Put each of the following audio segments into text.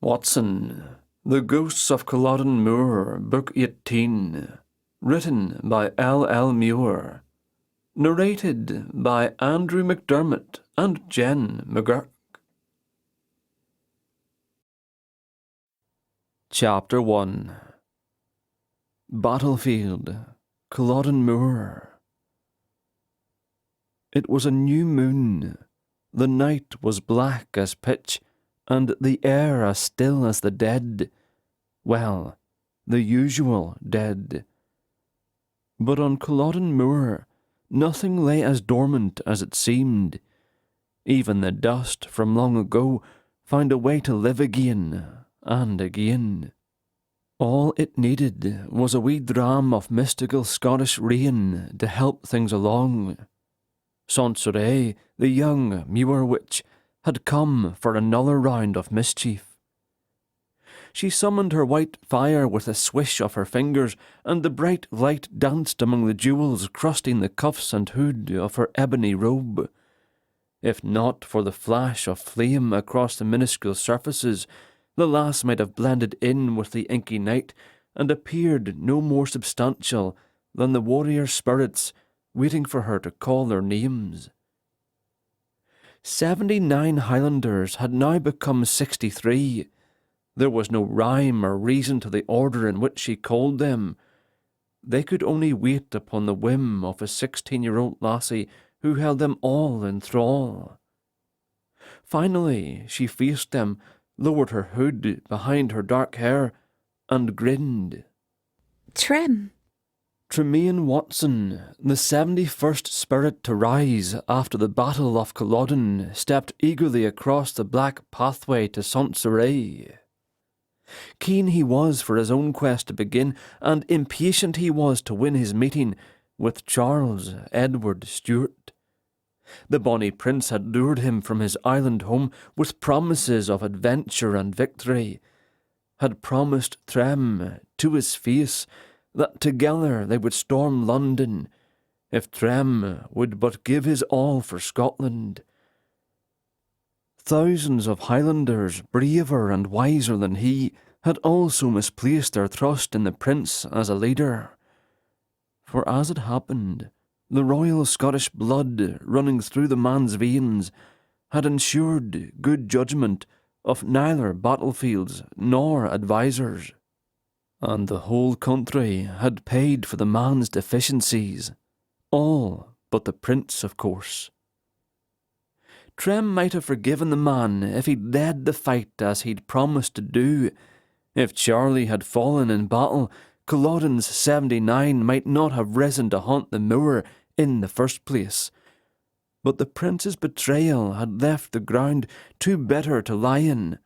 Watson, The Ghosts of Culloden Moor, Book 18, written by L. Muir, narrated by Andrew McDermott and Jen McGurk. Chapter 1. Battlefield, Culloden Moor. It was a new moon. The night was black as pitch, and the air as still as the dead. Well, the usual dead. But on Culloden Moor, nothing lay as dormant as it seemed. Even the dust from long ago found a way to live again and again. All it needed was a wee dram of mystical Scottish rain to help things along. Sansoré, the young Muir witch, had come for another round of mischief. She summoned her white fire with a swish of her fingers, and the bright light danced among the jewels crusting the cuffs and hood of her ebony robe. If not for the flash of flame across the minuscule surfaces, the lass might have blended in with the inky night and appeared no more substantial than the warrior spirits waiting for her to call their names. 79 Highlanders had now become 63. There was no rhyme or reason to the order in which she called them. They could only wait upon the whim of a 16-year-old lassie who held them all in thrall. Finally, she faced them, lowered her hood behind her dark hair, and grinned. Tremayne Watson, the 71st spirit to rise after the Battle of Culloden, stepped eagerly across the black pathway to Sansoré. Keen he was for his own quest to begin, and impatient he was to win his meeting with Charles Edward Stuart. The bonny prince had lured him from his island home with promises of adventure and victory, had promised Tremayne to his face that together they would storm London, if Tremayne would but give his all for Scotland. Thousands of Highlanders, braver and wiser than he, had also misplaced their trust in the prince as a leader. For as it happened, the royal Scottish blood running through the man's veins had ensured good judgment of neither battlefields nor advisers, and the whole country had paid for the man's deficiencies, all but the prince, of course. Tremayne might have forgiven the man if he'd led the fight as he'd promised to do. If Charlie had fallen in battle, Culloden's 79 might not have risen to haunt the moor in the first place. But the prince's betrayal had left the ground too bitter to lie in.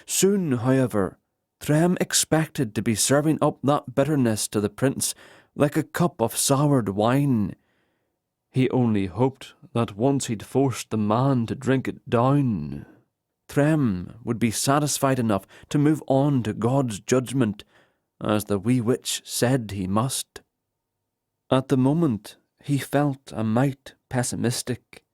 Soon, however, Tremayne expected to be serving up that bitterness to the prince like a cup of soured wine. He only hoped that once he'd forced the man to drink it down, Tremayne would be satisfied enough to move on to God's judgment, as the wee witch said he must. At the moment, he felt a mite pessimistic.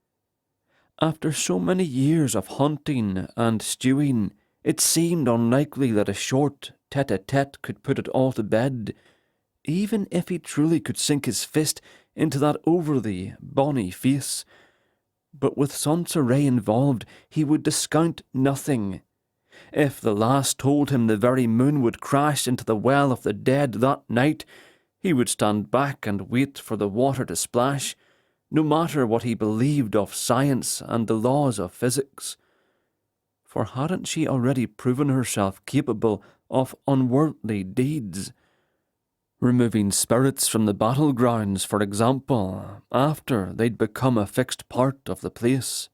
After so many years of hunting and stewing, it seemed unlikely that a short tete-a-tete could put it all to bed, even if he truly could sink his fist into that overly bonny face. But with Sansoré involved, he would discount nothing. If the lass told him the very moon would crash into the well of the dead that night, he would stand back and wait for the water to splash, no matter what he believed of science and the laws of physics. For hadn't she already proven herself capable of unworldly deeds? Removing spirits from the battlegrounds, for example, after they'd become a fixed part of the place.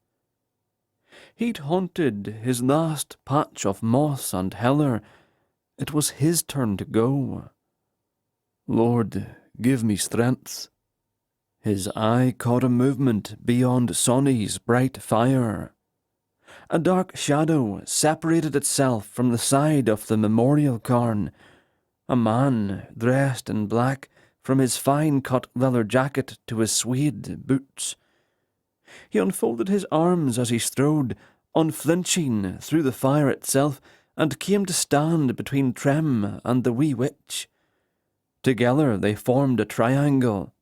He'd haunted his last patch of moss and heather. It was his turn to go. Lord, give me strength. His eye caught a movement beyond Sonny's bright fire. A dark shadow separated itself from the side of the memorial cairn. A man, dressed in black, from his fine-cut leather jacket to his suede boots. He unfolded his arms as he strode, unflinching through the fire itself, and came to stand between Trem and the wee witch. Together they formed a triangle.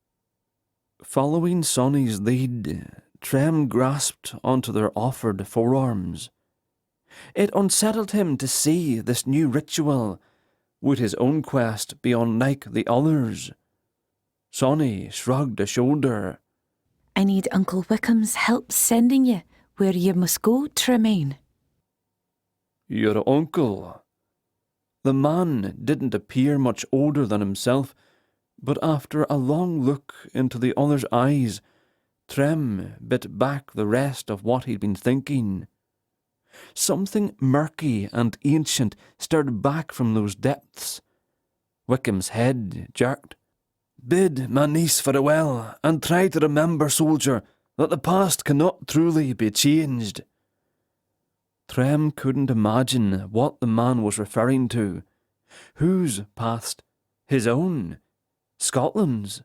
Following Sonny's lead, Trem grasped onto their offered forearms. It unsettled him to see this new ritual. Would his own quest be unlike the others? Sonny shrugged a shoulder. I need Uncle Wickham's help sending you where you must go, Tremayne. Your uncle? The man didn't appear much older than himself, but after a long look into the other's eyes, Trem bit back the rest of what he'd been thinking. Something murky and ancient stirred back from those depths. Wickham's head jerked. Bid my niece farewell, and try to remember, soldier, that the past cannot truly be changed. Trem couldn't imagine what the man was referring to. Whose past? His own? Scotland's?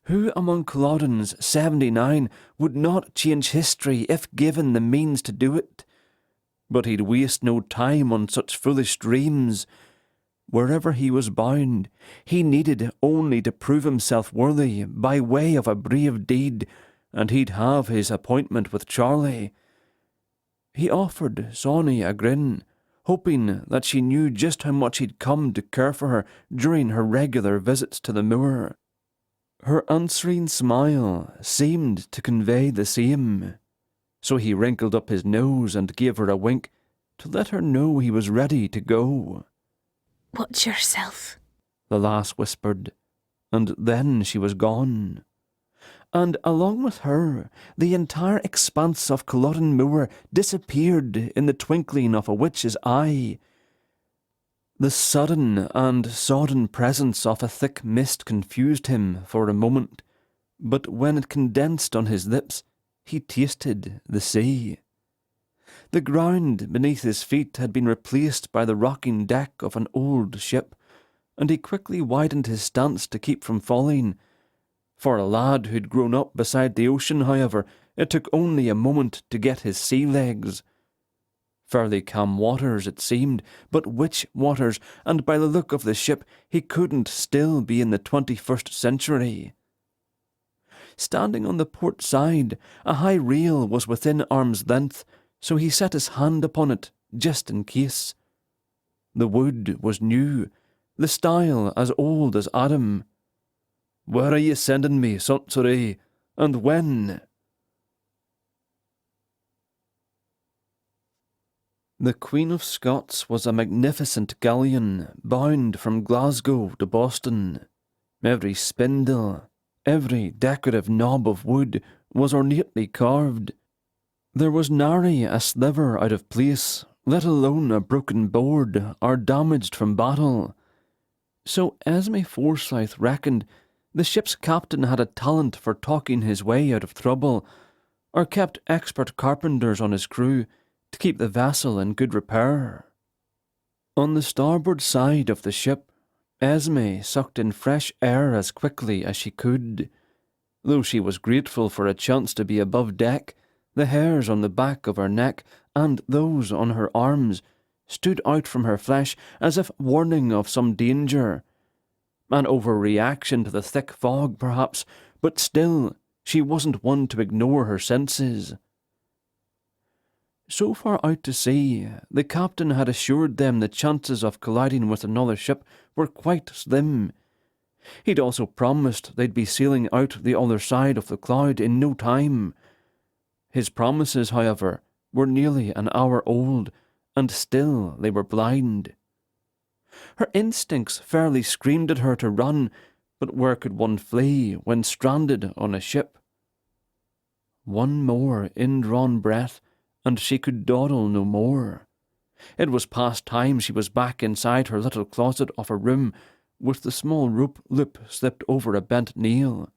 Who among Culloden's 79 would not change history if given the means to do it? But he'd waste no time on such foolish dreams. Wherever he was bound, he needed only to prove himself worthy by way of a brave deed, and he'd have his appointment with Charlie. He offered Sonny a grin, hoping that she knew just how much he'd come to care for her during her regular visits to the moor. Her answering smile seemed to convey the same, so he wrinkled up his nose and gave her a wink to let her know he was ready to go. Watch yourself, the lass whispered, and then she was gone. And along with her, the entire expanse of Culloden Moor disappeared in the twinkling of a witch's eye. The sudden and sodden presence of a thick mist confused him for a moment, but when it condensed on his lips, he tasted the sea. The ground beneath his feet had been replaced by the rocking deck of an old ship, and he quickly widened his stance to keep from falling. For a lad who'd grown up beside the ocean, however, it took only a moment to get his sea legs. Fairly calm waters, it seemed, but which waters, and by the look of the ship, he couldn't still be in the 21st century. Standing on the port side, a high rail was within arm's length, so he set his hand upon it, just in case. The wood was new, the style as old as Adam. Where are you sending me, Sorcery, and when? The Queen of Scots was a magnificent galleon bound from Glasgow to Boston. Every spindle, every decorative knob of wood was ornately carved. There was nary a sliver out of place, let alone a broken board or damaged from battle. So Esme Forsyth reckoned the ship's captain had a talent for talking his way out of trouble, or kept expert carpenters on his crew to keep the vessel in good repair. On the starboard side of the ship, Esme sucked in fresh air as quickly as she could. Though she was grateful for a chance to be above deck, the hairs on the back of her neck and those on her arms stood out from her flesh as if warning of some danger. An overreaction to the thick fog, perhaps, but still, she wasn't one to ignore her senses. So far out to sea, the captain had assured them the chances of colliding with another ship were quite slim. He'd also promised they'd be sailing out the other side of the cloud in no time. His promises, however, were nearly an hour old, and still they were blind. Her instincts fairly screamed at her to run, but where could one flee when stranded on a ship? One more indrawn breath, and she could dawdle no more. It was past time she was back inside her little closet of a room, with the small rope loop slipped over a bent nail.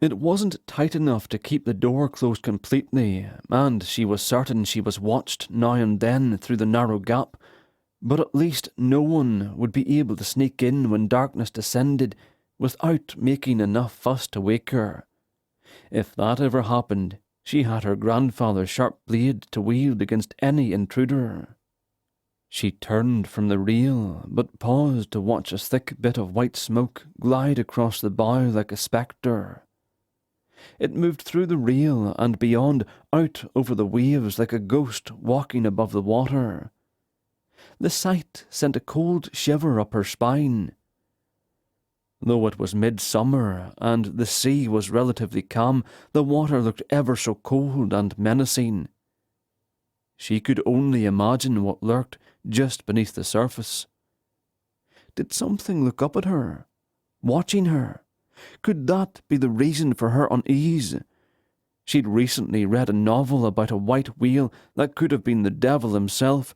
It wasn't tight enough to keep the door closed completely, and she was certain she was watched now and then through the narrow gap, but at least no one would be able to sneak in when darkness descended without making enough fuss to wake her. If that ever happened, she had her grandfather's sharp blade to wield against any intruder. She turned from the rail, but paused to watch a thick bit of white smoke glide across the bow like a spectre. It moved through the rail and beyond, out over the waves like a ghost walking above the water. The sight sent a cold shiver up her spine. Though it was midsummer and the sea was relatively calm, the water looked ever so cold and menacing. She could only imagine what lurked just beneath the surface. Did something look up at her, watching her? Could that be the reason for her unease? She'd recently read a novel about a white whale that could have been the devil himself,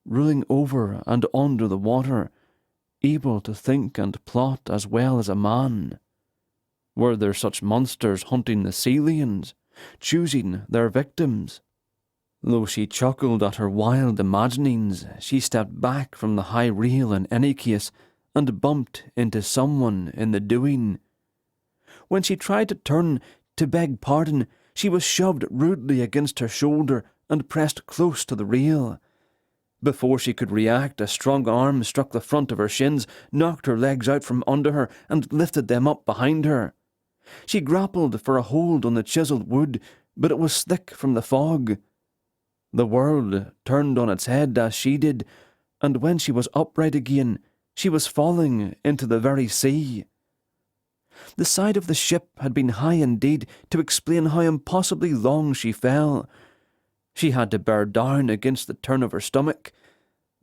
ruling over and under the water, able to think and plot as well as a man. Were there such monsters hunting the sea lions, choosing their victims? Though she chuckled at her wild imaginings, she stepped back from the high rail in any case and bumped into someone in the doing. When she tried to turn to beg pardon, she was shoved rudely against her shoulder and pressed close to the rail. Before she could react, a strong arm struck the front of her shins, knocked her legs out from under her, and lifted them up behind her. She grappled for a hold on the chiselled wood, but it was thick from the fog. The world turned on its head as she did, and when she was upright again, she was falling into the very sea. The side of the ship had been high indeed to explain how impossibly long she fell. She had to bear down against the turn of her stomach.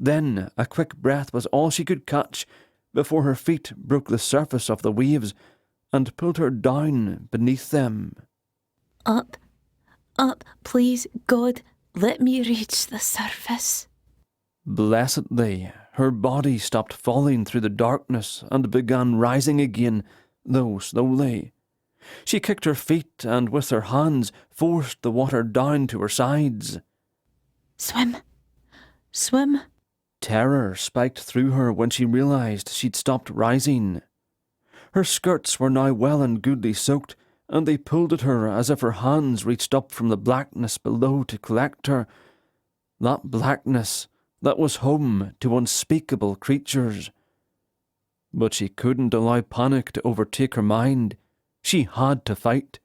Then a quick breath was all she could catch before her feet broke the surface of the waves and pulled her down beneath them. Up, please, God, let me reach the surface. Blessedly, her body stopped falling through the darkness and began rising again, though slowly. She kicked her feet and with her hands forced the water down to her sides. Swim, swim. Terror spiked through her when she realised she'd stopped rising. Her skirts were now well and goodly soaked, and they pulled at her as if her hands reached up from the blackness below to collect her. That blackness that was home to unspeakable creatures. But she couldn't allow panic to overtake her mind. She had to fight.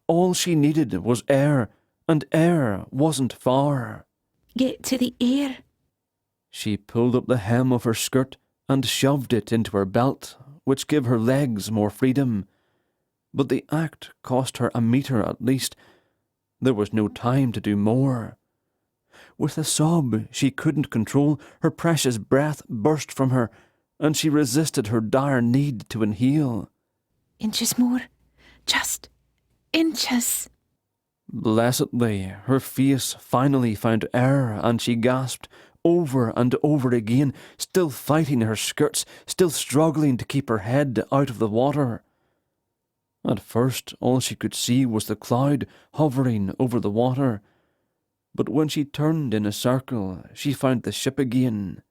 All she needed was air, and air wasn't far. Get to the air. She pulled up the hem of her skirt and shoved it into her belt, which gave her legs more freedom. But the act cost her a metre at least. There was no time to do more. With a sob she couldn't control, her precious breath burst from her, and she resisted her dire need to inhale. Inches more. Just inches. Blessedly, her face finally found air, and she gasped over and over again, still fighting her skirts, still struggling to keep her head out of the water. At first, all she could see was the cloud hovering over the water, but when she turned in a circle, she found the ship again.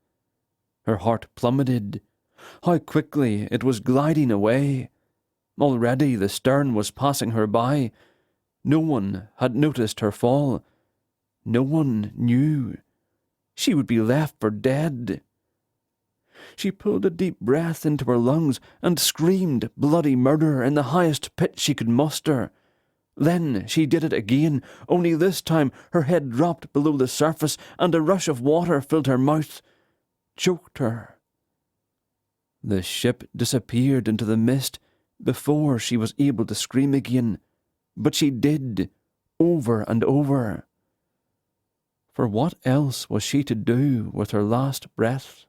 Her heart plummeted. How quickly it was gliding away. Already the stern was passing her by. No one had noticed her fall. No one knew. She would be left for dead. She pulled a deep breath into her lungs and screamed bloody murder in the highest pitch she could muster. Then she did it again, only this time her head dropped below the surface and a rush of water filled her mouth, choked her. The ship disappeared into the mist before she was able to scream again, but she did, over and over. For what else was she to do with her last breath?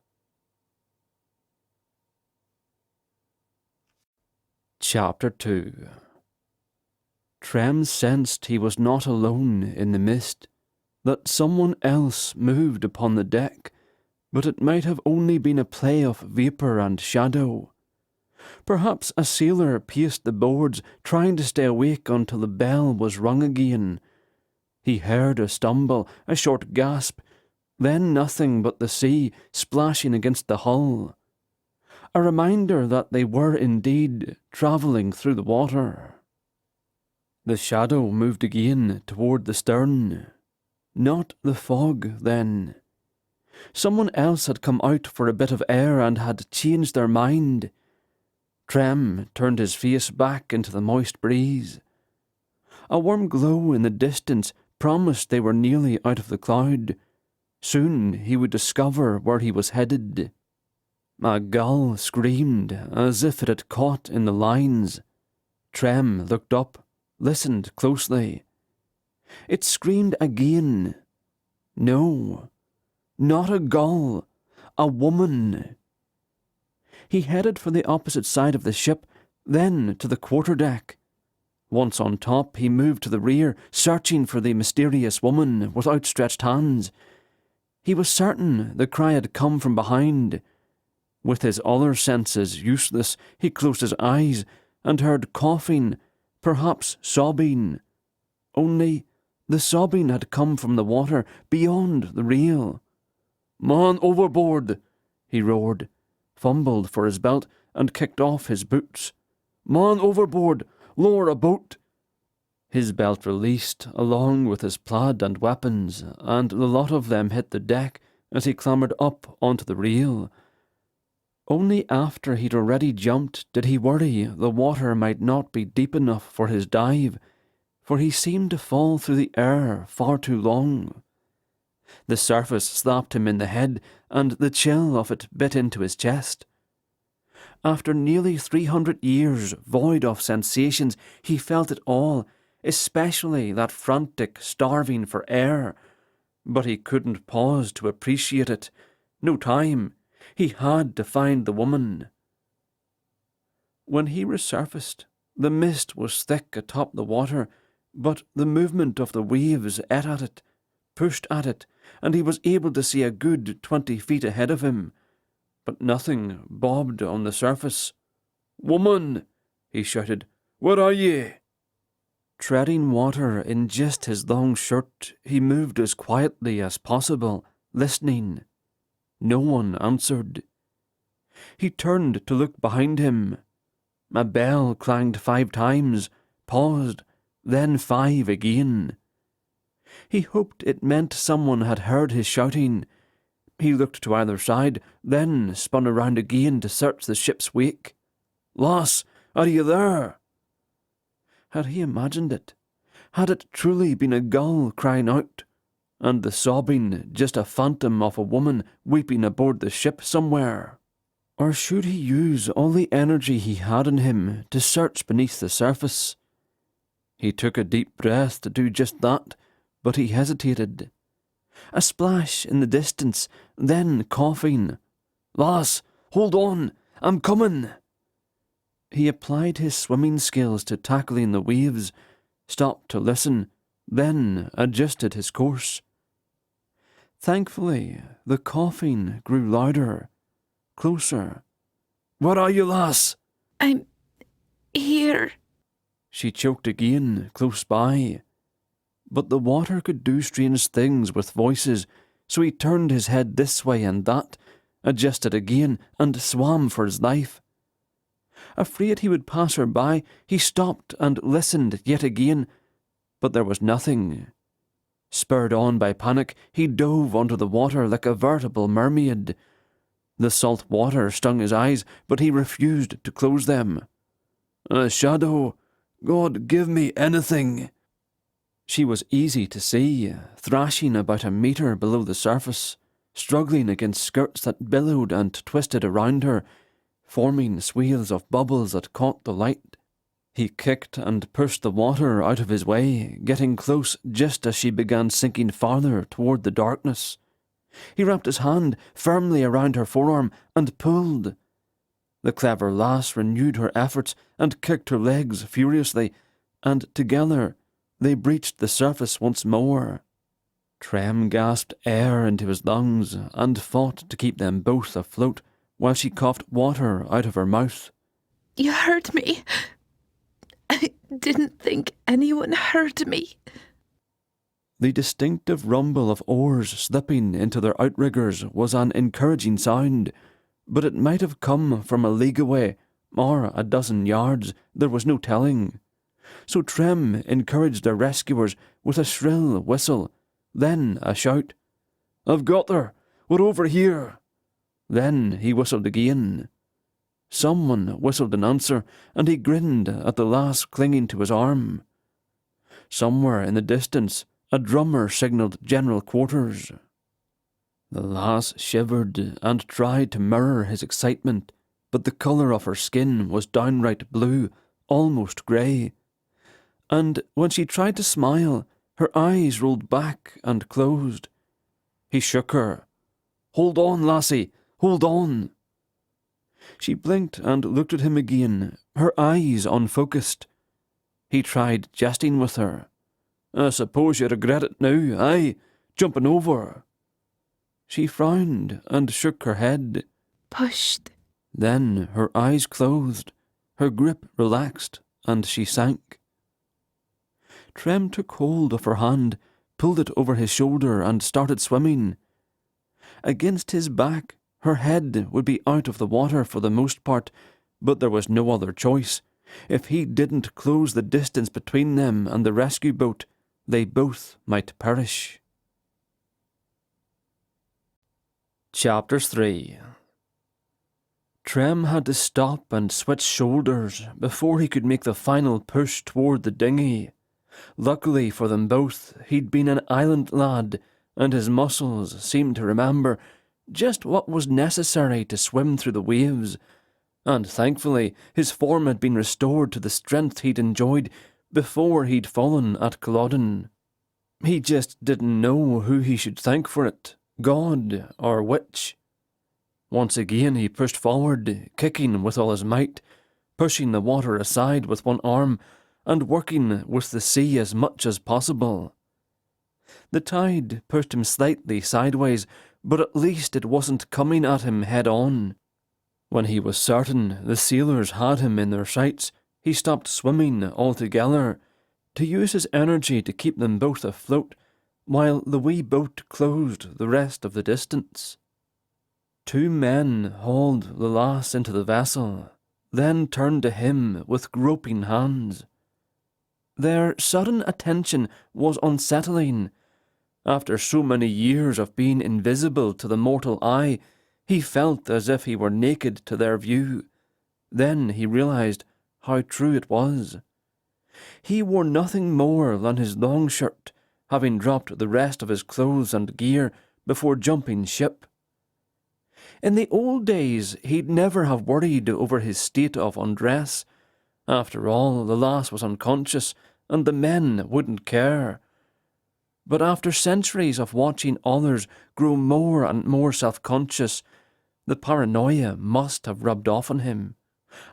Chapter 2. Trem sensed he was not alone in the mist, that someone else moved upon the deck, but it might have only been a play of vapour and shadow. Perhaps a sailor paced the boards, trying to stay awake until the bell was rung again. He heard a stumble, a short gasp, then nothing but the sea splashing against the hull. A reminder that they were indeed travelling through the water. The shadow moved again toward the stern. Not the fog, then. Someone else had come out for a bit of air and had changed their mind. Trem turned his face back into the moist breeze. A warm glow in the distance promised they were nearly out of the cloud. Soon he would discover where he was headed. A gull screamed as if it had caught in the lines. Trem looked up, listened closely. It screamed again. No, not a gull, a woman. He headed for the opposite side of the ship, then to the quarterdeck. Once on top, he moved to the rear, searching for the mysterious woman with outstretched hands. He was certain the cry had come from behind. With his other senses useless, he closed his eyes and heard coughing, perhaps sobbing. Only the sobbing had come from the water beyond the rail. "Man overboard!" he roared, fumbled for his belt and kicked off his boots. "Man overboard! Lower a boat!" His belt released, along with his plaid and weapons, and the lot of them hit the deck as he clambered up onto the rail. Only after he'd already jumped did he worry the water might not be deep enough for his dive, for he seemed to fall through the air far too long. The surface slapped him in the head, and the chill of it bit into his chest. After nearly 300 years void of sensations, he felt it all, especially that frantic starving for air. But he couldn't pause to appreciate it. No time. He had to find the woman. When he resurfaced, the mist was thick atop the water, but the movement of the waves ate at it, pushed at it, and he was able to see a good 20 feet ahead of him. But nothing bobbed on the surface. "Woman!" he shouted. "Where are ye?" Treading water in just his long shirt, he moved as quietly as possible, listening. No one answered. He turned to look behind him. A bell clanged 5 times, paused, then 5 again. He hoped it meant someone had heard his shouting. He looked to either side, then spun around again to search the ship's wake. "Lass, are you there?" Had he imagined it? Had it truly been a gull crying out, and the sobbing just a phantom of a woman weeping aboard the ship somewhere? Or should he use all the energy he had in him to search beneath the surface? He took a deep breath to do just that, but he hesitated. A splash in the distance, then coughing. "Lass, hold on, I'm coming." He applied his swimming skills to tackling the waves, stopped to listen, then adjusted his course. Thankfully, the coughing grew louder, closer. "Where are you, lass?" "I'm here." She choked again, close by. But the water could do strange things with voices, so he turned his head this way and that, adjusted again, and swam for his life. Afraid he would pass her by, he stopped and listened yet again, but there was nothing. Spurred on by panic, he dove under the water like a veritable mermaid. The salt water stung his eyes, but he refused to close them. "A shadow! God, give me anything!" She was easy to see, thrashing about a metre below the surface, struggling against skirts that billowed and twisted around her, forming swathes of bubbles that caught the light. He kicked and pushed the water out of his way, getting close just as she began sinking farther toward the darkness. He wrapped his hand firmly around her forearm and pulled. The clever lass renewed her efforts and kicked her legs furiously, and together they breached the surface once more. Trem gasped air into his lungs and fought to keep them both afloat while she coughed water out of her mouth. "You heard me. I didn't think anyone heard me." The distinctive rumble of oars slipping into their outriggers was an encouraging sound, but it might have come from a league away, or a dozen yards, there was no telling. So Trem encouraged their rescuers with a shrill whistle, then a shout. "I've got her! we're over here." Then he whistled again. Someone whistled in answer, and he grinned at the lass clinging to his arm. Somewhere in the distance, a drummer signalled general quarters. The lass shivered and tried to mirror his excitement, but the colour of her skin was downright blue, almost grey. And when she tried to smile, her eyes rolled back and closed. He shook her. "Hold on, lassie, hold on." She blinked and looked at him again, her eyes unfocused. He tried jesting with her. "I suppose you regret it now, aye, jumping over." She frowned and shook her head. Pushed. Then her eyes closed, her grip relaxed, and she sank. Trem took hold of her hand, pulled it over his shoulder, and started swimming. Against his back, her head would be out of the water for the most part, but there was no other choice. If he didn't close the distance between them and the rescue boat, they both might perish. Chapter 3. Trem had to stop and switch shoulders before he could make the final push toward the dinghy. Luckily for them both, he'd been an island lad, and his muscles seemed to remember just what was necessary to swim through the waves, and thankfully his form had been restored to the strength he'd enjoyed before he'd fallen at Culloden. He just didn't know who he should thank for it, God or witch. Once again he pushed forward, kicking with all his might, pushing the water aside with one arm, and working with the sea as much as possible. The tide pushed him slightly sideways, but at least it wasn't coming at him head-on. When he was certain the sailors had him in their sights, he stopped swimming altogether, to use his energy to keep them both afloat, while the wee boat closed the rest of the distance. 2 men hauled the lass into the vessel, then turned to him with groping hands. Their sudden attention was unsettling. After so many years of being invisible to the mortal eye, he felt as if he were naked to their view. Then he realized how true it was. He wore nothing more than his long shirt, having dropped the rest of his clothes and gear before jumping ship. In the old days, he'd never have worried over his state of undress. After all, the lass was unconscious, and the men wouldn't care. But after centuries of watching others grow more and more self-conscious, the paranoia must have rubbed off on him.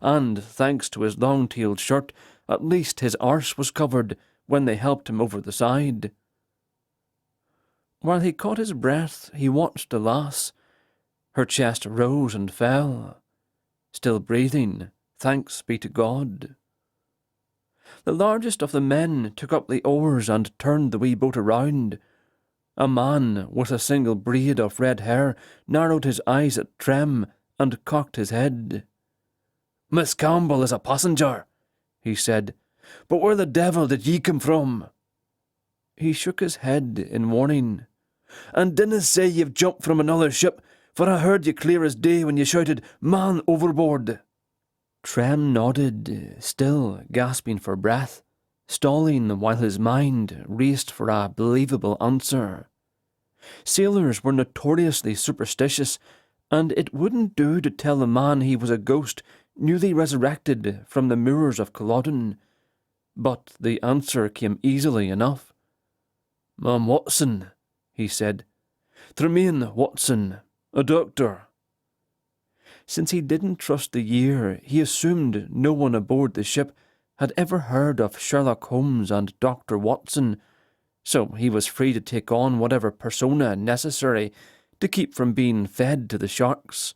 And, thanks to his long-tailed shirt, at least his arse was covered when they helped him over the side. While he caught his breath, he watched the lass. Her chest rose and fell. Still breathing, thanks be to God. The largest of the men took up the oars and turned the wee boat around. A man with a single braid of red hair narrowed his eyes at Trem and cocked his head. "Miss Campbell is a passenger," he said, "but where the devil did ye come from?" He shook his head in warning. "And dinna say you've jumped from another ship, for I heard you clear as day when you shouted, 'Man overboard!'" Trem nodded, still gasping for breath, stalling while his mind raced for a believable answer. Sailors were notoriously superstitious, and it wouldn't do to tell the man he was a ghost newly resurrected from the moors of Culloden. But the answer came easily enough. "I'm Watson," he said. "Tremayne Watson, a doctor." Since he didn't trust the year, he assumed no one aboard the ship had ever heard of Sherlock Holmes and Dr. Watson, so he was free to take on whatever persona necessary to keep from being fed to the sharks.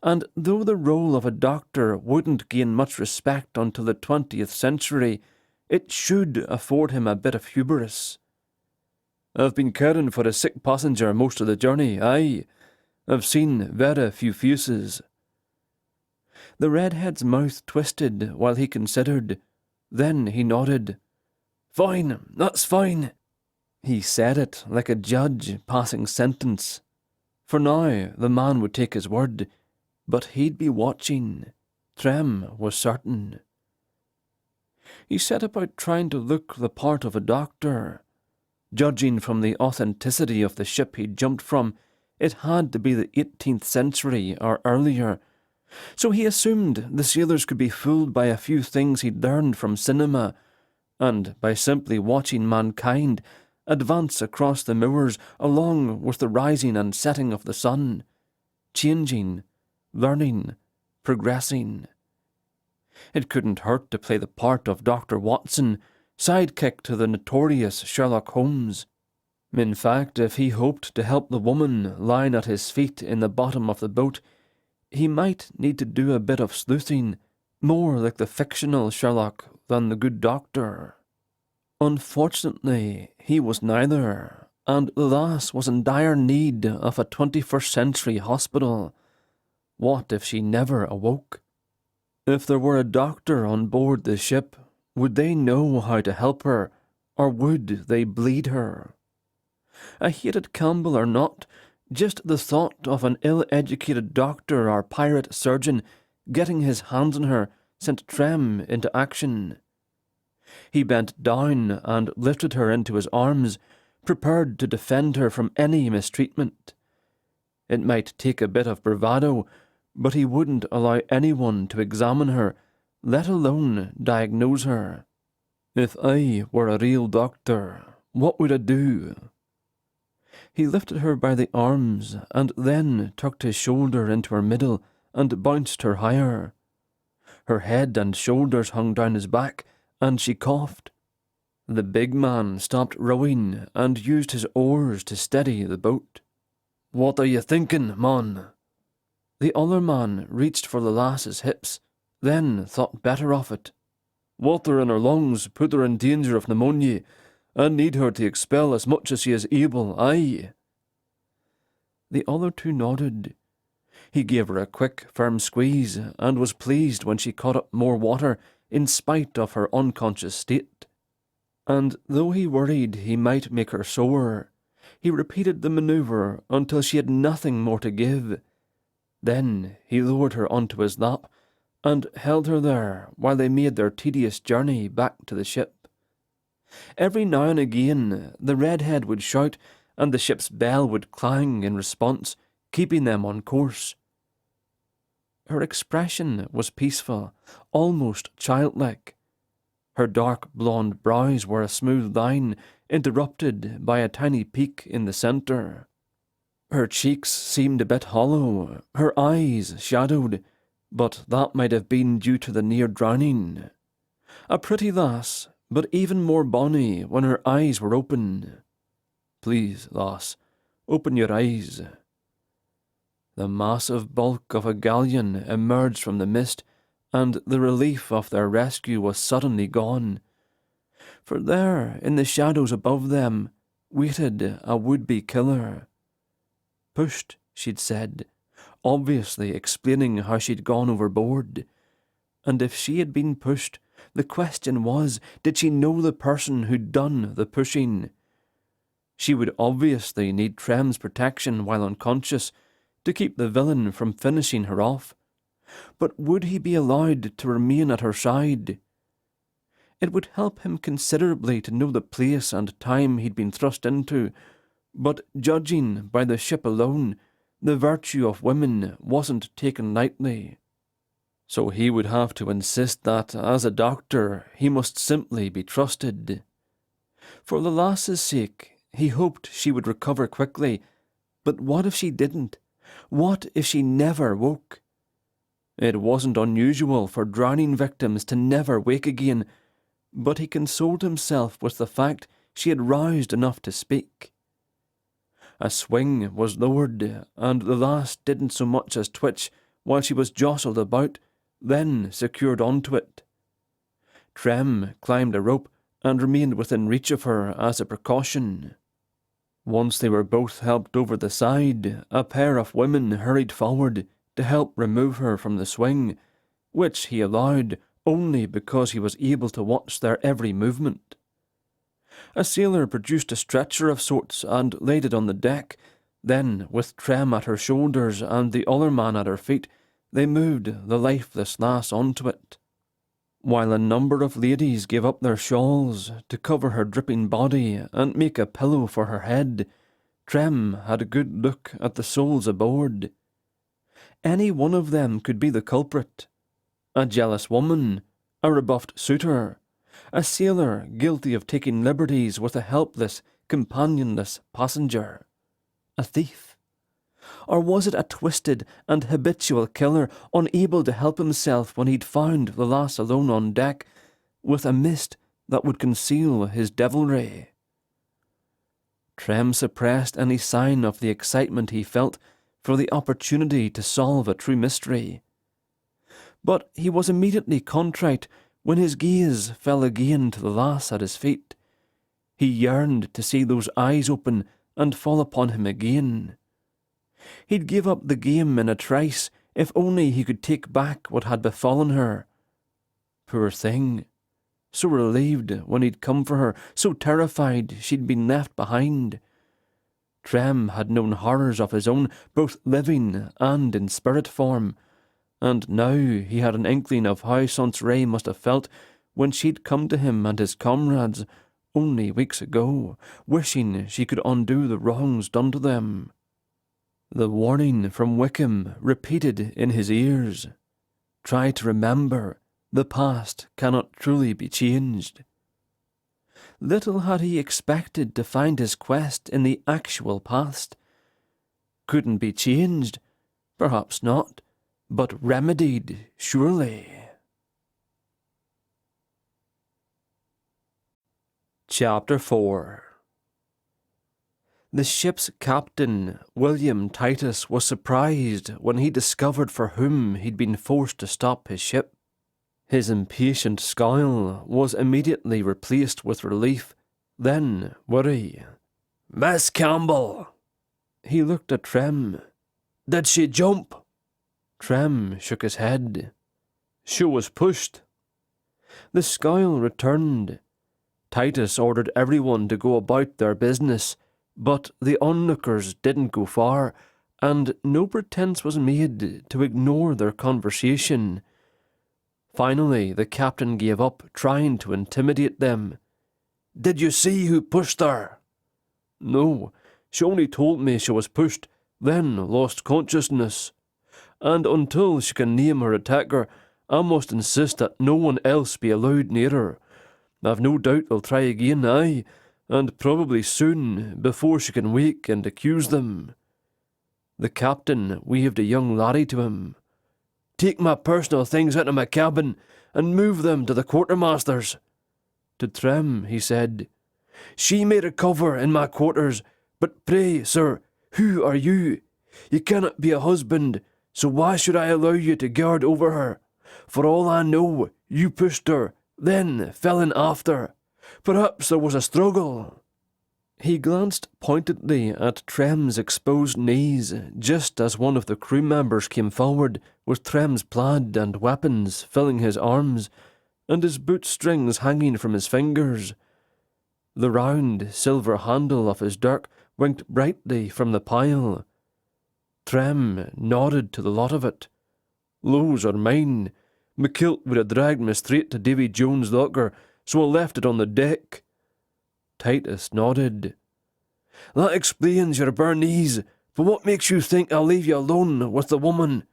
And though the role of a doctor wouldn't gain much respect until the 20th century, it should afford him a bit of hubris. "I've been caring for a sick passenger most of the journey, aye. I've seen very few faces." The redhead's mouth twisted while he considered. Then he nodded. "Fine, that's fine." He said it like a judge passing sentence. For now the man would take his word, but he'd be watching. Trem was certain. He set about trying to look the part of a doctor. Judging from the authenticity of the ship he'd jumped from, it had to be the 18th century or earlier, so he assumed the sailors could be fooled by a few things he'd learned from cinema, and by simply watching mankind advance across the moors along with the rising and setting of the sun, changing, learning, progressing. It couldn't hurt to play the part of Dr. Watson, sidekick to the notorious Sherlock Holmes. In fact, if he hoped to help the woman lying at his feet in the bottom of the boat, he might need to do a bit of sleuthing, more like the fictional Sherlock than the good doctor. Unfortunately, he was neither, and the lass was in dire need of a 21st century hospital. What if she never awoke? If there were a doctor on board the ship, would they know how to help her, or would they bleed her? I hated Campbell or not, just the thought of an ill-educated doctor or pirate surgeon getting his hands on her sent Trem into action. He bent down and lifted her into his arms, prepared to defend her from any mistreatment. It might take a bit of bravado, but he wouldn't allow anyone to examine her, let alone diagnose her. If I were a real doctor, what would I do? He lifted her by the arms and then tucked his shoulder into her middle and bounced her higher. Her head and shoulders hung down his back, and she coughed. The big man stopped rowing and used his oars to steady the boat. "What are you thinking, man?" The other man reached for the lass's hips, then thought better of it. "Water in her lungs put her in danger of pneumonia. I need her to expel as much as she is able, aye." The other two nodded. He gave her a quick, firm squeeze, and was pleased when she caught up more water in spite of her unconscious state. And though he worried he might make her sore, he repeated the manoeuvre until she had nothing more to give. Then he lowered her onto his lap and held her there while they made their tedious journey back to the ship. Every now and again the redhead would shout, and the ship's bell would clang in response, keeping them on course. Her expression was peaceful, almost childlike. Her dark blonde brows were a smooth line, interrupted by a tiny peak in the centre. Her cheeks seemed a bit hollow, her eyes shadowed, but that might have been due to the near drowning. A pretty lass, but even more bonny when her eyes were open. "Please, lass, open your eyes." The massive bulk of a galleon emerged from the mist, and the relief of their rescue was suddenly gone. For there, in the shadows above them, waited a would-be killer. "Pushed," she'd said, obviously explaining how she'd gone overboard. And if she had been pushed, the question was, did she know the person who'd done the pushing? She would obviously need Trem's protection while unconscious to keep the villain from finishing her off. But would he be allowed to remain at her side? It would help him considerably to know the place and time he'd been thrust into, but judging by the ship alone, the virtue of women wasn't taken lightly. So he would have to insist that, as a doctor, he must simply be trusted. For the lass's sake, he hoped she would recover quickly, but what if she didn't? What if she never woke? It wasn't unusual for drowning victims to never wake again, but he consoled himself with the fact she had roused enough to speak. A swing was lowered, and the lass didn't so much as twitch while she was jostled about, then secured onto it. Trem climbed a rope and remained within reach of her as a precaution. Once they were both helped over the side, a pair of women hurried forward to help remove her from the swing, which he allowed only because he was able to watch their every movement. A sailor produced a stretcher of sorts and laid it on the deck, Then, with Trem at her shoulders and the other man at her feet, they moved the lifeless lass onto it. While a number of ladies gave up their shawls to cover her dripping body and make a pillow for her head, Trem had a good look at the souls aboard. Any one of them could be the culprit. A jealous woman, a rebuffed suitor, a sailor guilty of taking liberties with a helpless, companionless passenger, a thief. Or was it a twisted and habitual killer, unable to help himself when he'd found the lass alone on deck, with a mist that would conceal his devilry? Trem suppressed any sign of the excitement he felt for the opportunity to solve a true mystery. But he was immediately contrite when his gaze fell again to the lass at his feet. He yearned to see those eyes open and fall upon him again. He'd give up the game in a trice if only he could take back what had befallen her. Poor thing, so relieved when he'd come for her, so terrified she'd been left behind. Trem had known horrors of his own, both living and in spirit form, and now he had an inkling of how Sauntray must have felt when she'd come to him and his comrades only weeks ago, wishing she could undo the wrongs done to them. The warning from Wickham repeated in his ears. Try to remember, the past cannot truly be changed. Little had he expected to find his quest in the actual past. Couldn't be changed? Perhaps not, but remedied, surely. Chapter 4. The ship's captain, William Titus, was surprised when he discovered for whom he'd been forced to stop his ship. His impatient scowl was immediately replaced with relief, then worry. "Miss Campbell!" He looked at Trem. "Did she jump?" Trem shook his head. "She was pushed." The scowl returned. Titus ordered everyone to go about their business, but the onlookers didn't go far, and no pretence was made to ignore their conversation. Finally, the captain gave up trying to intimidate them. "Did you see who pushed her?" "No, she only told me she was pushed, then lost consciousness. And until she can name her attacker, I must insist that no one else be allowed near her. I've no doubt they'll try again, aye, and probably soon, before she can wake and accuse them." The captain waved a young laddie to him. "Take my personal things out of my cabin and move them to the quartermaster's." To Trem he said, "She may recover in my quarters, but pray, sir, who are you? You cannot be a husband, so why should I allow you to guard over her? For all I know, you pushed her, then fell in after. Perhaps there was a struggle." He glanced pointedly at Trem's exposed knees, just as one of the crew members came forward, with Trem's plaid and weapons filling his arms, and his boot strings hanging from his fingers. The round silver handle of his dirk winked brightly from the pile. Trem nodded to the lot of it. "Those are mine. McKilt would have dragged me straight to Davy Jones' locker, so I left it on the deck." Titus nodded. "That explains your bare knees, but what makes you think I'll leave you alone with the woman?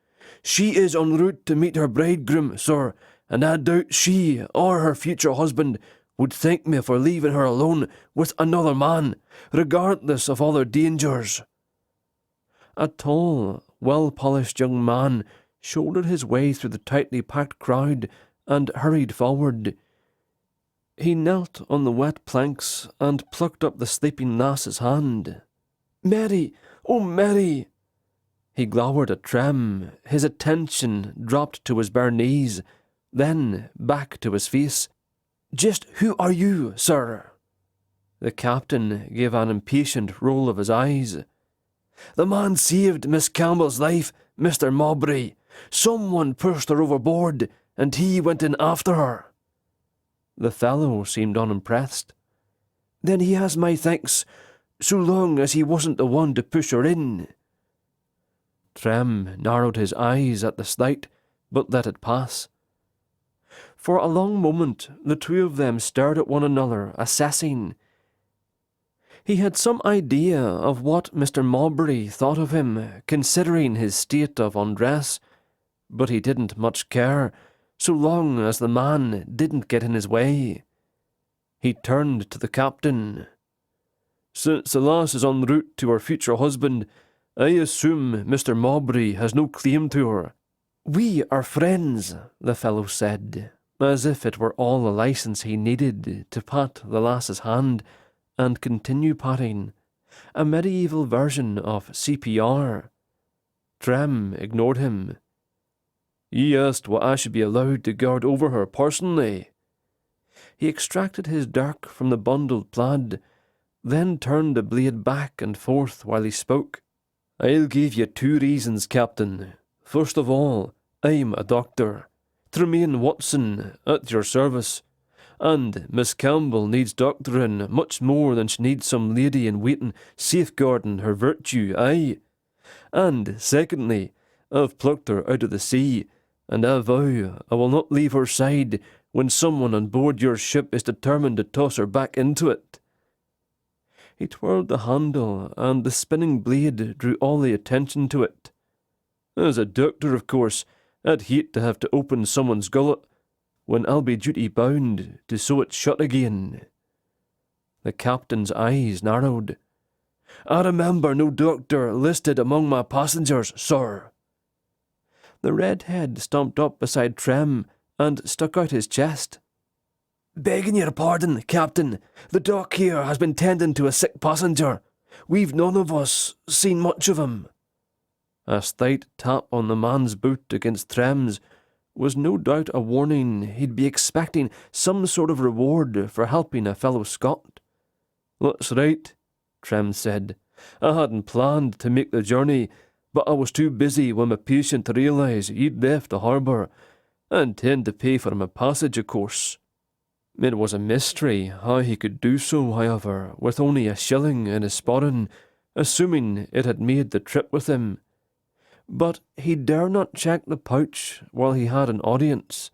She is en route to meet her bridegroom, sir, and I doubt she, or her future husband, would thank me for leaving her alone with another man, regardless of all her dangers." A tall, well-polished young man shouldered his way through the tightly packed crowd and hurried forward. He knelt on the wet planks and plucked up the sleeping lass's hand. "Mary! Oh, Mary!" He glowered at Trem. His attention dropped to his bare knees, then back to his face. "Just who are you, sir?" The captain gave an impatient roll of his eyes. "The man saved Miss Campbell's life, Mr. Mowbray. Someone pushed her overboard, and he went in after her." The fellow seemed unimpressed. "Then he has my thanks. so long as he wasn't the one to push her in. Trem narrowed his eyes at the slight, but let it pass. For a long moment the two of them stared at one another, assessing. He had some idea of what Mr. Mowbray thought of him, considering his state of undress, but he didn't much care, so long as the man didn't get in his way. He turned to the captain. "Since the lass is en route to her future husband, I assume Mr. Mowbray has no claim to her." "We are friends," the fellow said, as if it were all the licence he needed to pat the lass's hand and continue patting, a medieval version of CPR. Trem ignored him. "Ye asked what I should be allowed to guard over her personally." He extracted his dirk from the bundled plaid, then turned the blade back and forth while he spoke. "I'll give you 2 reasons, Captain. First of all, I'm a doctor. Tremayne Watson, at your service. And Miss Campbell needs doctoring much more than she needs some lady in waiting safeguarding her virtue, aye. And secondly, I've plucked her out of the sea, and I vow I will not leave her side when someone on board your ship is determined to toss her back into it." He twirled the handle, and the spinning blade drew all the attention to it. "As a doctor, of course, I'd hate to have to open someone's gullet, when I'll be duty-bound to sew it shut again." The captain's eyes narrowed. "I remember no doctor listed among my passengers, sir." The redhead stomped up beside Trem and stuck out his chest. "Begging your pardon, Captain, the doc here has been tending to a sick passenger. We've none of us seen much of him." A slight tap on the man's boot against Trem's was no doubt a warning he'd be expecting some sort of reward for helping a fellow Scot. "That's right," Trem said. "I hadn't planned to make the journey, but I was too busy when my patient to realise you'd left the harbour. I intend to pay for my passage, of course." It was a mystery how he could do so, however, with only a shilling in his sporran, assuming it had made the trip with him. But he dare not check the pouch while he had an audience.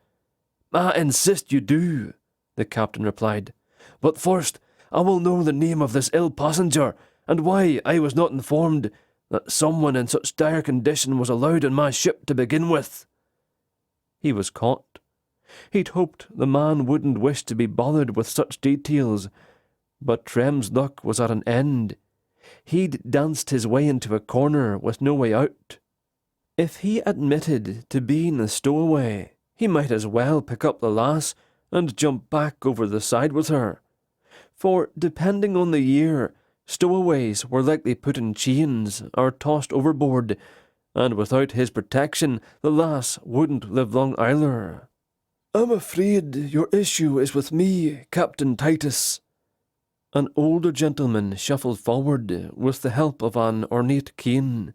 "I insist you do," the captain replied. "But first, I will know the name of this ill passenger, and why I was not informed that someone in such dire condition was allowed on my ship to begin with." He was caught. He'd hoped the man wouldn't wish to be bothered with such details, but Trem's luck was at an end. He'd danced his way into a corner with no way out. If he admitted to being a stowaway, he might as well pick up the lass and jump back over the side with her. For, depending on the year, stowaways were likely put in chains or tossed overboard, and without his protection the lass wouldn't live long either. "I'm afraid your issue is with me, Captain Titus." An older gentleman shuffled forward with the help of an ornate cane.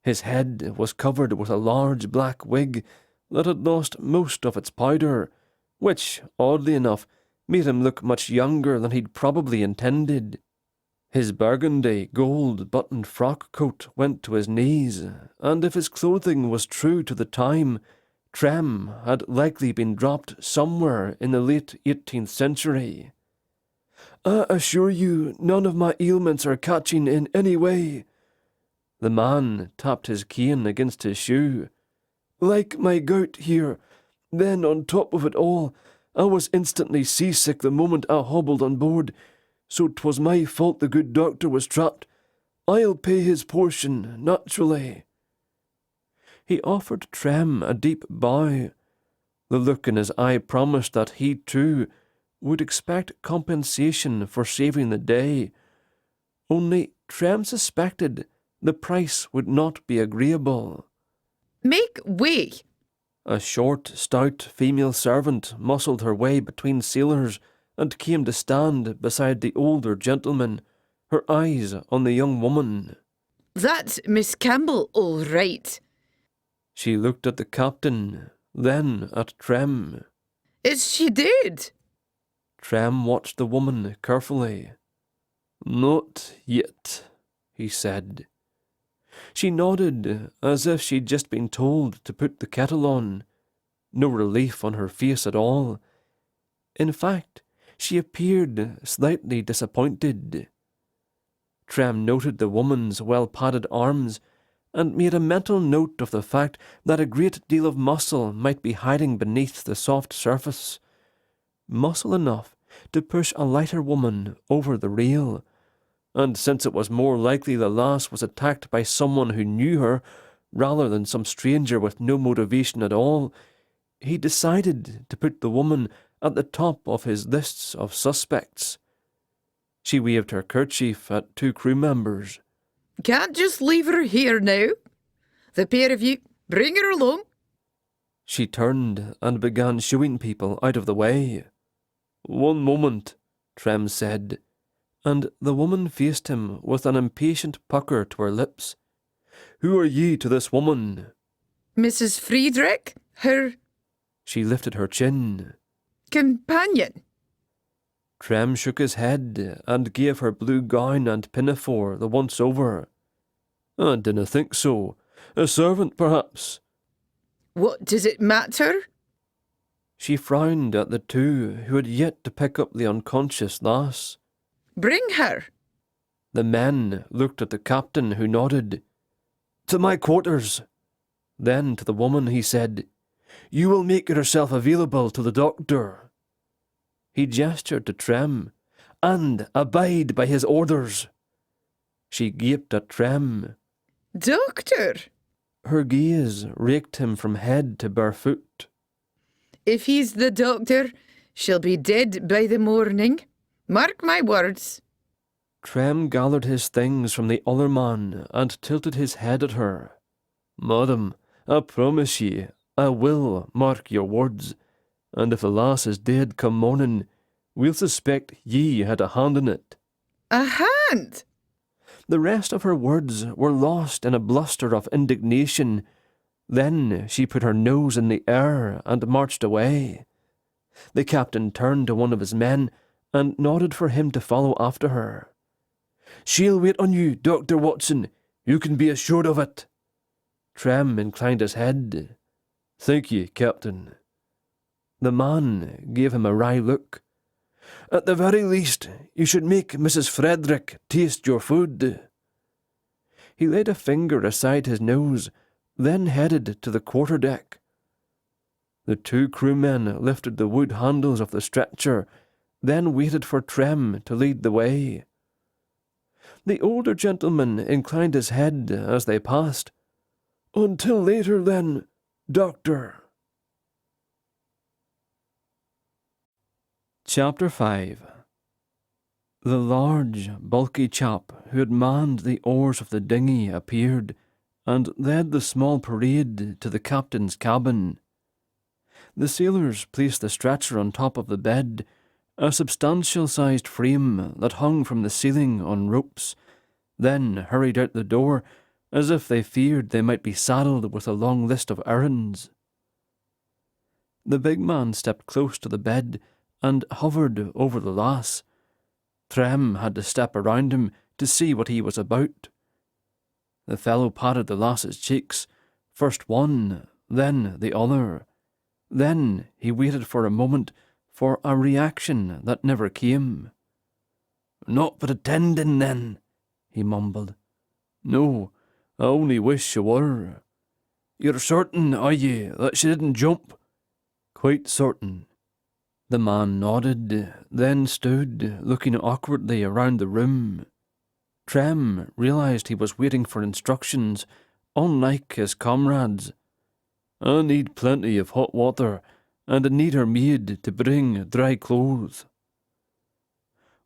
His head was covered with a large black wig that had lost most of its powder, which, oddly enough, made him look much younger than he'd probably intended. His burgundy gold-buttoned frock coat went to his knees, and if his clothing was true to the time, Trem had likely been dropped somewhere in the late 18th century. "I assure you none of my ailments are catching in any way." The man tapped his cane against his shoe. "Like my gout here. Then, on top of it all, I was instantly seasick the moment I hobbled on board, so 'twas my fault the good doctor was trapped. I'll pay his portion, naturally." He offered Trem a deep bow. The look in his eye promised that he, too, would expect compensation for saving the day. Only Trem suspected the price would not be agreeable. "Make way!" A short, stout female servant muscled her way between sailors and came to stand beside the older gentleman, her eyes on the young woman. "That's Miss Campbell, all right." She looked at the captain, then at Trem. "Is she dead?" Trem watched the woman carefully. Not yet, he said. She nodded, as if she'd just been told to put the kettle on. No relief on her face at all. In fact, she appeared slightly disappointed. Trem noted the woman's well-padded arms, and made a mental note of the fact that a great deal of muscle might be hiding beneath the soft surface. Muscle enough to push a lighter woman over the rail, and since it was more likely the lass was attacked by someone who knew her, rather than some stranger with no motivation at all, he decided to put the woman at the top of his lists of suspects. She waved her kerchief at 2 crew members. Can't just leave her here now. The pair of you, bring her along. She turned and began shooing people out of the way. "One moment," Trem said, and the woman faced him with an impatient pucker to her lips. "Who are ye to this woman?" Mrs. Friedrich, her She lifted her chin. companion. Trem shook his head and gave her blue gown and pinafore the once over. "I dinna think so. A servant, perhaps." What does it matter? She frowned at the 2 who had yet to pick up the unconscious lass. Bring her. The men looked at the captain, who nodded. "To my quarters." Then to the woman he said, "You will make yourself available to the doctor." He gestured to Trem, "And abide by his orders." She gaped at Trem. Doctor, Her gaze raked him from head to bare foot. if he's the doctor, she'll be dead by the morning. Mark my words. Trem gathered his things from the other man and tilted his head at her. "Madam, I promise ye, I will mark your words, and if the lass is dead come morning, we'll suspect ye had a hand in it." A hand? The rest of her words were lost in a bluster of indignation. Then she put her nose in the air and marched away. The captain turned to one of his men and nodded for him to follow after her. "She'll wait on you, Dr. Watson. You can be assured of it." Trem inclined his head. "Thank ye, Captain." The man gave him a wry look. "At the very least, you should make Mrs. Frederick taste your food." He laid a finger aside his nose, then headed to the quarter-deck. The 2 crewmen lifted the wood handles of the stretcher, then waited for Trem to lead the way. The older gentleman inclined his head as they passed. "Until later, then, Doctor." Chapter 5. The large, bulky chap who had manned the oars of the dinghy appeared, and led the small parade to the captain's cabin. The sailors placed the stretcher on top of the bed, a substantial-sized frame that hung from the ceiling on ropes, then hurried out the door as if they feared they might be saddled with a long list of errands. The big man stepped close to the bed and hovered over the lass. Trem had to step around him to see what he was about. The fellow patted the lass's cheeks, first one, then the other. Then he waited for a moment for a reaction that never came. "Not pretending, then," he mumbled. "No, I only wish she were." "You're certain, are ye, that she didn't jump?" "Quite certain." The man nodded, then stood, looking awkwardly around the room. Trem realized he was waiting for instructions, unlike his comrades. "I need plenty of hot water, and I need her maid to bring dry clothes."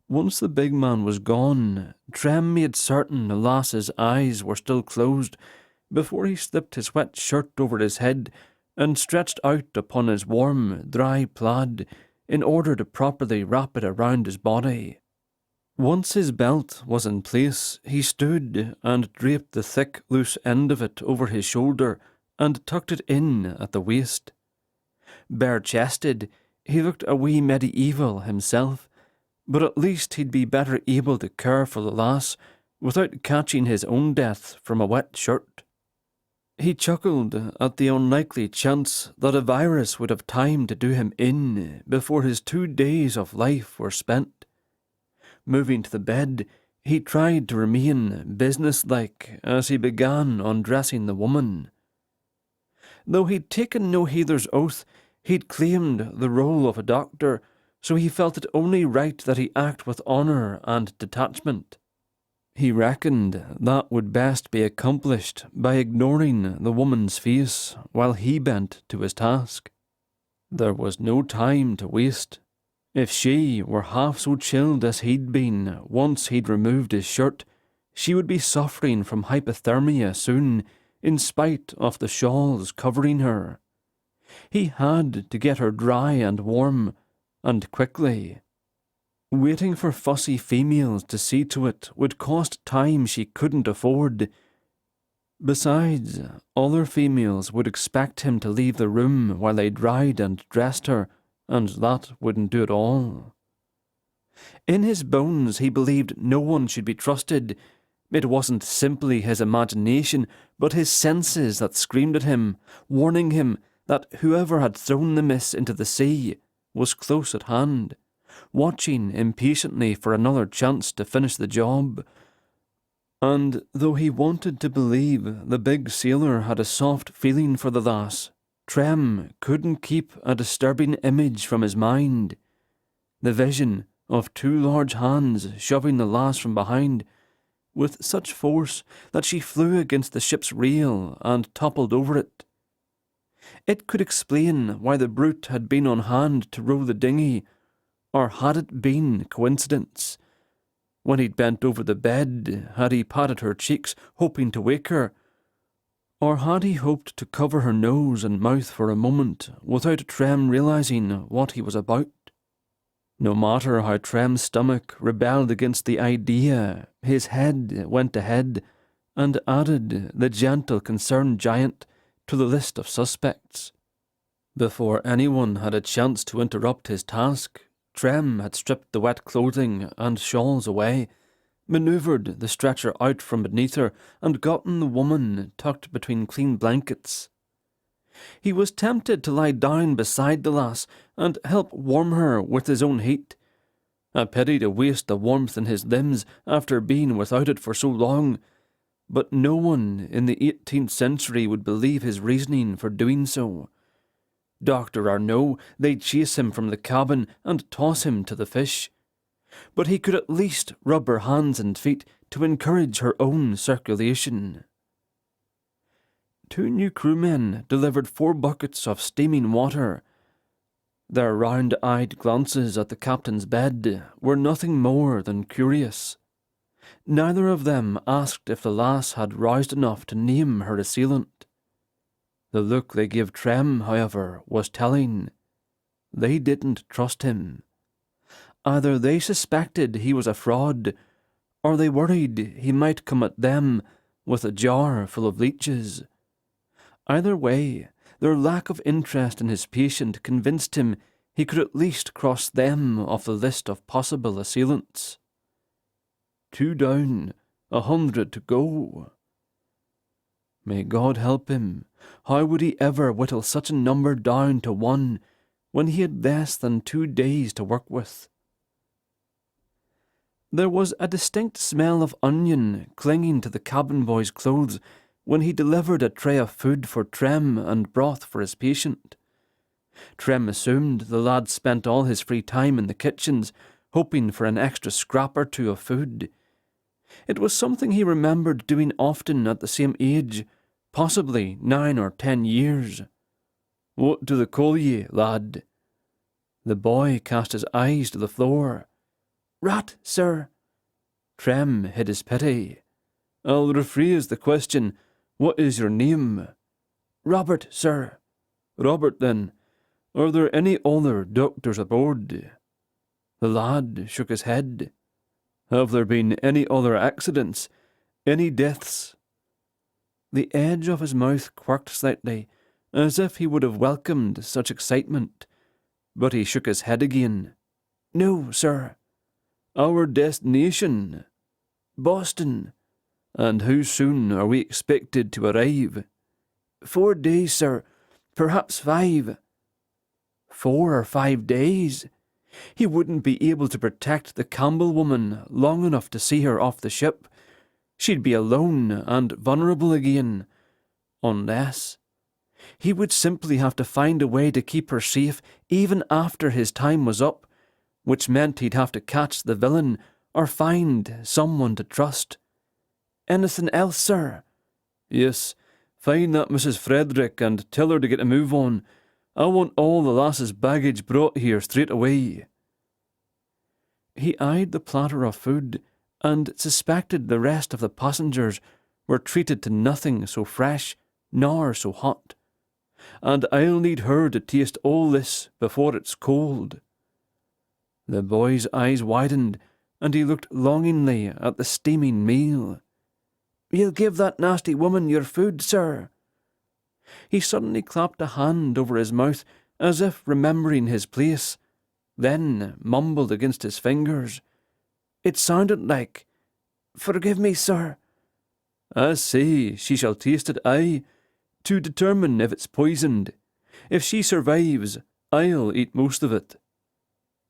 Once the big man was gone, Trem made certain the lass's eyes were still closed before he slipped his wet shirt over his head and stretched out upon his warm, dry plaid in order to properly wrap it around his body. Once his belt was in place, he stood and draped the thick, loose end of it over his shoulder and tucked it in at the waist. Bare-chested, he looked a wee medieval himself, but at least he'd be better able to care for the lass without catching his own death from a wet shirt. He chuckled at the unlikely chance that a virus would have time to do him in before his 2 days of life were spent. Moving to the bed, he tried to remain businesslike as he began undressing the woman. Though he'd taken no heather's oath, he'd claimed the role of a doctor, so he felt it only right that he act with honour and detachment. He reckoned that would best be accomplished by ignoring the woman's face while he bent to his task. There was no time to waste. If she were half so chilled as he'd been once he'd removed his shirt, she would be suffering from hypothermia soon, in spite of the shawls covering her. He had to get her dry and warm, and quickly. Waiting for fussy females to see to it would cost time she couldn't afford. Besides, other females would expect him to leave the room while they dried and dressed her, and that wouldn't do at all. In his bones he believed no one should be trusted. It wasn't simply his imagination, but his senses that screamed at him, warning him that whoever had thrown the miss into the sea was close at hand, watching impatiently for another chance to finish the job. And though he wanted to believe the big sailor had a soft feeling for the lass, Trem couldn't keep a disturbing image from his mind. The vision of 2 large hands shoving the lass from behind with such force that she flew against the ship's rail and toppled over it. It could explain why the brute had been on hand to row the dinghy, or had it been coincidence? When he'd bent over the bed, had he patted her cheeks, hoping to wake her? Or had he hoped to cover her nose and mouth for a moment, without Trem realizing what he was about? No matter how Trem's stomach rebelled against the idea, his head went ahead, and added the gentle, concerned giant to the list of suspects. Before anyone had a chance to interrupt his task, Trem had stripped the wet clothing and shawls away, manoeuvred the stretcher out from beneath her, and gotten the woman tucked between clean blankets. He was tempted to lie down beside the lass and help warm her with his own heat. A pity to waste the warmth in his limbs after being without it for so long, but no one in the 18th century would believe his reasoning for doing so. Doctor or no, they'd chase him from the cabin and toss him to the fish. But he could at least rub her hands and feet to encourage her own circulation. 2 new crewmen delivered 4 buckets of steaming water. Their round-eyed glances at the captain's bed were nothing more than curious. Neither of them asked if the lass had roused enough to name her assailant. The look they gave Trem, however, was telling. They didn't trust him. Either they suspected he was a fraud, or they worried he might come at them with a jar full of leeches. Either way, their lack of interest in his patient convinced him he could at least cross them off the list of possible assailants. 2 down, 100 to go. May God help him. How would he ever whittle such a number down to 1 when he had less than 2 days to work with? There was a distinct smell of onion clinging to the cabin boy's clothes when he delivered a tray of food for Trem and broth for his patient. Trem assumed the lad spent all his free time in the kitchens, hoping for an extra scrap or 2 of food. It was something he remembered doing often at the same age, possibly 9 or 10 years. "What do they call ye, lad?" The boy cast his eyes to the floor. "Rat, sir." Trem hid his pity. "I'll rephrase the question. What is your name?" "Robert, sir." "Robert, then. Are there any other doctors aboard?" The lad shook his head. "Have there been any other accidents? Any deaths?" The edge of his mouth quirked slightly, as if he would have welcomed such excitement, but he shook his head again. "No, sir." Our destination? Boston. And how soon are we expected to arrive? 4 days, sir. Perhaps 5. 4 or 5 days? He wouldn't be able to protect the Campbell woman long enough to see her off the ship. She'd be alone and vulnerable again. Unless he would simply have to find a way to keep her safe even after his time was up, which meant he'd have to catch the villain or find someone to trust. Anything else, sir? Yes, find that Mrs. Frederick and tell her to get a move on. I want all the lass's baggage brought here straight away. He eyed the platter of food and suspected the rest of the passengers were treated to nothing so fresh nor so hot. And I'll need her to taste all this before it's cold. The boy's eyes widened, and he looked longingly at the steaming meal. You'll give that nasty woman your food, sir? He suddenly clapped a hand over his mouth as if remembering his place, then mumbled against his fingers. It sounded like, Forgive me, sir. I say, she shall taste it, aye, to determine if it's poisoned. If she survives, I'll eat most of it.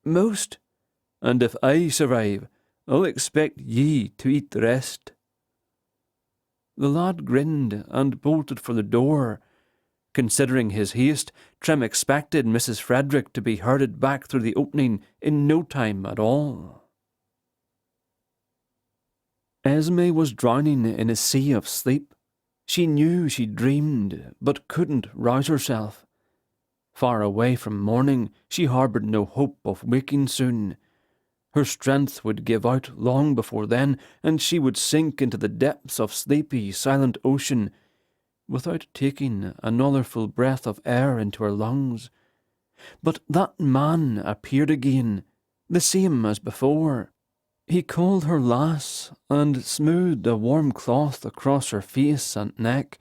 Most? And if I survive, I'll expect ye to eat the rest. The lad grinned and bolted for the door. Considering his haste, Trim expected Mrs. Frederick to be herded back through the opening in no time at all. Esme was drowning in a sea of sleep. She knew she dreamed, but couldn't rouse herself. Far away from morning, she harboured no hope of waking soon. Her strength would give out long before then, and she would sink into the depths of sleepy, silent ocean, without taking another full breath of air into her lungs. But that man appeared again, the same as before. He called her lass, and smoothed a warm cloth across her face and neck,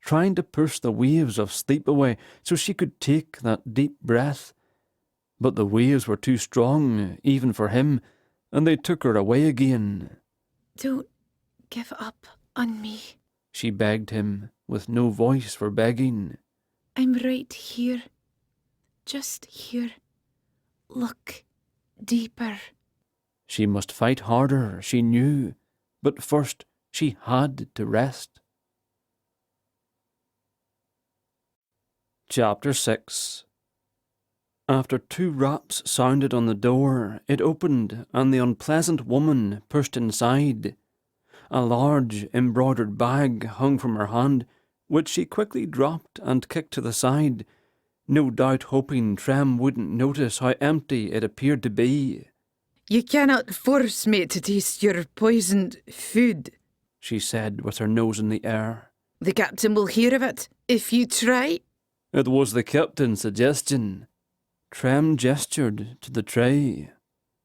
trying to push the waves of sleep away so she could take that deep breath. But the waves were too strong, even for him, and they took her away again. Don't give up on me. She begged him, with no voice for begging. I'm right here. Just here. Look deeper. She must fight harder, she knew, but first she had to rest. Chapter 6. After 2 raps sounded on the door, it opened, and the unpleasant woman pushed inside. A large embroidered bag hung from her hand, which she quickly dropped and kicked to the side, no doubt hoping Trem wouldn't notice how empty it appeared to be. You cannot force me to taste your poisoned food, she said with her nose in the air. The captain will hear of it if you try. It was the captain's suggestion. Trem gestured to the tray.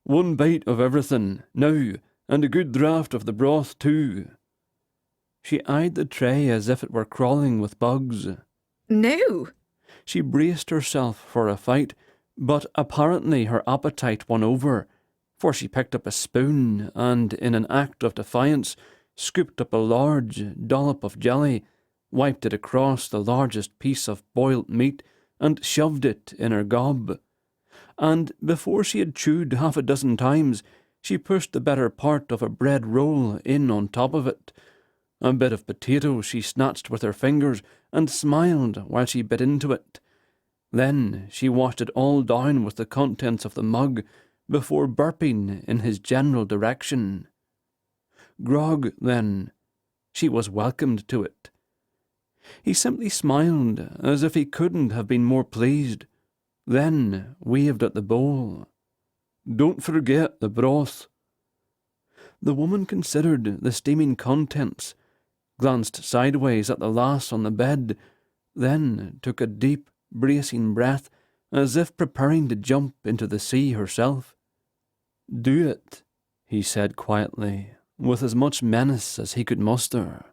1 bite of everything, now, and a good draught of the broth too. She eyed the tray as if it were crawling with bugs. No. She braced herself for a fight, but apparently her appetite won over, for she picked up a spoon and, in an act of defiance, scooped up a large dollop of jelly, wiped it across the largest piece of boiled meat, and shoved it in her gob. And before she had chewed 6 times, she pushed the better part of a bread roll in on top of it. A bit of potato she snatched with her fingers and smiled while she bit into it. Then she washed it all down with the contents of the mug before burping in his general direction. Grog, then. She was welcomed to it. He simply smiled, as if he couldn't have been more pleased, then waved at the bowl. Don't forget the broth. The woman considered the steaming contents, glanced sideways at the lass on the bed, then took a deep, bracing breath, as if preparing to jump into the sea herself. Do it, he said quietly, with as much menace as he could muster.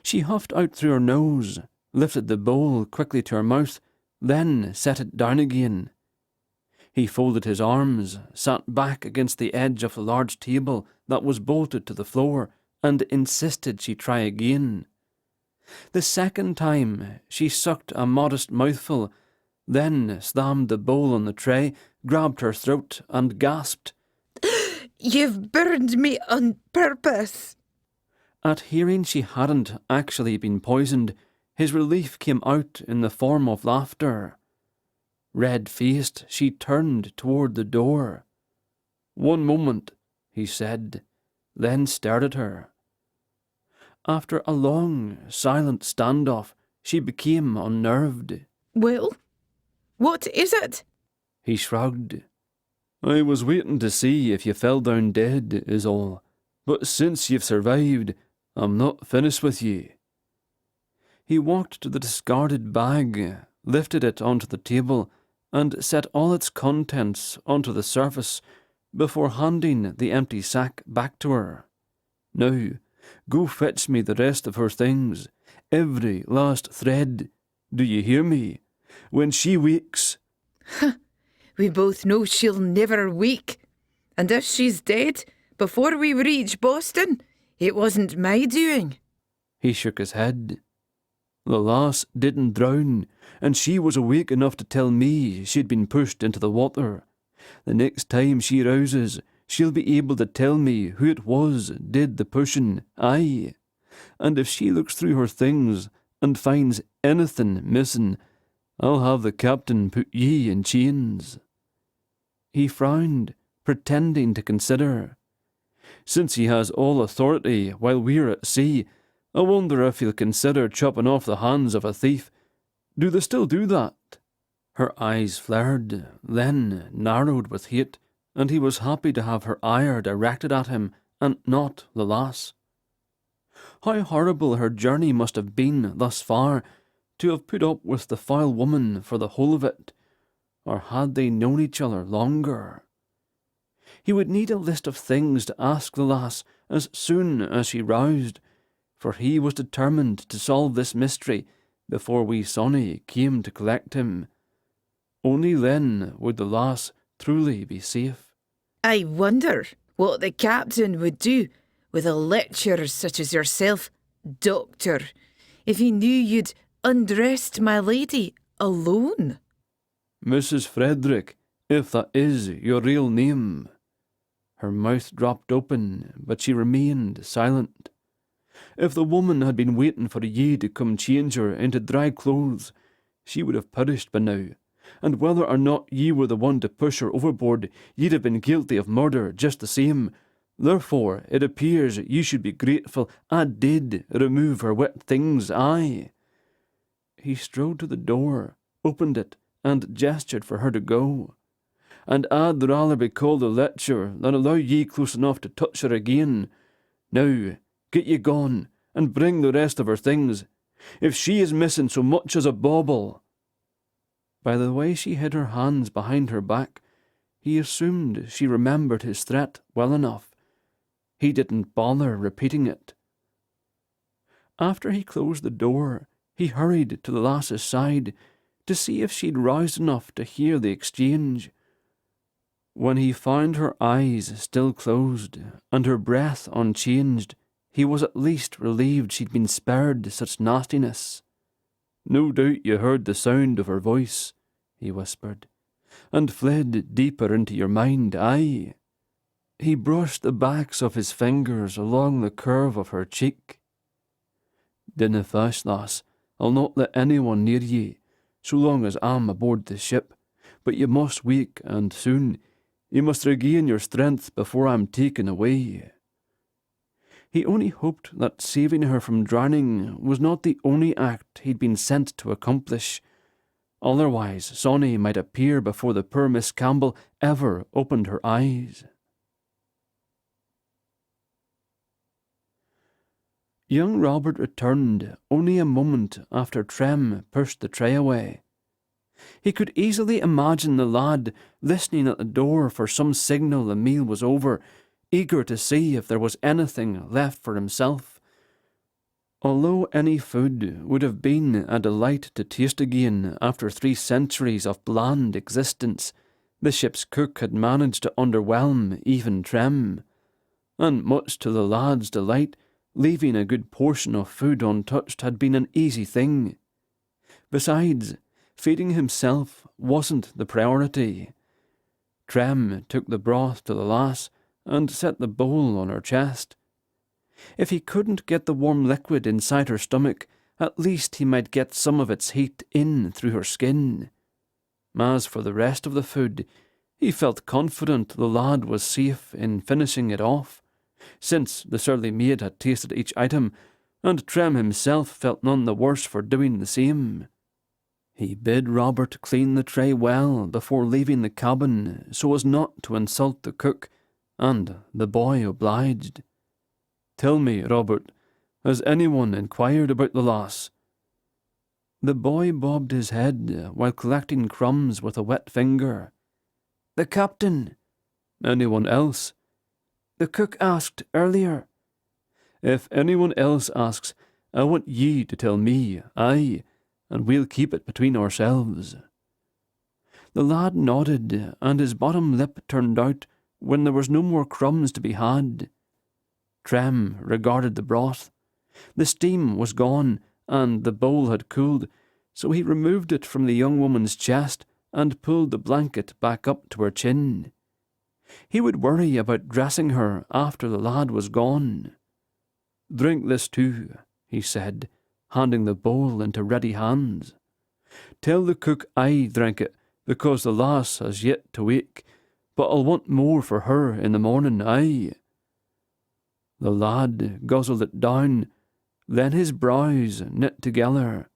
She huffed out through her nose, lifted the bowl quickly to her mouth, then set it down again. He folded his arms, sat back against the edge of the large table that was bolted to the floor, and insisted she try again. The second time, she sucked a modest mouthful, then slammed the bowl on the tray, grabbed her throat, and gasped, "You've burned me on purpose." At hearing she hadn't actually been poisoned, his relief came out in the form of laughter. Red-faced, she turned toward the door. "One moment," he said, then stared at her. After a long, silent standoff, she became unnerved. "Well, what is it?" He shrugged. "I was waiting to see if you fell down dead, is all. But since you've survived, I'm not finished with you." He walked to the discarded bag, lifted it onto the table, and set all its contents onto the surface before handing the empty sack back to her. "Now, go fetch me the rest of her things, every last thread. Do you hear me? When she wakes—" "We both know she'll never wake. And if she's dead, before we reach Boston, it wasn't my doing." He shook his head. "The lass didn't drown, and she was awake enough to tell me she'd been pushed into the water. The next time she rouses, she'll be able to tell me who it was did the pushing, aye. And if she looks through her things and finds anything missing, I'll have the captain put ye in chains." He frowned, pretending to consider. "Since he has all authority while we're at sea, I wonder if he'll consider chopping off the hands of a thief. Do they still do that?" Her eyes flared, then narrowed with hate, and he was happy to have her ire directed at him, and not the lass. How horrible her journey must have been thus far, to have put up with the foul woman for the whole of it. Or had they known each other longer? He would need a list of things to ask the lass as soon as she roused, for he was determined to solve this mystery before wee Sonny came to collect him. Only then would the lass truly be safe. "I wonder what the captain would do with a lecturer such as yourself, Doctor, if he knew you'd undressed my lady alone." "Mrs. Frederick, if that is your real name." Her mouth dropped open, but she remained silent. If the woman had been waiting for ye to come change her into dry clothes, she would have perished by now, and whether or not ye were the one to push her overboard, ye'd have been guilty of murder just the same. Therefore, it appears ye should be grateful I did remove her wet things, aye." He strode to the door, opened it, and gestured for her to go. "And I'd rather be called a lecher than allow ye close enough to touch her again. Now, get ye gone, and bring the rest of her things. If she is missing so much as a bauble—" By the way she hid her hands behind her back, he assumed she remembered his threat well enough. He didn't bother repeating it. After he closed the door, he hurried to the lass's side to see if she'd roused enough to hear the exchange. When he found her eyes still closed and her breath unchanged, he was at least relieved she'd been spared such nastiness. "No doubt you heard the sound of her voice," he whispered, "and fled deeper into your mind, aye." He brushed the backs of his fingers along the curve of her cheek. "Dinna fash, lass. I'll not let anyone near ye, so long as I'm aboard the ship. But you must wake, and soon. You must regain your strength before I'm taken away." He only hoped that saving her from drowning was not the only act he'd been sent to accomplish. Otherwise, Sonny might appear before the poor Miss Campbell ever opened her eyes. Young Robert returned only a moment after Trem pushed the tray away. He could easily imagine the lad listening at the door for some signal the meal was over, eager to see if there was anything left for himself. Although any food would have been a delight to taste again after 3 centuries of bland existence, The ship's cook had managed to underwhelm even Trem, and much to the lad's delight, leaving a good portion of food untouched had been an easy thing. Besides, feeding himself wasn't the priority. Trem took the broth to the lass and set the bowl on her chest. If he couldn't get the warm liquid inside her stomach, at least he might get some of its heat in through her skin. As for the rest of the food, he felt confident the lad was safe in finishing it off, since the surly maid had tasted each item, and Trem himself felt none the worse for doing the same. He bid Robert clean the tray well before leaving the cabin so as not to insult the cook, and the boy obliged. "Tell me, Robert, has anyone inquired about the lass?" The boy bobbed his head while collecting crumbs with a wet finger. "The captain." "Anyone else?" "The cook asked earlier." "If anyone else asks, I want ye to tell me, aye, and we'll keep it between ourselves." The lad nodded, and his bottom lip turned out when there was no more crumbs to be had. Trem regarded the broth. The steam was gone, and the bowl had cooled, so he removed it from the young woman's chest and pulled the blanket back up to her chin. He would worry about dressing her after the lad was gone. "Drink this too," he said, handing the bowl into ready hands. "Tell the cook I drank it, because the lass has yet to wake, but I'll want more for her in the morning, aye." The lad guzzled it down, then his brows knit together.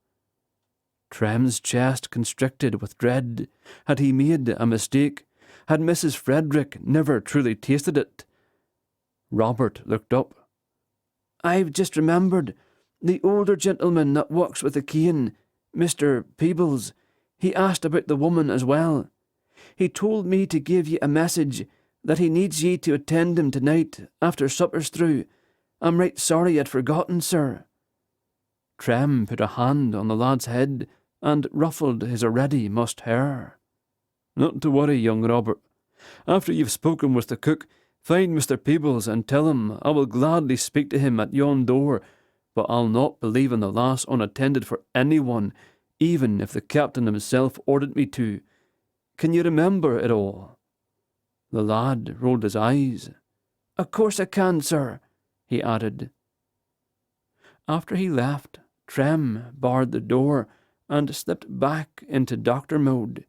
Trem's chest constricted with dread. Had he made a mistake? Had Mrs. Frederick never truly tasted it? Robert looked up. "I've just remembered. The older gentleman that walks with the cane, Mr. Peebles, he asked about the woman as well. He told me to give ye a message, that he needs ye to attend him tonight after supper's through. I'm right sorry I'd forgotten, sir." Trem put a hand on the lad's head and ruffled his already mussed hair. "Not to worry, young Robert. After you've spoken with the cook, find Mr. Peebles and tell him I will gladly speak to him at yon door, but I'll not believe in the lass unattended for anyone, even if the captain himself ordered me to. Can you remember it all?" The lad rolled his eyes. "Of course I can, sir," he added. After he left, Trem barred the door and slipped back into doctor mode.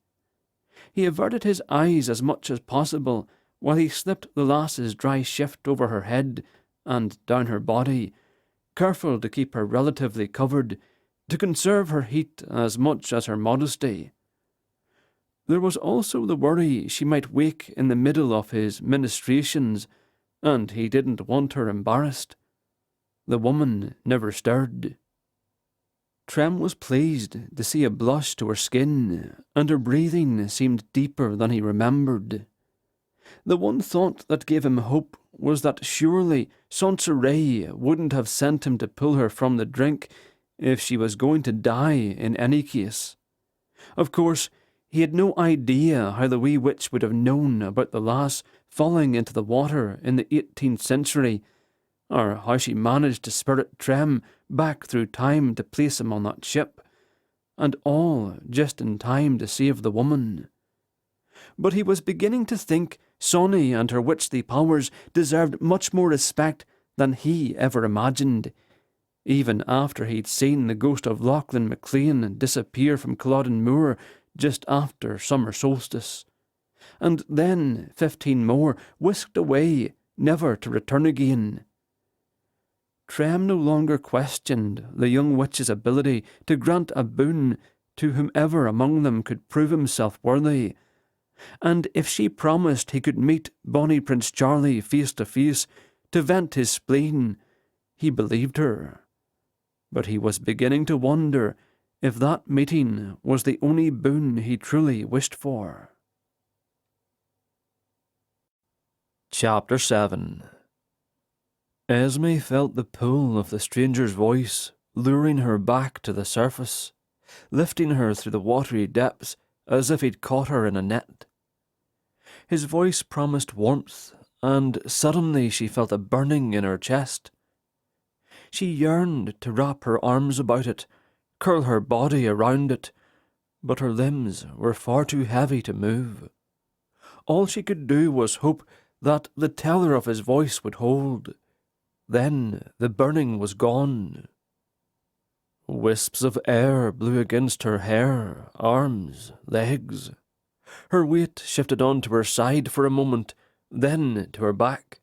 He averted his eyes as much as possible while he slipped the lass's dry shift over her head and down her body, careful to keep her relatively covered, to conserve her heat as much as her modesty. There was also the worry she might wake in the middle of his ministrations, and he didn't want her embarrassed. The woman never stirred. Trem was pleased to see a blush to her skin, and her breathing seemed deeper than he remembered. The one thought that gave him hope was that surely Saint-Cyr wouldn't have sent him to pull her from the drink if she was going to die in any case. Of course, he had no idea how the wee witch would have known about the lass falling into the water in the 18th century, or how she managed to spirit Trem back through time to place him on that ship, and all just in time to save the woman. But he was beginning to think Sonny and her witchly powers deserved much more respect than he ever imagined, even after he'd seen the ghost of Lachlan MacLean disappear from Culloden Moor just after summer solstice, and then 15 more whisked away, never to return again. Trem no longer questioned the young witch's ability to grant a boon to whomever among them could prove himself worthy, and if she promised he could meet bonny Prince Charlie face to face to vent his spleen, he believed her. But he was beginning to wonder if that meeting was the only boon he truly wished for. Chapter 7. Esme felt the pull of the stranger's voice, luring her back to the surface, lifting her through the watery depths as if he'd caught her in a net. His voice promised warmth, and suddenly she felt a burning in her chest. She yearned to wrap her arms about it, curl her body around it, but her limbs were far too heavy to move. All she could do was hope that the teller of his voice would hold. Then the burning was gone. Wisps of air blew against her hair, arms, legs. Her weight shifted onto her side for a moment, then to her back.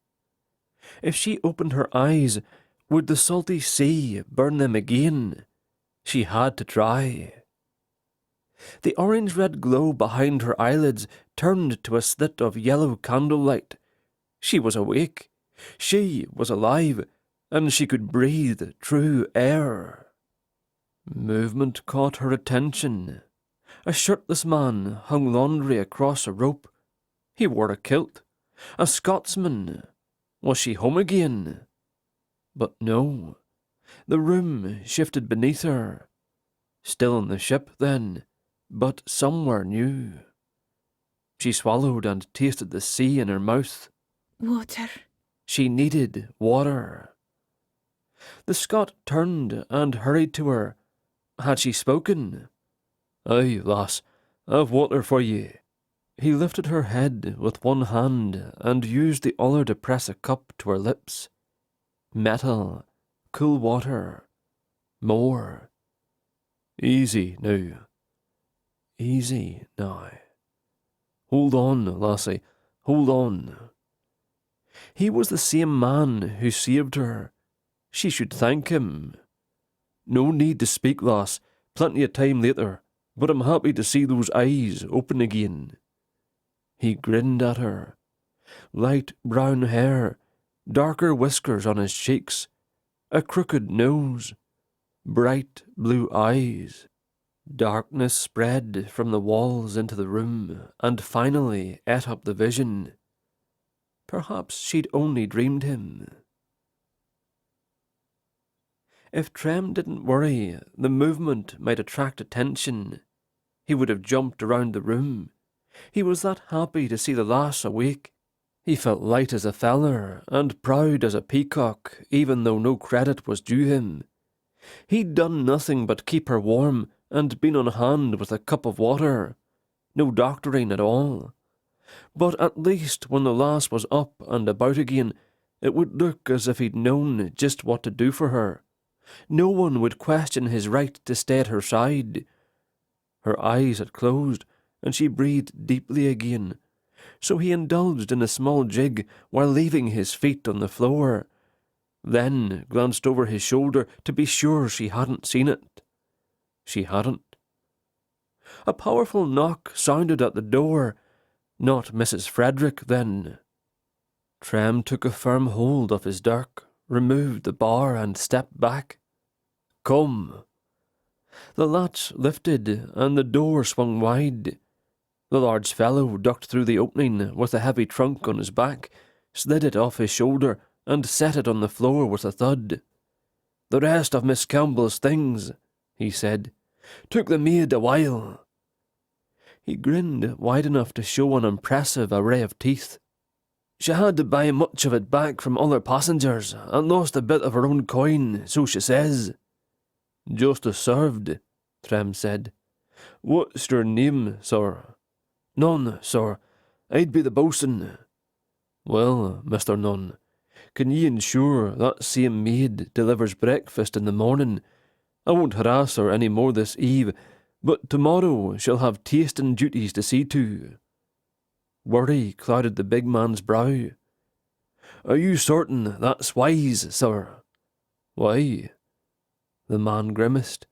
If she opened her eyes, would the salty sea burn them again? She had to try. The orange-red glow behind her eyelids turned to a slit of yellow candlelight. She was awake. She was alive, and she could breathe true air. Movement caught her attention. A shirtless man hung laundry across a rope. He wore a kilt. A Scotsman. Was she home again? But no. The room shifted beneath her. Still on the ship, then, but somewhere new. She swallowed and tasted the sea in her mouth. Water. She needed water. The Scot turned and hurried to her. Had she spoken? "Aye, lass, I've water for ye." He lifted her head with one hand and used the other to press a cup to her lips. Metal, cool water, more. Easy now. Easy now. Hold on, lassie, hold on. He was the same man who saved her. She should thank him. No need to speak, lass, plenty of time later, but I'm happy to see those eyes open again. He grinned at her. Light brown hair, darker whiskers on his cheeks, a crooked nose, bright blue eyes. Darkness spread from the walls into the room, and finally ate up the vision. Perhaps she'd only dreamed him. If Trem didn't worry, the movement might attract attention. He would have jumped around the room. He was that happy to see the lass awake. He felt light as a feather and proud as a peacock, even though no credit was due him. He'd done nothing but keep her warm and been on hand with a cup of water. No doctoring at all. But at least when the lass was up and about again, it would look as if he'd known just what to do for her. No one would question his right to stay at her side. Her eyes had closed, and she breathed deeply again, so he indulged in a small jig while leaving his feet on the floor, then glanced over his shoulder to be sure she hadn't seen it. She hadn't. A powerful knock sounded at the door. Not Mrs. Frederick, then. Trem took a firm hold of his dirk, removed the bar and stepped back. "Come." The latch lifted and the door swung wide. The large fellow ducked through the opening with a heavy trunk on his back, slid it off his shoulder and set it on the floor with a thud. "The rest of Miss Campbell's things," he said. "Took the maid a while." He grinned wide enough to show an impressive array of teeth. "She had to buy much of it back from other passengers, and lost a bit of her own coin, so she says." "Just as served," Trem said. "What's your name, sir?" "None, sir. I'd be the boatswain." "Well, Mr. Nunn, can ye ensure that same maid delivers breakfast in the morning? I won't harass her any more this eve, but tomorrow she'll have tasting duties to see to." Worry clouded the big man's brow. "Are you certain that's wise, sir?" "Why?" The man grimaced.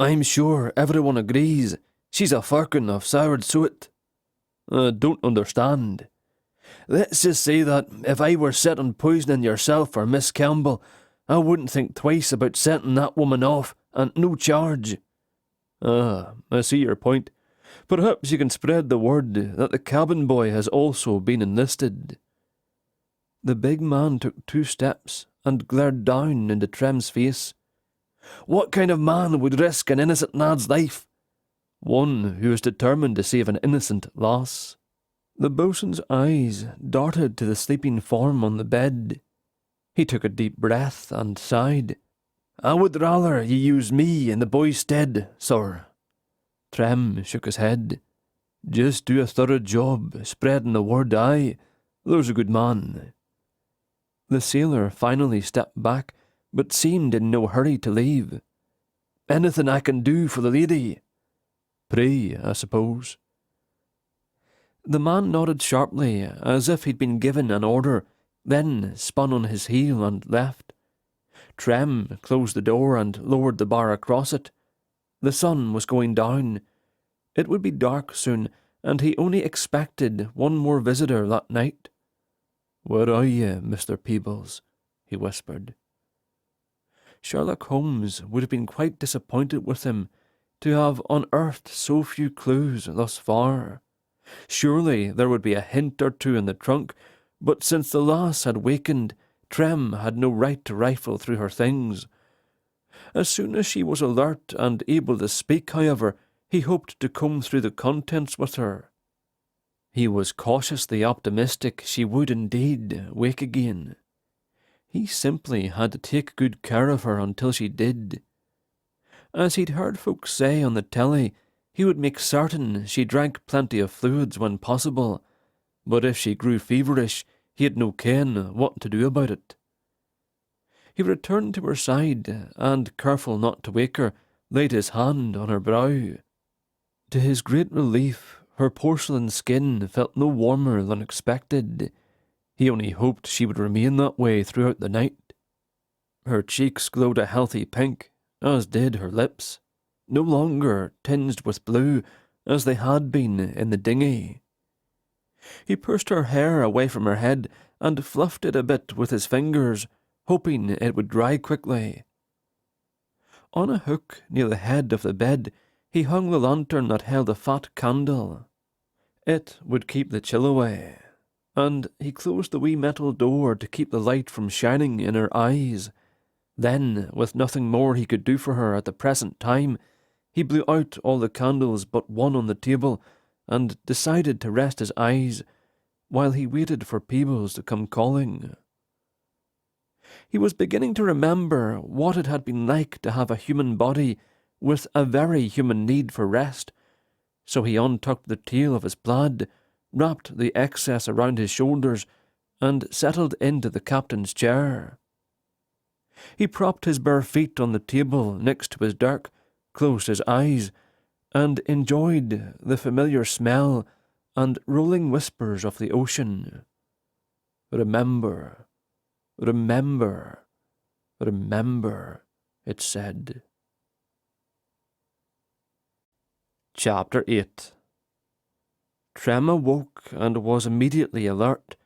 "I'm sure everyone agrees she's a firkin of soured suet." "I don't understand." "Let's just say that if I were set on poisoning yourself or Miss Campbell, I wouldn't think twice about sending that woman off, and no charge." "Ah, I see your point. Perhaps you can spread the word that the cabin boy has also been enlisted." The big man took 2 steps and glared down into Trem's face. "What kind of man would risk an innocent lad's life?" "One who is determined to save an innocent lass." The boatswain's eyes darted to the sleeping form on the bed. He took a deep breath and sighed. "I would rather ye use me in the boy's stead, sir." Trem shook his head. "Just do a thorough job, spreading the word, aye. There's a good man." The sailor finally stepped back, but seemed in no hurry to leave. "Anything I can do for the lady?" "Pray, I suppose." The man nodded sharply, as if he'd been given an order, then spun on his heel and left. Trem closed the door and lowered the bar across it. The sun was going down. It would be dark soon, and he only expected one more visitor that night. "Where are you, Mr. Peebles?" he whispered. Sherlock Holmes would have been quite disappointed with him to have unearthed so few clues thus far. Surely there would be a hint or two in the trunk, but since the lass had wakened, Trem had no right to rifle through her things. As soon as she was alert and able to speak, however, he hoped to comb through the contents with her. He was cautiously optimistic she would indeed wake again. He simply had to take good care of her until she did. As he'd heard folks say on the telly, he would make certain she drank plenty of fluids when possible, but if she grew feverish, he had no ken what to do about it. He returned to her side, and, careful not to wake her, laid his hand on her brow. To his great relief, her porcelain skin felt no warmer than expected. He only hoped she would remain that way throughout the night. Her cheeks glowed a healthy pink, as did her lips, no longer tinged with blue as they had been in the dinghy. He pushed her hair away from her head and fluffed it a bit with his fingers, hoping it would dry quickly. On a hook near the head of the bed, he hung the lantern that held a fat candle. It would keep the chill away, and he closed the wee metal door to keep the light from shining in her eyes. Then, with nothing more he could do for her at the present time, he blew out all the candles but one on the table, and decided to rest his eyes while he waited for Peebles to come calling. He was beginning to remember what it had been like to have a human body with a very human need for rest, so he untucked the tail of his plaid, wrapped the excess around his shoulders, and settled into the captain's chair. He propped his bare feet on the table next to his dirk, closed his eyes, and enjoyed the familiar smell and rolling whispers of the ocean. "Remember, remember, remember," it said. Chapter 8. Trem awoke and was immediately alert,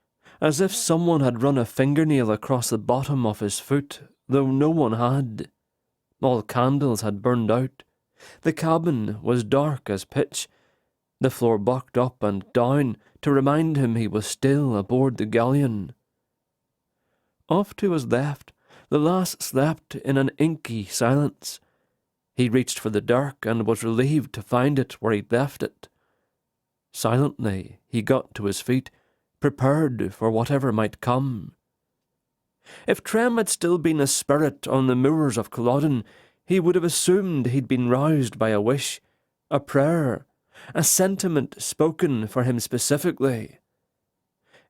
as if someone had run a fingernail across the bottom of his foot, though no one had. All candles had burned out. The cabin was dark as pitch, the floor bucked up and down to remind him he was still aboard the galleon. Off to his left, the lass slept in an inky silence. He reached for the dirk and was relieved to find it where he'd left it. Silently, he got to his feet, prepared for whatever might come. If Trem had still been a spirit on the moors of Culloden, he would have assumed he'd been roused by a wish, a prayer, a sentiment spoken for him specifically.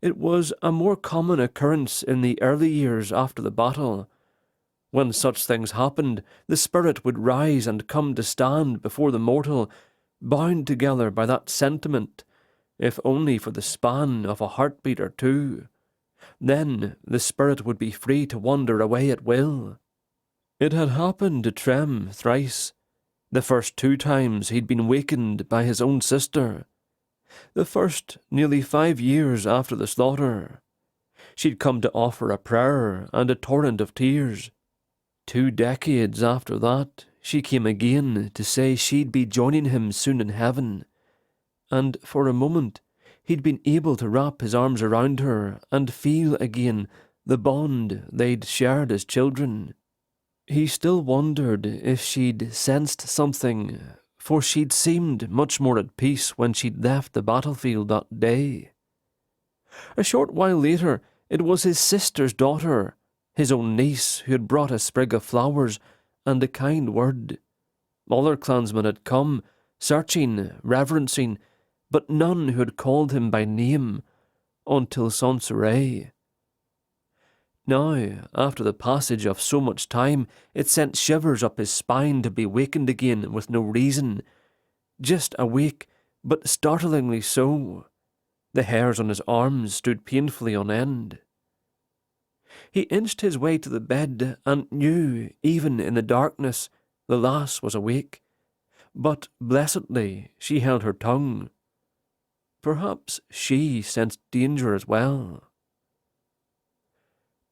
It was a more common occurrence in the early years after the battle. When such things happened, the spirit would rise and come to stand before the mortal, bound together by that sentiment, if only for the span of a heartbeat or two. Then the spirit would be free to wander away at will. It had happened to Trem thrice. The first 2 times he'd been wakened by his own sister. The first nearly 5 years after the slaughter. She'd come to offer a prayer and a torrent of tears. 2 decades after that, she came again to say she'd be joining him soon in heaven. And for a moment, he'd been able to wrap his arms around her and feel again the bond they'd shared as children. He still wondered if she'd sensed something, for she'd seemed much more at peace when she'd left the battlefield that day. A short while later, it was his sister's daughter, his own niece, who had brought a sprig of flowers and a kind word. Other clansmen had come, searching, reverencing, but none who had called him by name until Sansaray. Now, after the passage of so much time, it sent shivers up his spine to be wakened again with no reason. Just awake, but startlingly so. The hairs on his arms stood painfully on end. He inched his way to the bed and knew, even in the darkness, the lass was awake. But blessedly she held her tongue. Perhaps she sensed danger as well.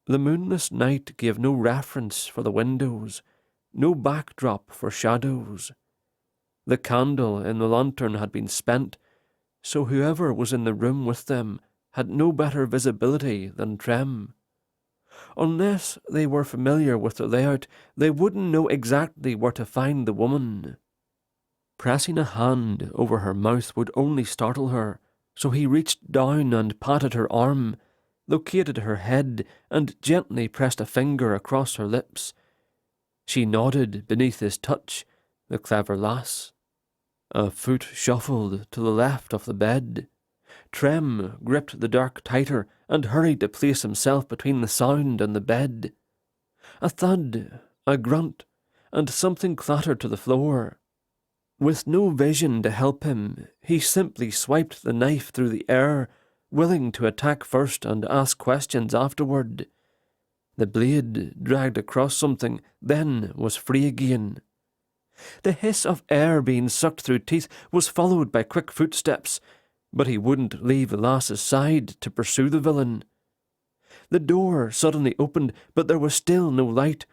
The moonless night gave no reference for the windows, no backdrop for shadows. The candle in the lantern had been spent, so whoever was in the room with them had no better visibility than Trem. Unless they were familiar with the layout, they wouldn't know exactly where to find the woman. Pressing a hand over her mouth would only startle her, so he reached down and patted her arm, located her head, and gently pressed a finger across her lips. She nodded beneath his touch, the clever lass. A foot shuffled to the left of the bed. Trem gripped the dirk tighter and hurried to place himself between the sound and the bed. A thud, a grunt, and something clattered to the floor. With no vision to help him, he simply swiped the knife through the air, willing to attack first and ask questions afterward. The blade dragged across something, then was free again. The hiss of air being sucked through teeth was followed by quick footsteps, but he wouldn't leave the lass's side to pursue the villain. The door suddenly opened, but there was still no light,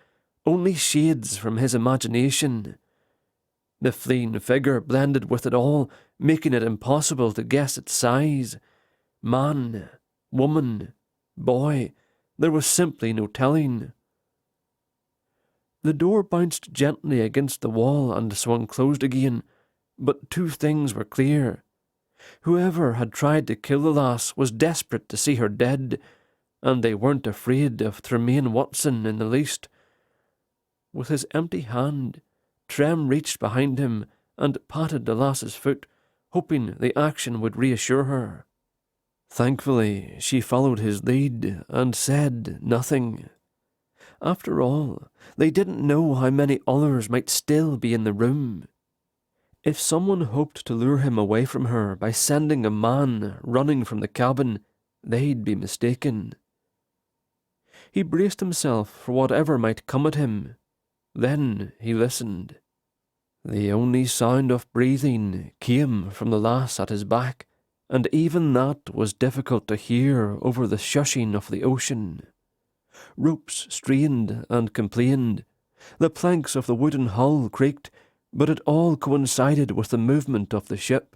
only shades from his imagination. The fleeing figure blended with it all, making it impossible to guess its size. Man, woman, boy, there was simply no telling. The door bounced gently against the wall and swung closed again, but two things were clear. Whoever had tried to kill the lass was desperate to see her dead, and they weren't afraid of Tremayne Watson in the least. With his empty hand, Trem reached behind him and patted the lass's foot, hoping the action would reassure her. Thankfully, she followed his lead and said nothing. After all, they didn't know how many others might still be in the room. If someone hoped to lure him away from her by sending a man running from the cabin, they'd be mistaken. He braced himself for whatever might come at him. Then he listened. The only sound of breathing came from the lass at his back, and even that was difficult to hear over the shushing of the ocean. Ropes strained and complained. The planks of the wooden hull creaked, but it all coincided with the movement of the ship.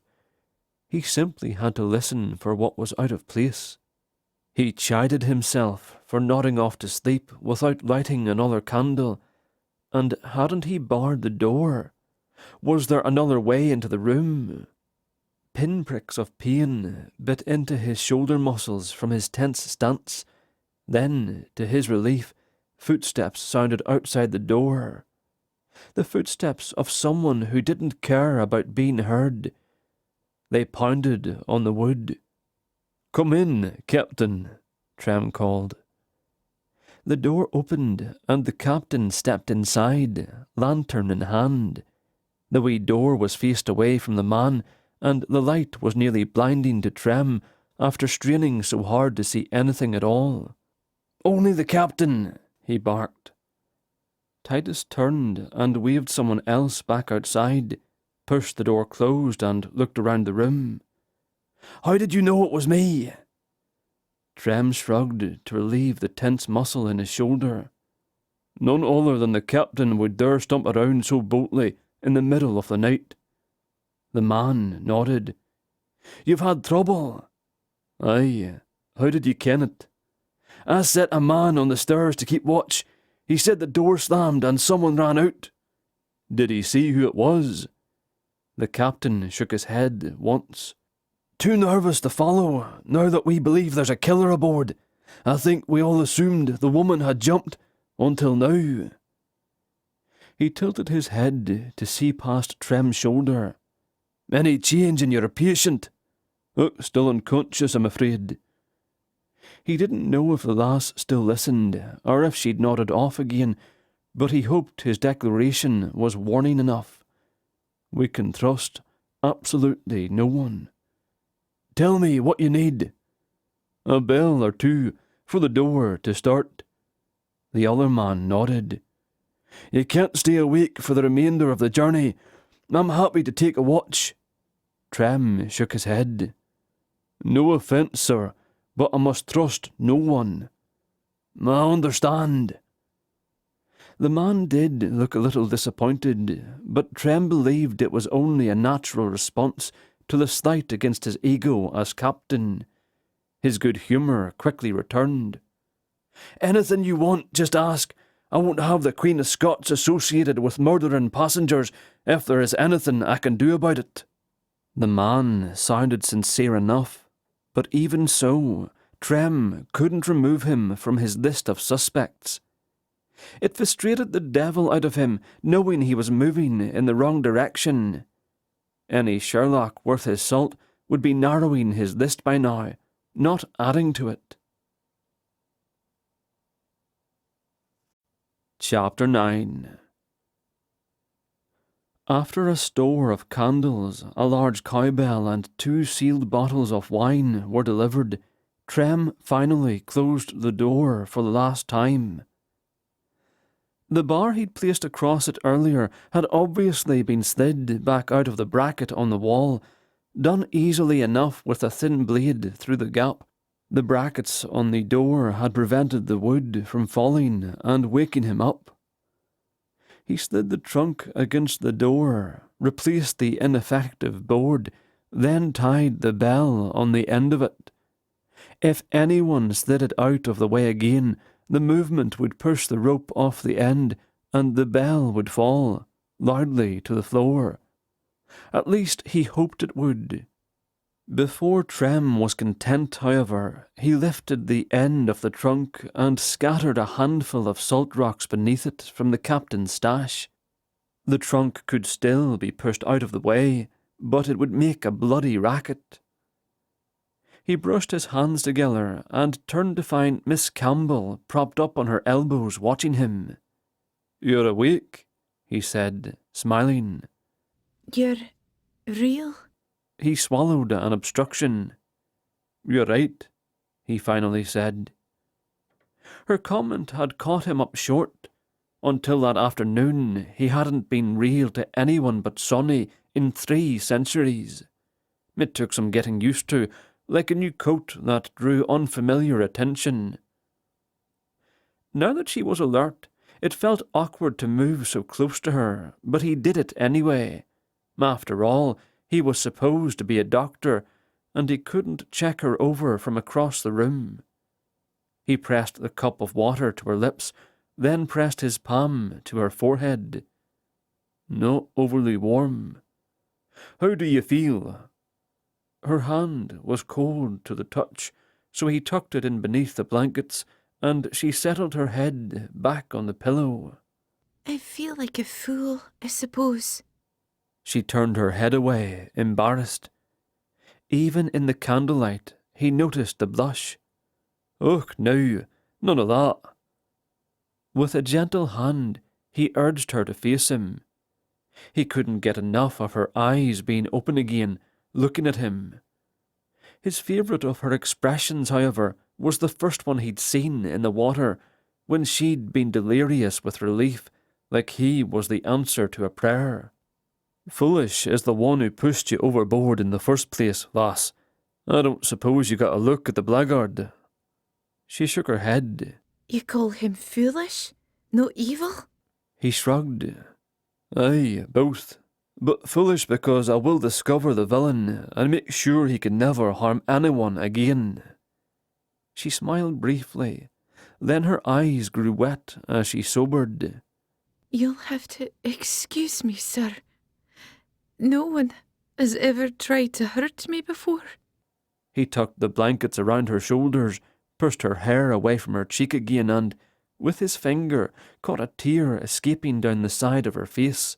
He simply had to listen for what was out of place. He chided himself for nodding off to sleep without lighting another candle. And hadn't he barred the door? Was there another way into the room? Pinpricks of pain bit into his shoulder muscles from his tense stance. Then, to his relief, footsteps sounded outside the door. The footsteps of someone who didn't care about being heard. They pounded on the wood. "Come in, Captain," Trem called. The door opened, and the captain stepped inside, lantern in hand. The wee door was faced away from the man, and the light was nearly blinding to Trem after straining so hard to see anything at all. "Only the captain," he barked. Titus turned and waved someone else back outside, pushed the door closed and looked around the room. "How did you know it was me?" Trem shrugged to relieve the tense muscle in his shoulder. "None other than the captain would dare stomp around so boldly in the middle of the night." The man nodded. "You've had trouble?" "Aye. How did you ken it?" "I set a man on the stairs to keep watch. He said the door slammed and someone ran out." "Did he see who it was?" The captain shook his head once. Too nervous to follow, now that we believe there's a killer aboard. I think we all assumed the woman had jumped, until now. He tilted his head to see past Trem's shoulder. Any change in your patient? Oh, still unconscious, I'm afraid. He didn't know if the lass still listened, or if she'd nodded off again, but he hoped his declaration was warning enough. We can trust absolutely no one. Tell me what you need. A bell or two for the door to start. The other man nodded. You can't stay awake for the remainder of the journey. I'm happy to take a watch. Trem shook his head. No offence, sir, but I must trust no one. I understand. The man did look a little disappointed, but Trem believed it was only a natural response to the slight against his ego as captain. His good humour quickly returned. Anything you want, just ask. I won't have the Queen of Scots associated with murdering passengers if there is anything I can do about it. The man sounded sincere enough, but even so, Trem couldn't remove him from his list of suspects. It frustrated the devil out of him, knowing he was moving in the wrong direction. Any Sherlock worth his salt would be narrowing his list by now, not adding to it. Chapter 9. After a store of candles, a large cowbell, and 2 sealed bottles of wine were delivered, Trem finally closed the door for the last time. The bar he'd placed across it earlier had obviously been slid back out of the bracket on the wall, done easily enough with a thin blade through the gap. The brackets on the door had prevented the wood from falling and waking him up. He slid the trunk against the door, replaced the ineffective board, then tied the bell on the end of it. If anyone slid it out of the way again, the movement would push the rope off the end, and the bell would fall, loudly to the floor. At least he hoped it would. Before Trem was content, however, he lifted the end of the trunk and scattered a handful of salt rocks beneath it from the captain's stash. The trunk could still be pushed out of the way, but it would make a bloody racket. He brushed his hands together and turned to find Miss Campbell propped up on her elbows watching him. "You're awake," he said, smiling. You're real? He swallowed an obstruction. "You're right," he finally said. Her comment had caught him up short. Until that afternoon, he hadn't been real to anyone but Sonny in 3 centuries. It took some getting used to, like a new coat that drew unfamiliar attention. Now that she was alert, it felt awkward to move so close to her, but he did it anyway. After all, he was supposed to be a doctor, and he couldn't check her over from across the room. He pressed the cup of water to her lips, then pressed his palm to her forehead. Not overly warm. "How do you feel?" Her hand was cold to the touch, so he tucked it in beneath the blankets, and she settled her head back on the pillow. I feel like a fool, I suppose. She turned her head away, embarrassed. Even in the candlelight, he noticed the blush. "Och, now, none of that." With a gentle hand, he urged her to face him. He couldn't get enough of her eyes being open again, looking at him. His favourite of her expressions, however, was the first one he'd seen in the water, when she'd been delirious with relief, like he was the answer to a prayer. "Foolish is the one who pushed you overboard in the first place, lass. I don't suppose you got a look at the blackguard." She shook her head. You call him foolish? No evil? He shrugged. "Aye, both. But foolish because I will discover the villain and make sure he can never harm anyone again." She smiled briefly. Then her eyes grew wet as she sobered. You'll have to excuse me, sir. No one has ever tried to hurt me before. He tucked the blankets around her shoulders, pushed her hair away from her cheek again, and, with his finger, caught a tear escaping down the side of her face.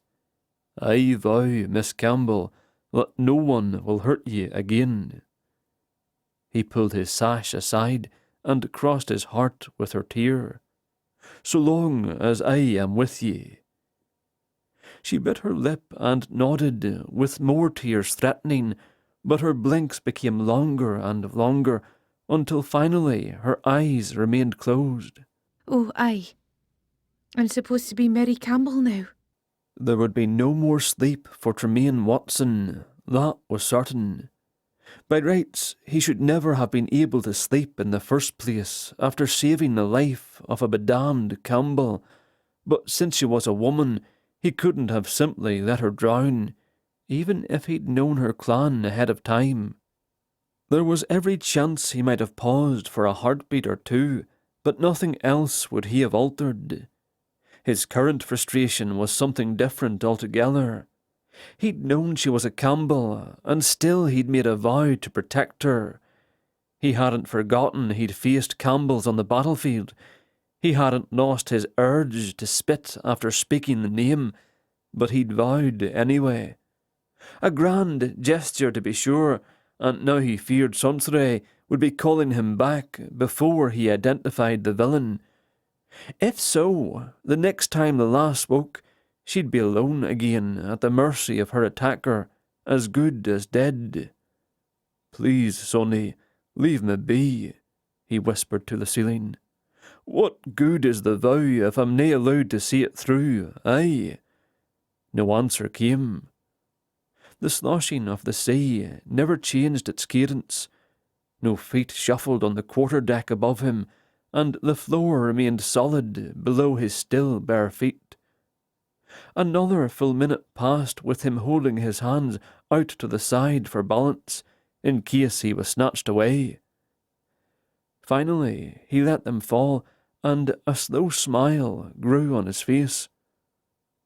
I vow, Miss Campbell, that no one will hurt ye again. He pulled his sash aside and crossed his heart with her tear. So long as I am with ye. She bit her lip and nodded, with more tears threatening, but her blinks became longer and longer, until finally her eyes remained closed. Oh, aye. I'm supposed to be Mary Campbell now. There would be no more sleep for Tremayne Watson, that was certain. By rights, he should never have been able to sleep in the first place after saving the life of a bedamned Campbell, but since she was a woman, he couldn't have simply let her drown, even if he'd known her clan ahead of time. There was every chance he might have paused for a heartbeat or two, but nothing else would he have altered. His current frustration was something different altogether. He'd known she was a Campbell, and still he'd made a vow to protect her. He hadn't forgotten he'd faced Campbells on the battlefield. He hadn't lost his urge to spit after speaking the name, but he'd vowed anyway. A grand gesture, to be sure, and now he feared Sonsray would be calling him back before he identified the villain. If so, the next time the lass woke, she'd be alone again at the mercy of her attacker, as good as dead. Please, Sonny, leave me be, he whispered to the ceiling. What good is the vow if I'm nae allowed to see it through, aye? No answer came. The sloshing of the sea never changed its cadence. No feet shuffled on the quarter-deck above him, and the floor remained solid below his still bare feet. Another full minute passed with him holding his hands out to the side for balance, in case he was snatched away. Finally, he let them fall, and a slow smile grew on his face.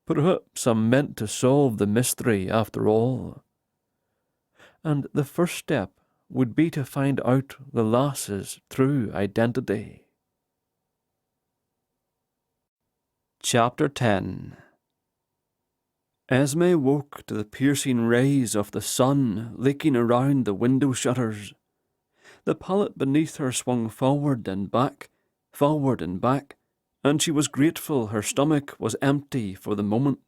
Perhaps I'm meant to solve the mystery after all. And the first step would be to find out the lass's true identity. Chapter 10. Esme woke to the piercing rays of the sun leaking around the window shutters. The pallet beneath her swung forward and back, and she was grateful her stomach was empty for the moment.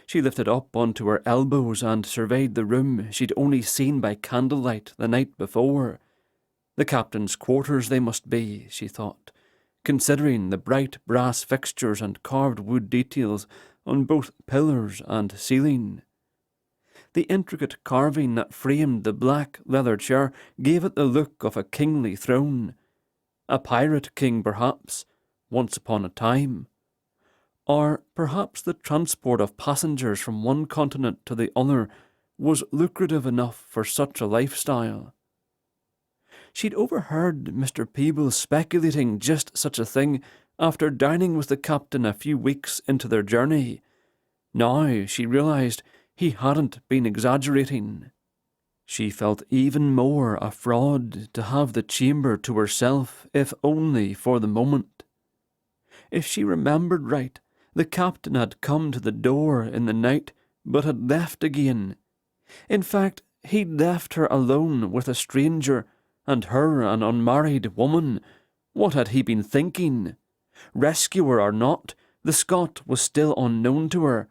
She lifted up onto her elbows and surveyed the room she'd only seen by candlelight the night before. The captain's quarters they must be, she thought, considering the bright brass fixtures and carved wood details on both pillars and ceiling. The intricate carving that framed the black leather chair gave it the look of a kingly throne. A pirate king, perhaps, once upon a time. Or perhaps the transport of passengers from one continent to the other was lucrative enough for such a lifestyle. She'd overheard Mr. Peebles speculating just such a thing after dining with the captain a few weeks into their journey. Now she realised he hadn't been exaggerating. She felt even more a fraud to have the chamber to herself, if only for the moment. If she remembered right, the captain had come to the door in the night, but had left again. In fact, he'd left her alone with a stranger, and her an unmarried woman. What had he been thinking? Rescuer or not, the Scot was still unknown to her,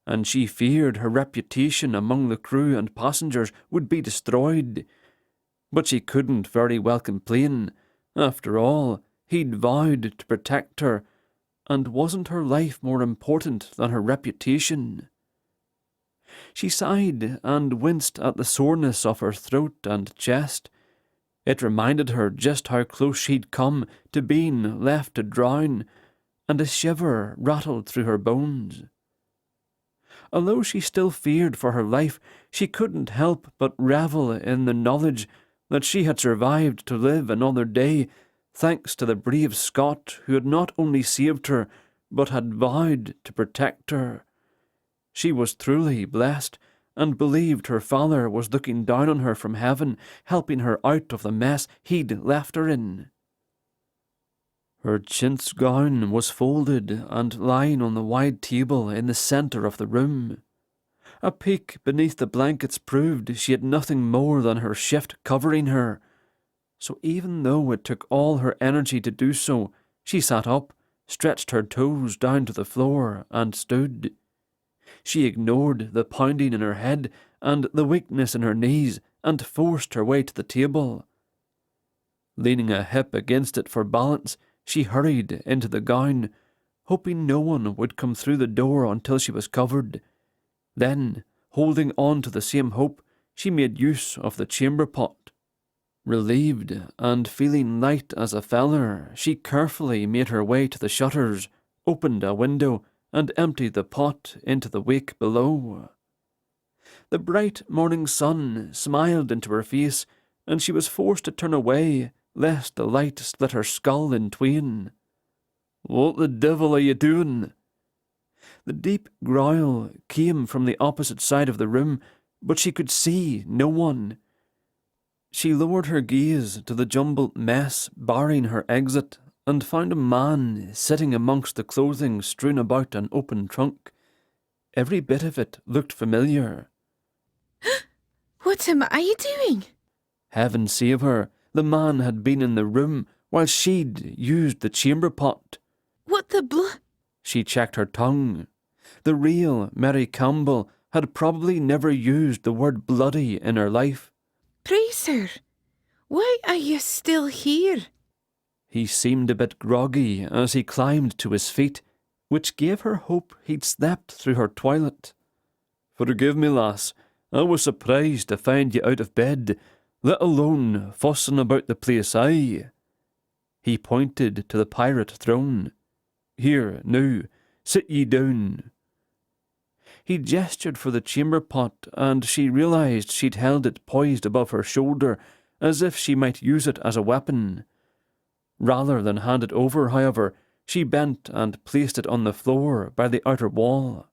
and she feared her reputation among the crew and passengers would be destroyed. But she couldn't very well complain. After all, he'd vowed to protect her, and wasn't her life more important than her reputation? She sighed and winced at the soreness of her throat and chest. It reminded her just how close she'd come to being left to drown, and a shiver rattled through her bones. Although she still feared for her life, she couldn't help but revel in the knowledge that she had survived to live another day, thanks to the brave Scot who had not only saved her, but had vowed to protect her. She was truly blessed, and believed her father was looking down on her from heaven, helping her out of the mess he'd left her in. Her chintz gown was folded and lying on the wide table in the centre of the room. A peek beneath the blankets proved she had nothing more than her shift covering her. So even though it took all her energy to do so, she sat up, stretched her toes down to the floor, and stood. She ignored the pounding in her head and the weakness in her knees, and forced her way to the table. Leaning a hip against it for balance, she hurried into the gown, hoping no one would come through the door until she was covered. Then, holding on to the same hope, she made use of the chamber pot. Relieved and feeling light as a feather, she carefully made her way to the shutters, opened a window, and emptied the pot into the wake below. The bright morning sun smiled into her face, and she was forced to turn away, lest the light split her skull in twain. "What the devil are you doing?" The deep growl came from the opposite side of the room, but she could see no one. She lowered her gaze to the jumbled mess barring her exit, and found a man sitting amongst the clothing strewn about an open trunk. Every bit of it looked familiar. What am I doing? Heaven save her, the man had been in the room while she'd used the chamber pot. What the She checked her tongue. The real Mary Campbell had probably never used the word bloody in her life. Pray, sir, why are you still here? He seemed a bit groggy as he climbed to his feet, which gave her hope he'd slept through her toilet. "Forgive me, lass. I was surprised to find you out of bed, let alone fussing about the place, aye." He pointed to the pirate throne. "Here, now, sit ye down." He gestured for the chamber pot, and she realised she'd held it poised above her shoulder, as if she might use it as a weapon. Rather than hand it over, however, she bent and placed it on the floor by the outer wall.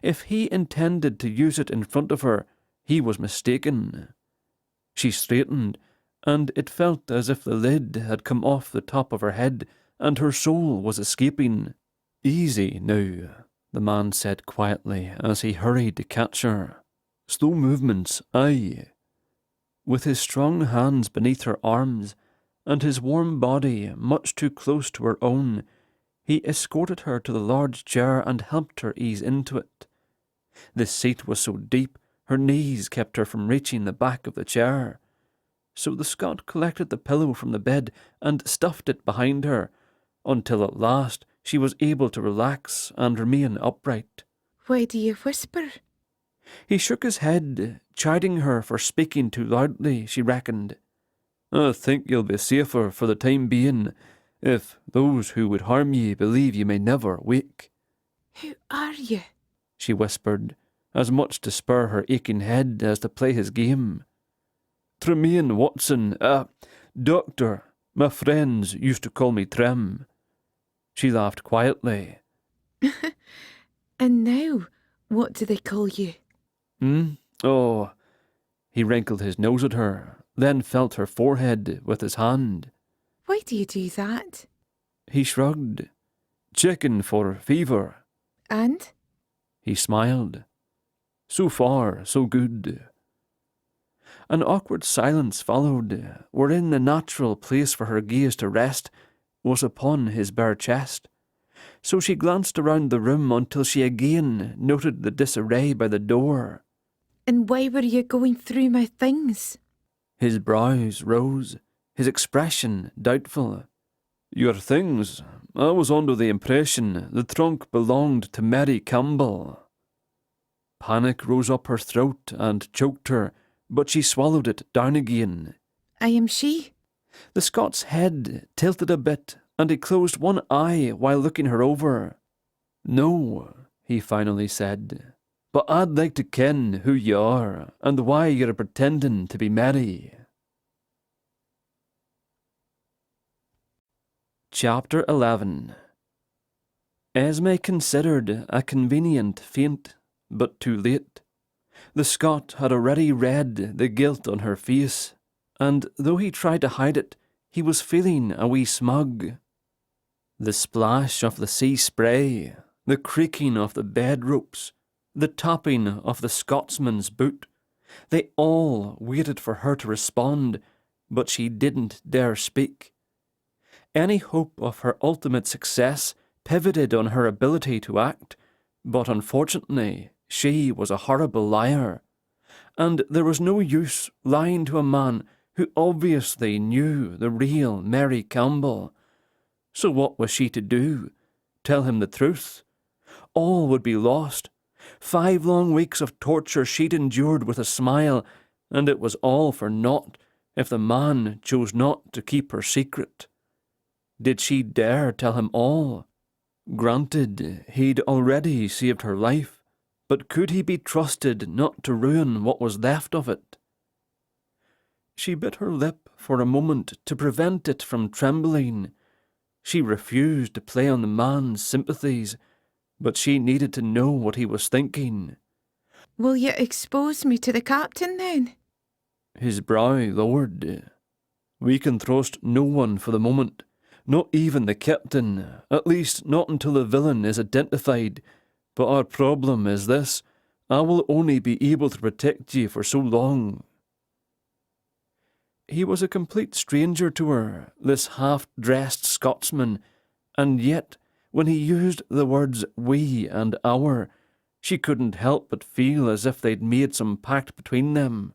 If he intended to use it in front of her, he was mistaken. She straightened, and it felt as if the lid had come off the top of her head, and her soul was escaping. "Easy now," the man said quietly as he hurried to catch her. "Slow movements, aye." With his strong hands beneath her arms, and his warm body much too close to her own, he escorted her to the large chair and helped her ease into it. The seat was so deep, her knees kept her from reaching the back of the chair. So the Scot collected the pillow from the bed and stuffed it behind her, until at last she was able to relax and remain upright. Why do you whisper? He shook his head, chiding her for speaking too loudly, she reckoned. "I think you'll be safer for the time being, if those who would harm ye believe you may never wake." Who are you? She whispered, as much to spur her aching head as to play his game. "Tremayne Watson, doctor. My friends used to call me Trem." She laughed quietly. And now, what do they call you? Oh. He wrinkled his nose at her, then felt her forehead with his hand. Why do you do that? He shrugged. "Checking for fever." And? He smiled. "So far, so good." An awkward silence followed, wherein the natural place for her gaze to rest was upon his bare chest. So she glanced around the room until she again noted the disarray by the door. And why were you going through my things? His brows rose, his expression doubtful. "Your things? I was under the impression the trunk belonged to Mary Campbell." Panic rose up her throat and choked her, but she swallowed it down again. I am she. The Scot's head tilted a bit, and he closed one eye while looking her over. "No," he finally said, "but I'd like to ken who you are, and why you're pretending to be Mary." Chapter 11. Esme considered a convenient feint but too late. The Scot had already read the guilt on her face, and though he tried to hide it, he was feeling a wee smug. The splash of the sea spray, the creaking of the bed ropes, the tapping of the Scotsman's boot, they all waited for her to respond, but she didn't dare speak. Any hope of her ultimate success pivoted on her ability to act, but unfortunately she was a horrible liar, and there was no use lying to a man who obviously knew the real Mary Campbell. So what was she to do? Tell him the truth? All would be lost. 5 long weeks of torture she'd endured with a smile, and it was all for naught if the man chose not to keep her secret. Did she dare tell him all? Granted, he'd already saved her life, but could he be trusted not to ruin what was left of it? She bit her lip for a moment to prevent it from trembling. She refused to play on the man's sympathies, but she needed to know what he was thinking. Will you expose me to the captain then? His brow lowered. We can trust no one for the moment, not even the captain, at least not until the villain is identified. But our problem is this: I will only be able to protect you for so long. He was a complete stranger to her, this half-dressed Scotsman, and yet, when he used the words we and our, she couldn't help but feel as if they'd made some pact between them.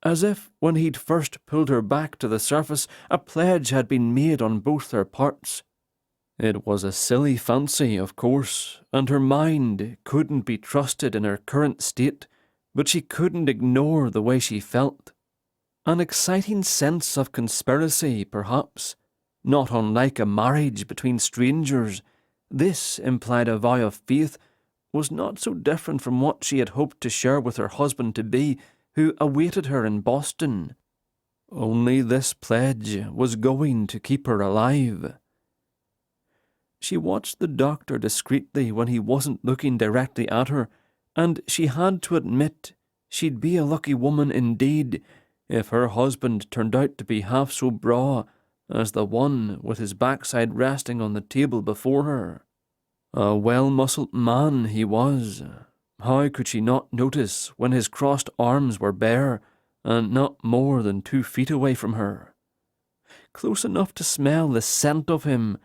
As if, when he'd first pulled her back to the surface, a pledge had been made on both their parts. It was a silly fancy, of course, and her mind couldn't be trusted in her current state, but she couldn't ignore the way she felt. An exciting sense of conspiracy, perhaps. Not unlike a marriage between strangers, this implied a vow of faith was not so different from what she had hoped to share with her husband-to-be, who awaited her in Boston. Only this pledge was going to keep her alive. She watched the doctor discreetly when he wasn't looking directly at her, and she had to admit she'd be a lucky woman indeed if her husband turned out to be half so braw as the one with his backside resting on the table before her. A well-muscled man he was. How could she not notice when his crossed arms were bare and not more than 2 feet away from her? Close enough to smell the scent of him,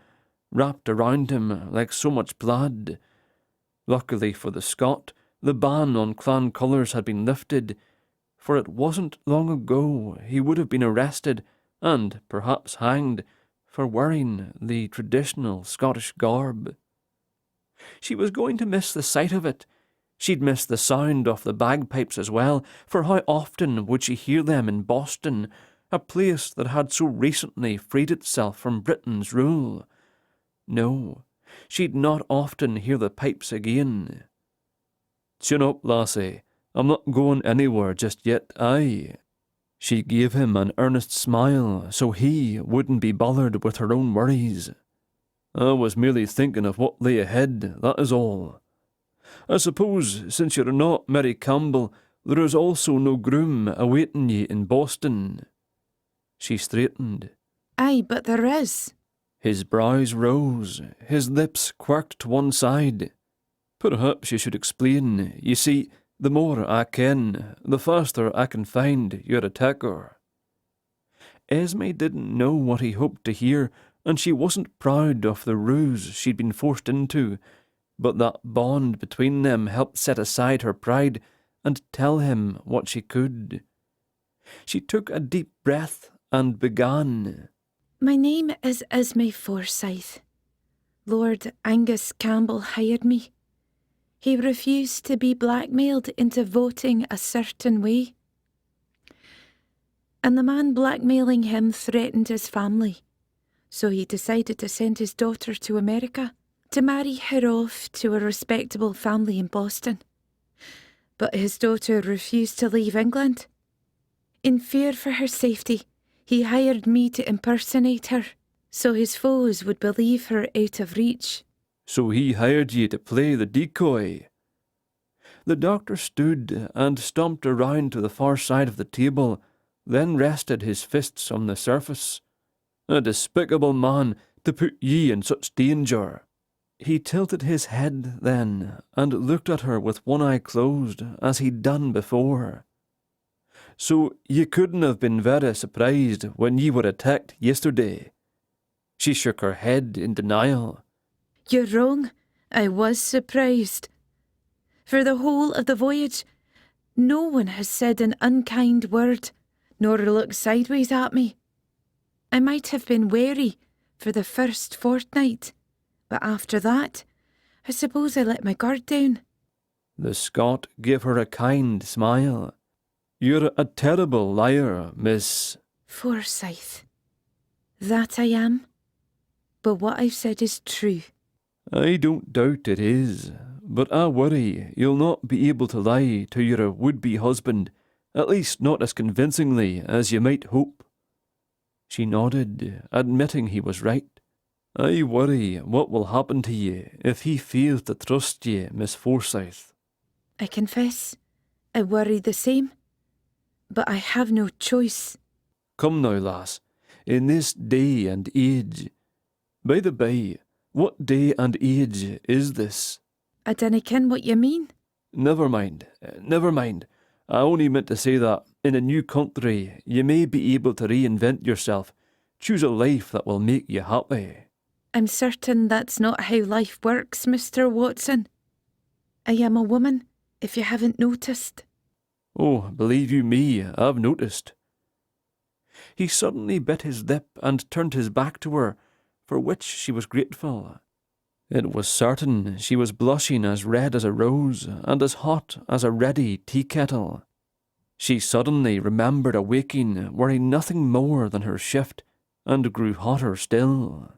wrapped around him like so much blood. Luckily for the Scot, the ban on clan colours had been lifted, for it wasn't long ago he would have been arrested and perhaps hanged for wearing the traditional Scottish garb. She was going to miss the sight of it. She'd miss the sound of the bagpipes as well, for how often would she hear them in Boston, a place that had so recently freed itself from Britain's rule? No, she'd not often hear the pipes again. "Chin up, lassie. I'm not going anywhere just yet, aye." She gave him an earnest smile so he wouldn't be bothered with her own worries. "I was merely thinking of what lay ahead, that is all. I suppose, since you're not Mary Campbell, there is also no groom awaiting ye in Boston." She straightened. Aye, but there is. His brows rose, his lips quirked to one side. "Perhaps you should explain. You see, the more I ken, the faster I can find your attacker." Esme didn't know what he hoped to hear, and she wasn't proud of the ruse she'd been forced into, but that bond between them helped set aside her pride and tell him what she could. She took a deep breath and began. My name is Esme Forsyth. Lord Angus Campbell hired me. He refused to be blackmailed into voting a certain way. And the man blackmailing him threatened his family. So he decided to send his daughter to America to marry her off to a respectable family in Boston. But his daughter refused to leave England. In fear for her safety, he hired me to impersonate her, so his foes would believe her out of reach. "So he hired ye to play the decoy?" The doctor stood and stomped around to the far side of the table, then rested his fists on the surface. A despicable man to put ye in such danger. He tilted his head then, and looked at her with one eye closed, as he'd done before. So ye couldn't have been very surprised when ye were attacked yesterday. She shook her head in denial. You're wrong. I was surprised. For the whole of the voyage, no one has said an unkind word, nor looked sideways at me. I might have been wary for the first fortnight, but after that, I suppose I let my guard down. The Scot gave her a kind smile. You're a terrible liar, Miss Forsyth. That I am. But what I've said is true. I don't doubt it is, but I worry you'll not be able to lie to your would-be husband, at least not as convincingly as you might hope. She nodded, admitting he was right. I worry what will happen to ye if he fails to trust ye, Miss Forsyth. I confess, I worry the same. But I have no choice. Come now, lass, in this day and age. By the by, what day and age is this? I dinna ken what you mean. Never mind. I only meant to say that in a new country you may be able to reinvent yourself, choose a life that will make you happy. I'm certain that's not how life works, Mr. Watson. I am a woman, if you haven't noticed. Oh, believe you me, I've noticed. He suddenly bit his lip and turned his back to her, for which she was grateful. It was certain she was blushing as red as a rose and as hot as a ready tea kettle. She suddenly remembered awaking wearing nothing more than her shift, and grew hotter still.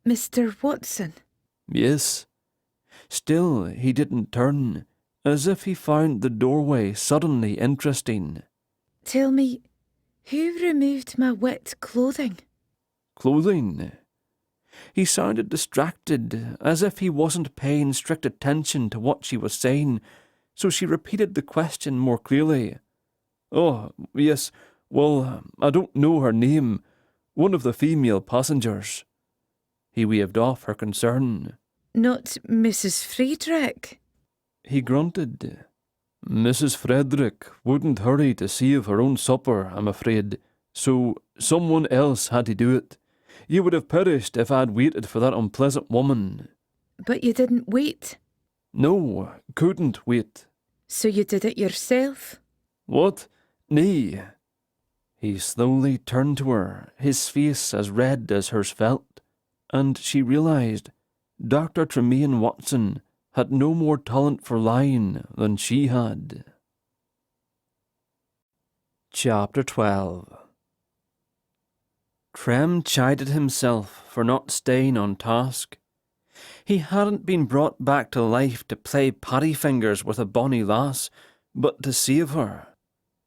Mr. Watson? Yes. Still he didn't turn, as if he found the doorway suddenly interesting. Tell me, who removed my wet clothing? Clothing? He sounded distracted, as if he wasn't paying strict attention to what she was saying, so she repeated the question more clearly. Oh, yes, well, I don't know her name. One of the female passengers. He waved off her concern. Not Mrs. Friedrich? He grunted. Mrs. Frederick wouldn't hurry to save her own supper, I'm afraid, so someone else had to do it. You would have perished if I'd waited for that unpleasant woman. But you didn't wait. No, couldn't wait. So you did it yourself? What? Nay. He slowly turned to her, his face as red as hers felt, and she realised Dr. Tremayne Watson had no more talent for lying than she had. Chapter 12. Trem chided himself for not staying on task. He hadn't been brought back to life to play paddy fingers with a bonny lass, but to save her.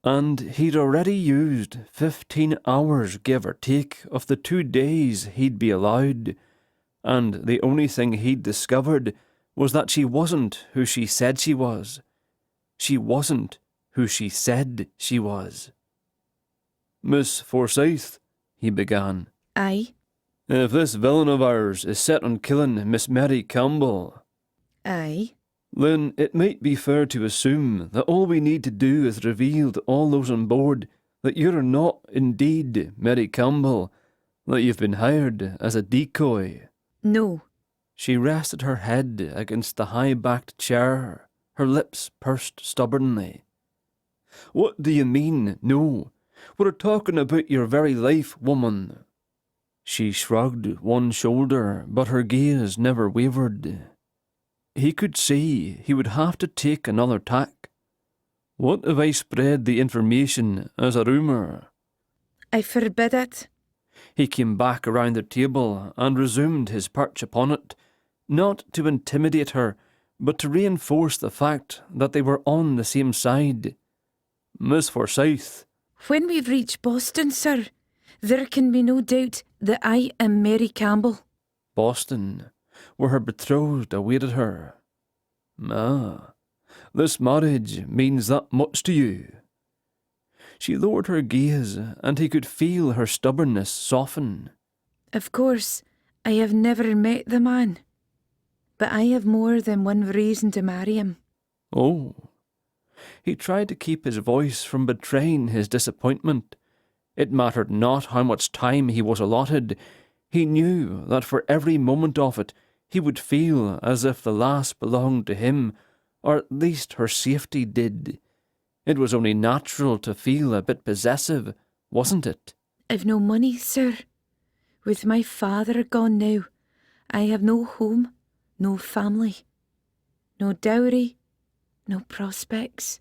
And he'd already used 15 hours, give or take, of the 2 days he'd be allowed, and the only thing he'd discovered was that she wasn't who she said she was. She wasn't who she said she was. Miss Forsyth, he began. Aye. If this villain of ours is set on killing Miss Mary Campbell, Aye. then it might be fair to assume that all we need to do is reveal to all those on board that you're not indeed Mary Campbell, that you've been hired as a decoy. No. She rested her head against the high-backed chair, her lips pursed stubbornly. What do you mean, no? We're talking about your very life, woman. She shrugged one shoulder, but her gaze never wavered. He could see he would have to take another tack. What if I spread the information as a rumour? I forbid it. He came back around the table and resumed his perch upon it, not to intimidate her, but to reinforce the fact that they were on the same side. Miss Forsyth. When we reach Boston, sir, there can be no doubt that I am Mary Campbell. Boston, where her betrothed awaited her. Ah, This marriage means that much to you." She lowered her gaze, and he could feel her stubbornness soften. "Of course, I have never met the man, but I have more than one reason to marry him." Oh. He tried to keep his voice from betraying his disappointment. It mattered not how much time he was allotted. He knew that for every moment of it he would feel as if the lass belonged to him, or at least her safety did. It was only natural to feel a bit possessive, wasn't it? "I've no money, sir. With my father gone now, I have no home, no family, no dowry, no prospects.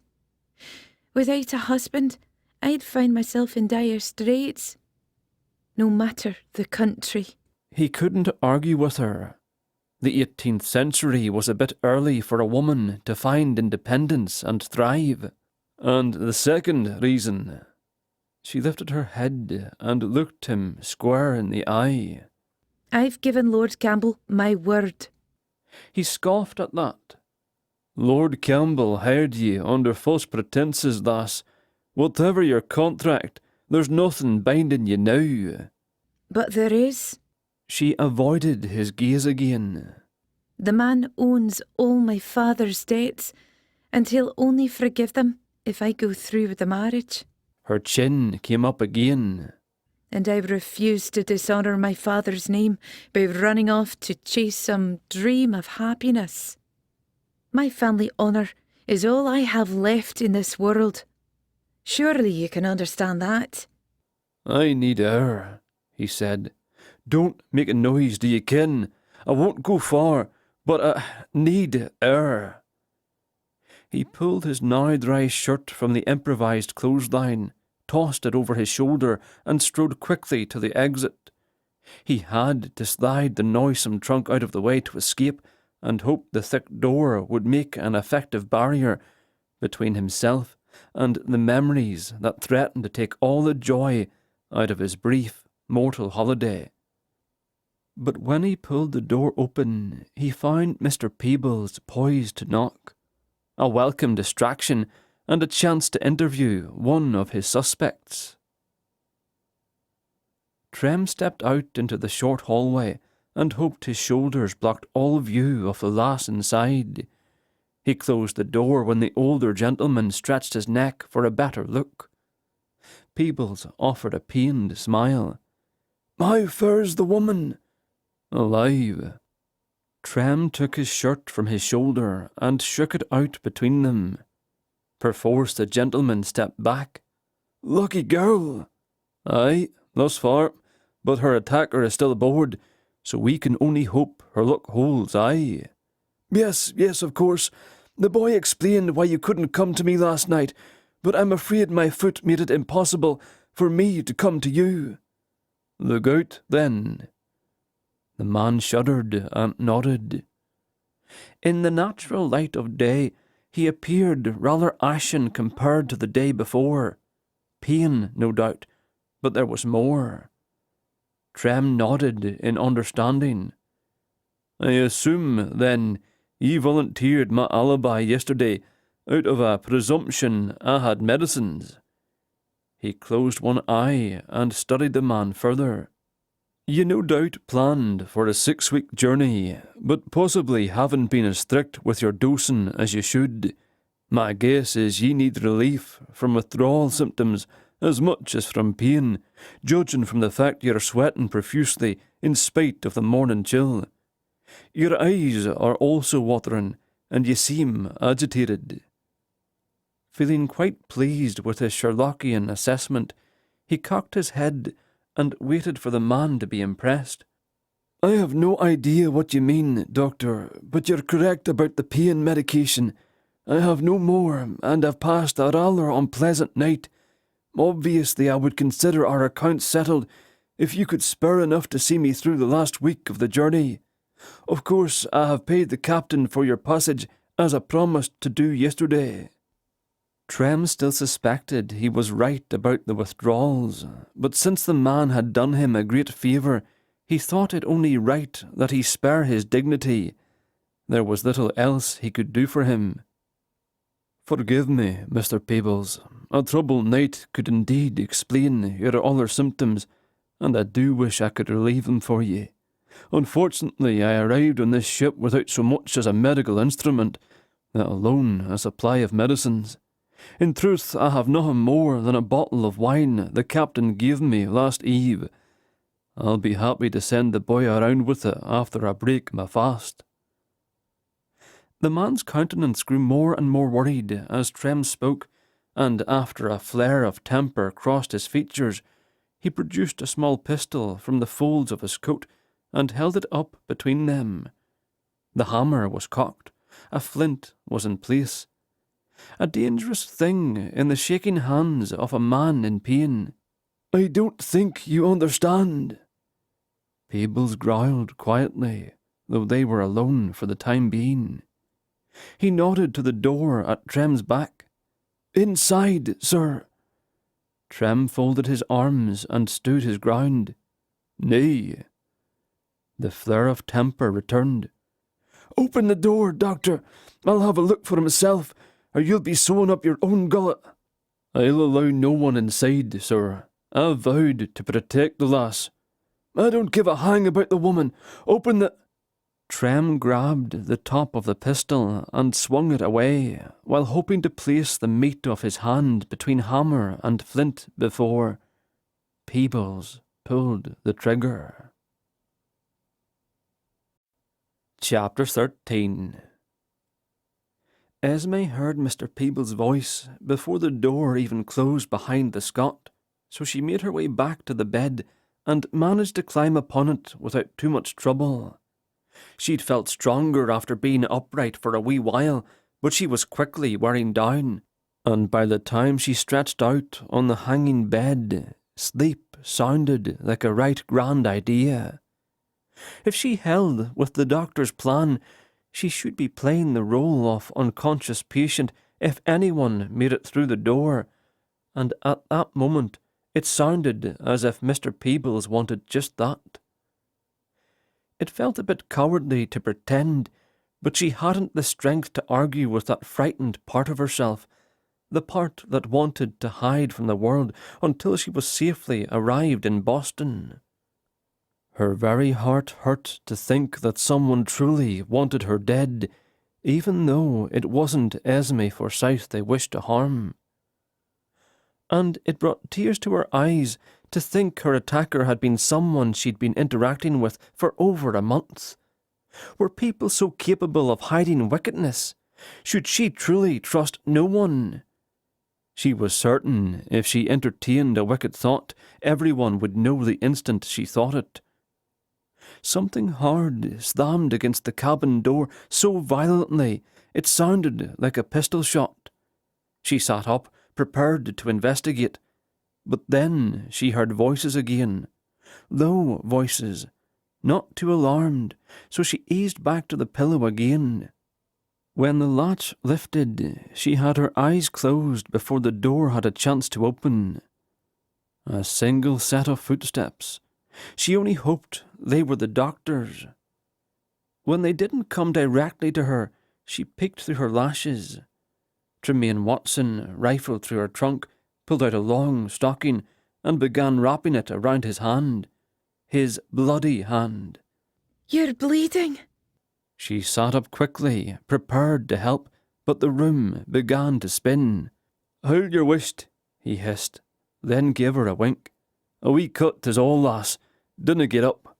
Without a husband, I'd find myself in dire straits, no matter the country." He couldn't argue with her. The 18th century was a bit early for a woman to find independence and thrive. And the second reason. She lifted her head and looked him square in the eye. "I've given Lord Campbell my word." He scoffed at that. "Lord Campbell hired ye under false pretences, lass. Whatever your contract, there's nothing binding you now." "But there is. She avoided his gaze again. The man owns all my father's debts, and he'll only forgive them if I go through with the marriage. Her chin came up again. And I refuse to dishonour my father's name by running off to chase some dream of happiness. My family honour is all I have left in this world. Surely you can understand that." "I need air," he said. "Don't make a noise, do you ken? I won't go far, but I need air." He pulled his now dry shirt from the improvised clothesline, tossed it over his shoulder, and strode quickly to the exit. He had to slide the noisome trunk out of the way to escape, and hoped the thick door would make an effective barrier between himself and the memories that threatened to take all the joy out of his brief, mortal holiday. But when he pulled the door open, he found Mr. Peebles poised to knock. A welcome distraction, and a chance to interview one of his suspects. Trem stepped out into the short hallway and hoped his shoulders blocked all view of the lass inside. He closed the door when the older gentleman stretched his neck for a better look. Peebles offered a pained smile. "How fares the woman?" "Alive." Trem took his shirt from his shoulder and shook it out between them. Perforce the gentleman stepped back. "Lucky girl." "Aye, thus far, but her attacker is still aboard, so we can only hope her luck holds, aye." Yes, of course. The boy explained why you couldn't come to me last night, but I'm afraid my foot made it impossible for me to come to you." "Look out, then." The man shuddered and nodded. In the natural light of day, he appeared rather ashen compared to the day before. Pain, no doubt, but there was more. Trem nodded in understanding. "I assume, then, ye volunteered my alibi yesterday out of a presumption I had medicines." He closed one eye and studied the man further. "You no doubt planned for a 6-week journey, but possibly haven't been as strict with your dosing as you should. My guess is ye need relief from withdrawal symptoms as much as from pain, judging from the fact you're sweating profusely in spite of the morning chill. Your eyes are also watering, and you seem agitated." Feeling quite pleased with his Sherlockian assessment, he cocked his head and waited for the man to be impressed. "I have no idea what you mean, Doctor, but you're correct about the pain medication. I have no more, and have passed a rather unpleasant night. Obviously, I would consider our accounts settled if you could spare enough to see me through the last week of the journey. Of course, I have paid the captain for your passage, as I promised to do yesterday." Trem still suspected he was right about the withdrawals, but since the man had done him a great favour, he thought it only right that he spare his dignity. There was little else he could do for him. Forgive me, Mr. Peebles. A troubled night could indeed explain your other symptoms, and I do wish I could relieve them for ye. Unfortunately, I arrived on this ship without so much as a medical instrument, let alone a supply of medicines. In truth, I have nothing more than a bottle of wine the captain gave me last eve. I'll be happy to send the boy around with it after I break my fast. The man's countenance grew more and more worried as Trem spoke, and after a flare of temper crossed his features, he produced a small pistol from the folds of his coat and held it up between them. The hammer was cocked, a flint was in place. A dangerous thing in the shaking hands of a man in pain. "I don't think you understand." Peebles growled quietly, though they were alone for the time being. He nodded to the door at Trem's back. "Inside, sir." Trem folded his arms and stood his ground. "Nay." The flare of temper returned. "Open the door, doctor. I'll have a look for himself, or you'll be sewing up your own gullet." "I'll allow no one inside, sir. I've vowed to protect the lass." "I don't give a hang about the woman. Open the—" Trem grabbed the top of the pistol and swung it away, while hoping to place the meat of his hand between hammer and flint before Peebles pulled the trigger. Chapter 13. Esme heard Mr. Peebles' voice before the door even closed behind the Scot, so she made her way back to the bed and managed to climb upon it without too much trouble. She'd felt stronger after being upright for a wee while, but she was quickly wearing down, and by the time she stretched out on the hanging bed, sleep sounded like a right grand idea. If she held with the doctor's plan, she should be playing the role of unconscious patient if anyone made it through the door, and at that moment it sounded as if Mr. Peebles wanted just that. It felt a bit cowardly to pretend, but she hadn't the strength to argue with that frightened part of herself, the part that wanted to hide from the world until she was safely arrived in Boston. Her very heart hurt to think that someone truly wanted her dead, even though it wasn't Esme Forsyth they wished to harm. And it brought tears to her eyes to think her attacker had been someone she'd been interacting with for over a month. Were people so capable of hiding wickedness? Should she truly trust no one? She was certain if she entertained a wicked thought, everyone would know the instant she thought it. Something hard slammed against the cabin door so violently it sounded like a pistol shot. She sat up, prepared to investigate, but then she heard voices again, low voices, not too alarmed, so she eased back to the pillow again. When the latch lifted, she had her eyes closed before the door had a chance to open. A single set of footsteps. She only hoped they were the doctor's. When they didn't come directly to her, she peeked through her lashes. Tremayne Watson rifled through her trunk, pulled out a long stocking, and began wrapping it around his hand. His bloody hand. "You're bleeding." She sat up quickly, prepared to help, but the room began to spin. "Hold your wrist," he hissed, then gave her a wink. "A wee cut is all, lass. Dinna get up."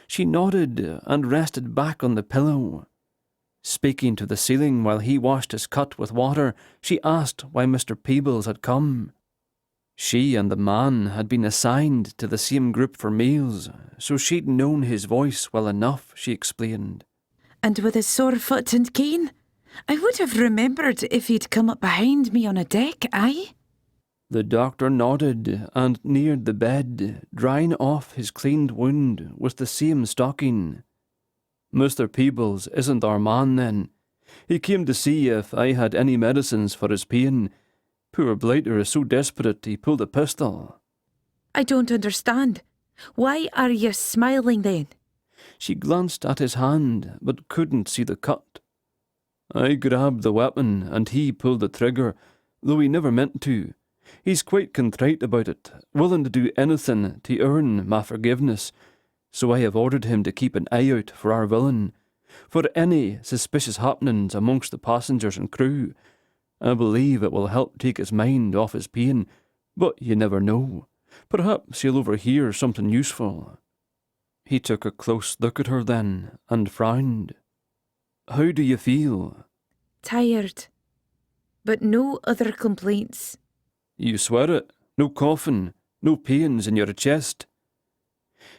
She nodded and rested back on the pillow. Speaking to the ceiling while he washed his cut with water, she asked why Mr. Peebles had come. She and the man had been assigned to the same group for meals, so she'd known his voice well enough, she explained. "And with his sore foot and cane? I would have remembered if he'd come up behind me on a deck, aye?" The doctor nodded and neared the bed, drying off his cleaned wound with the same stocking. "Mr. Peebles isn't our man, then. He came to see if I had any medicines for his pain. Poor blighter is so desperate he pulled a pistol." "I don't understand. Why are you smiling then?" She glanced at his hand, but couldn't see the cut. I grabbed the weapon and he pulled the trigger, though he never meant to. He's quite contrite about it, willing to do anything to earn my forgiveness, so I have ordered him to keep an eye out for our villain, for any suspicious happenings amongst the passengers and crew. I believe it will help take his mind off his pain, but you never know. Perhaps he'll overhear something useful. He took a close look at her then, and frowned. How do you feel? Tired. But no other complaints. You swear it? No coughing? No pains in your chest?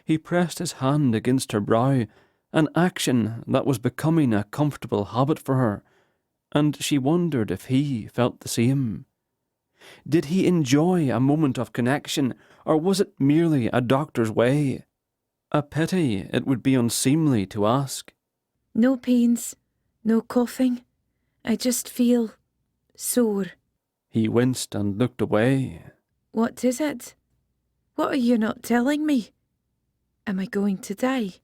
He pressed his hand against her brow, an action that was becoming a comfortable habit for her, and she wondered if he felt the same. Did he enjoy a moment of connection, or was it merely a doctor's way? A pity it would be unseemly to ask. No pains. No coughing. I just feel sore. He winced and looked away. What is it? What are you not telling me? Am I going to die?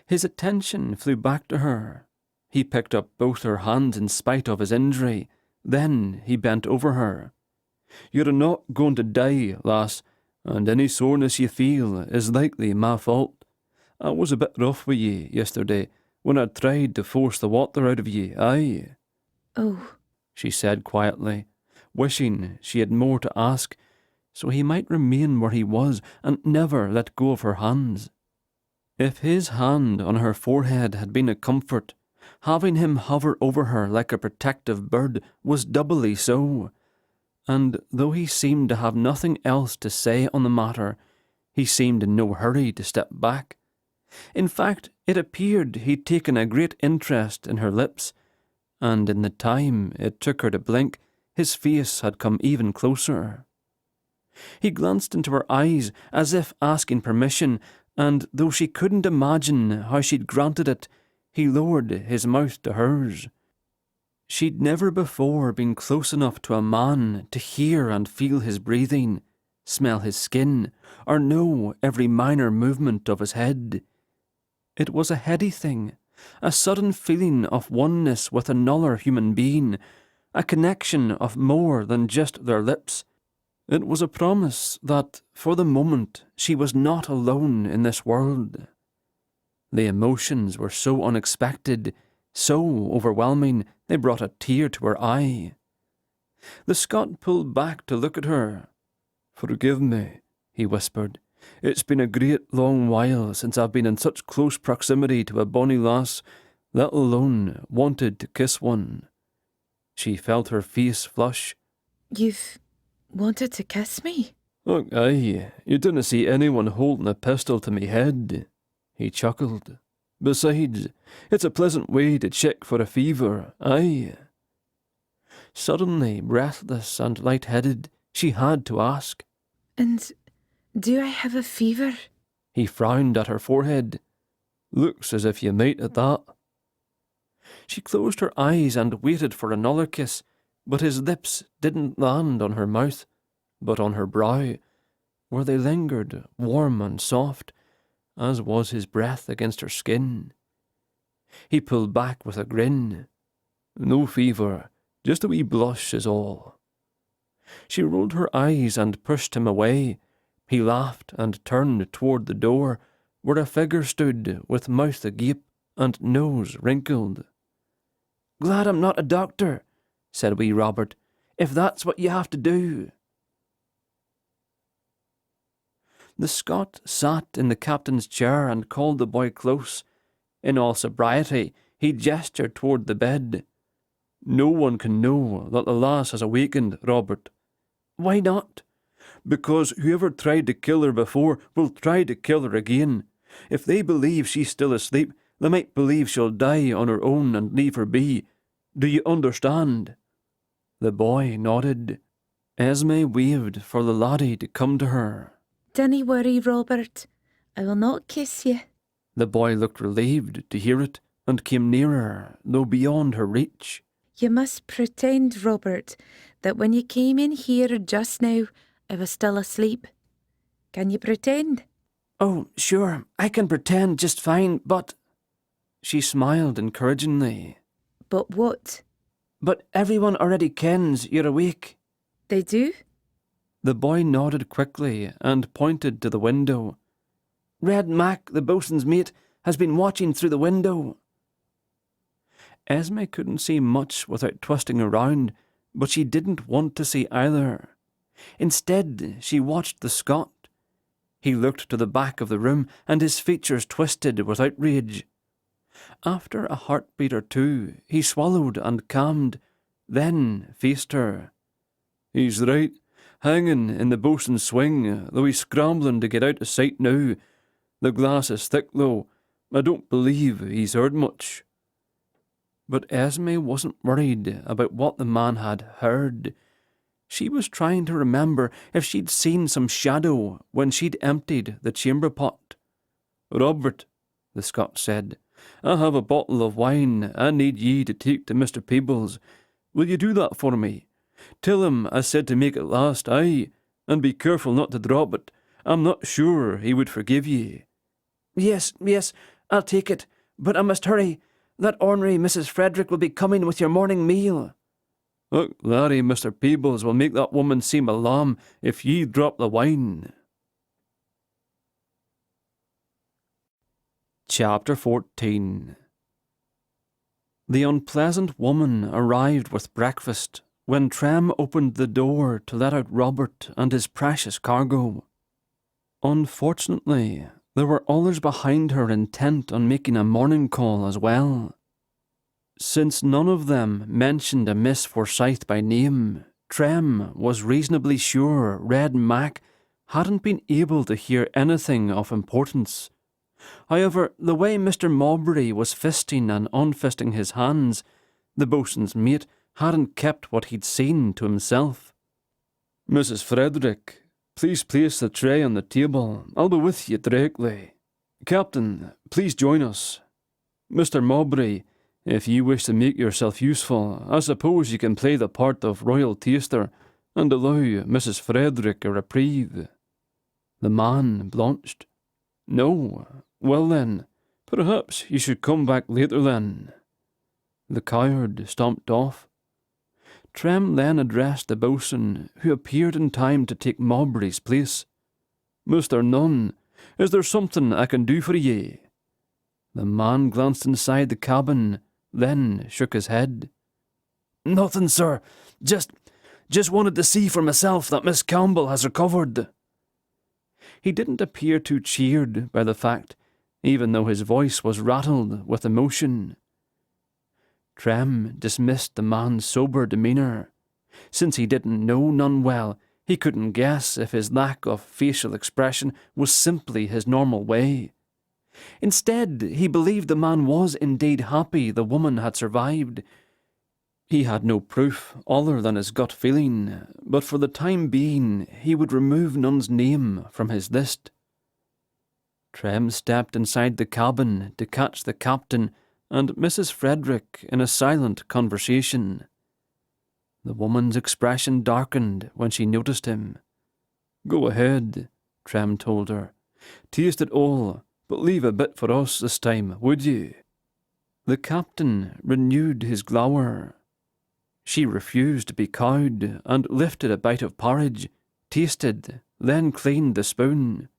His attention flew back to her. He picked up both her hands in spite of his injury. Then he bent over her. You're not going to die, lass, and any soreness you feel is likely my fault. I was a bit rough with ye yesterday when I tried to force the water out of ye, aye. Oh. She said quietly, wishing she had more to ask, so he might remain where he was and never let go of her hands. If his hand on her forehead had been a comfort, having him hover over her like a protective bird was doubly so. And though he seemed to have nothing else to say on the matter, he seemed in no hurry to step back. In fact, it appeared he'd taken a great interest in her lips, and in the time it took her to blink, his face had come even closer. He glanced into her eyes as if asking permission, and though she couldn't imagine how she'd granted it, he lowered his mouth to hers. She'd never before been close enough to a man to hear and feel his breathing, smell his skin, or know every minor movement of his head. It was a heady thing, a sudden feeling of oneness with another human being, a connection of more than just their lips. It was a promise that, for the moment, she was not alone in this world. The emotions were so unexpected, so overwhelming, they brought a tear to her eye. The Scot pulled back to look at her. "Forgive me," he whispered. "It's been a great long while since I've been in such close proximity to a bonny lass, let alone wanted to kiss one." She felt her face flush. You've wanted to kiss me? "Oh, aye, you didn't see anyone holding a pistol to me head," he chuckled. "Besides, it's a pleasant way to check for a fever, aye." Suddenly breathless and light-headed, she had to ask, And do I have a fever? He frowned at her forehead. "Looks as if you might at that." She closed her eyes and waited for another kiss, but his lips didn't land on her mouth, but on her brow, where they lingered warm and soft, as was his breath against her skin. He pulled back with a grin. "No fever, just a wee blush is all." She rolled her eyes and pushed him away. He laughed and turned toward the door, where a figure stood with mouth agape and nose wrinkled. "Glad I'm not a doctor," said wee Robert, "if that's what you have to do." The Scot sat in the captain's chair and called the boy close. In all sobriety, he gestured toward the bed. "No one can know that the lass has awakened, Robert." "Why not?" "Because whoever tried to kill her before will try to kill her again. If they believe she's still asleep, they might believe she'll die on her own and leave her be. Do you understand?" The boy nodded. Esme waved for the laddie to come to her. Dinna worry, Robert. I will not kiss you. The boy looked relieved to hear it and came nearer, though beyond her reach. You must pretend, Robert, that when you came in here just now, I was still asleep. Can you pretend? "Oh, sure, I can pretend just fine, but—" She smiled encouragingly. But what? But everyone already kens you're awake. They do? The boy nodded quickly and pointed to the window. Red Mac, the boatswain's mate, has been watching through the window. Esme couldn't see much without twisting around, but she didn't want to see either. Instead, she watched the Scot. He looked to the back of the room, and his features twisted with outrage. After a heartbeat or two, he swallowed and calmed, then faced her. He's right, hanging in the boatswain's swing, though he's scrambling to get out of sight now. The glass is thick, though. I don't believe he's heard much. But Esme wasn't worried about what the man had heard. She was trying to remember if she'd seen some shadow when she'd emptied the chamber pot. Robert, the Scot said, I have a bottle of wine I need ye to take to Mr. Peebles. Will you do that for me? Tell him I said to make it last, aye, and be careful not to drop it. I'm not sure he would forgive ye. Yes, I'll take it, but I must hurry. That ornery Mrs. Frederick will be coming with your morning meal. Look, Larry, Mr. Peebles will make that woman seem a lamb if ye drop the wine. Chapter 14. The unpleasant woman arrived with breakfast when Trem opened the door to let out Robert and his precious cargo. Unfortunately, there were others behind her intent on making a morning call as well. Since none of them mentioned a Miss Forsyth by name, Trem was reasonably sure Red Mac hadn't been able to hear anything of importance. However, the way Mr. Mowbray was fisting and unfisting his hands, the boatswain's mate hadn't kept what he'd seen to himself. Mrs. Frederick, please place the tray on the table. I'll be with you directly. Captain, please join us. Mr. Mowbray, if you wish to make yourself useful, I suppose you can play the part of royal taster and allow Mrs. Frederick a reprieve. The man blanched. No. Well then, perhaps you should come back later then. The coward stomped off. Trem then addressed the boatswain, who appeared in time to take Mowbray's place. Mr. Nunn, is there something I can do for ye? The man glanced inside the cabin, then shook his head. Nothing, sir. Just wanted to see for myself that Miss Campbell has recovered. He didn't appear too cheered by the fact, even though his voice was rattled with emotion. Trem dismissed the man's sober demeanour. Since he didn't know none well, he couldn't guess if his lack of facial expression was simply his normal way. Instead, he believed the man was indeed happy the woman had survived. He had no proof other than his gut feeling, but for the time being he would remove Nunn's name from his list. Trem stepped inside the cabin to catch the captain and Mrs. Frederick in a silent conversation. The woman's expression darkened when she noticed him. Go ahead, Trem told her. Taste it all, but leave a bit for us this time, would you? The captain renewed his glower. She refused to be cowed and lifted a bite of porridge, tasted, then cleaned the spoon.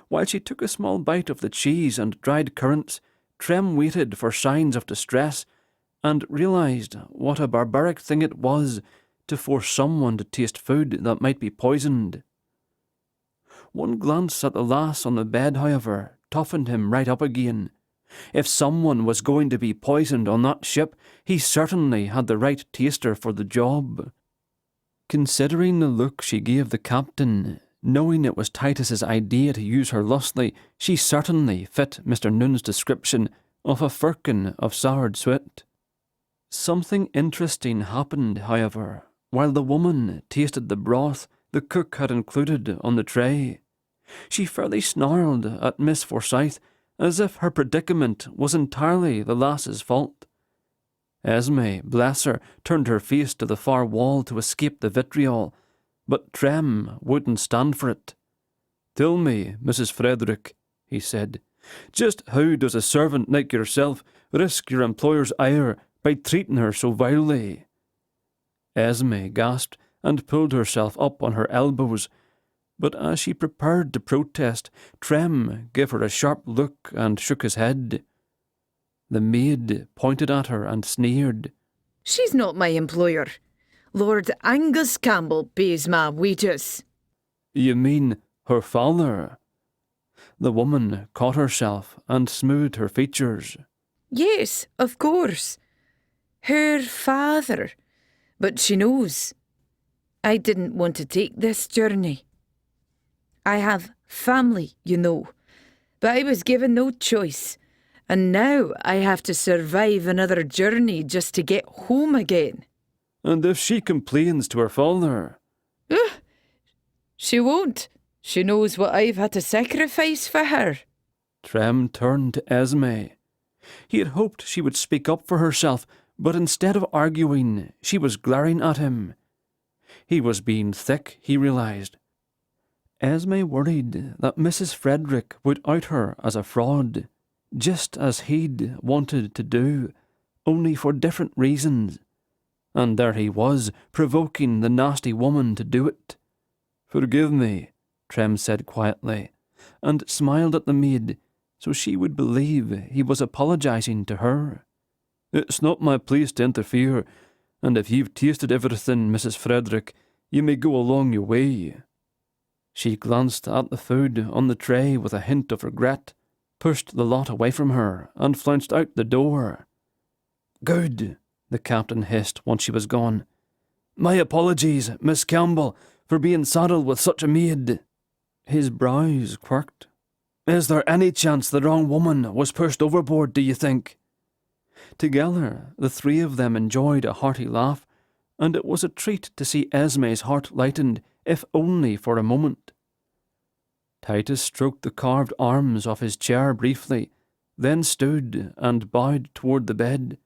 While she took a small bite of the cheese and dried currants, Trem waited for signs of distress and realised what a barbaric thing it was to force someone to taste food that might be poisoned. One glance at the lass on the bed, however, toughened him right up again. If someone was going to be poisoned on that ship, he certainly had the right taster for the job. Considering the look she gave the captain, knowing it was Titus's idea to use her lustily, she certainly fit Mr. Nunn's description of a firkin of soured suet. Something interesting happened, however, while the woman tasted the broth the cook had included on the tray. She fairly snarled at Miss Forsyth, as if her predicament was entirely the lass's fault. Esme, bless her, turned her face to the far wall to escape the vitriol, but Trem wouldn't stand for it. Tell me, Mrs. Frederick, he said, just how does a servant like yourself risk your employer's ire by treating her so vilely. Esme gasped and pulled herself up on her elbows, but as she prepared to protest, Trem gave her a sharp look and shook his head. The maid pointed at her and sneered. She's not my employer. Lord Angus Campbell pays my wages. You mean her father? The woman caught herself and smoothed her features. Yes, of course. Her father. But she knows. I didn't want to take this journey. I have family, you know, but I was given no choice, and now I have to survive another journey just to get home again. And if she complains to her father? She won't. She knows what I've had to sacrifice for her. Trem turned to Esme. He had hoped she would speak up for herself, but instead of arguing, she was glaring at him. He was being thick, he realised. Esme worried that Mrs. Frederick would out her as a fraud, just as he'd wanted to do, only for different reasons. And there he was, provoking the nasty woman to do it. "Forgive me," Trem said quietly, and smiled at the maid, so she would believe he was apologising to her. "It's not my place to interfere, and if you've tasted everything, Mrs. Frederick, you may go along your way." She glanced at the food on the tray with a hint of regret, pushed the lot away from her, and flounced out the door. "Good," the captain hissed once she was gone. "My apologies, Miss Campbell, for being saddled with such a maid." His brows quirked. "Is there any chance the wrong woman was pushed overboard, do you think?" Together, the three of them enjoyed a hearty laugh, and it was a treat to see Esme's heart lightened, if only for a moment. Titus stroked the carved arms of his chair briefly, then stood and bowed toward the bed.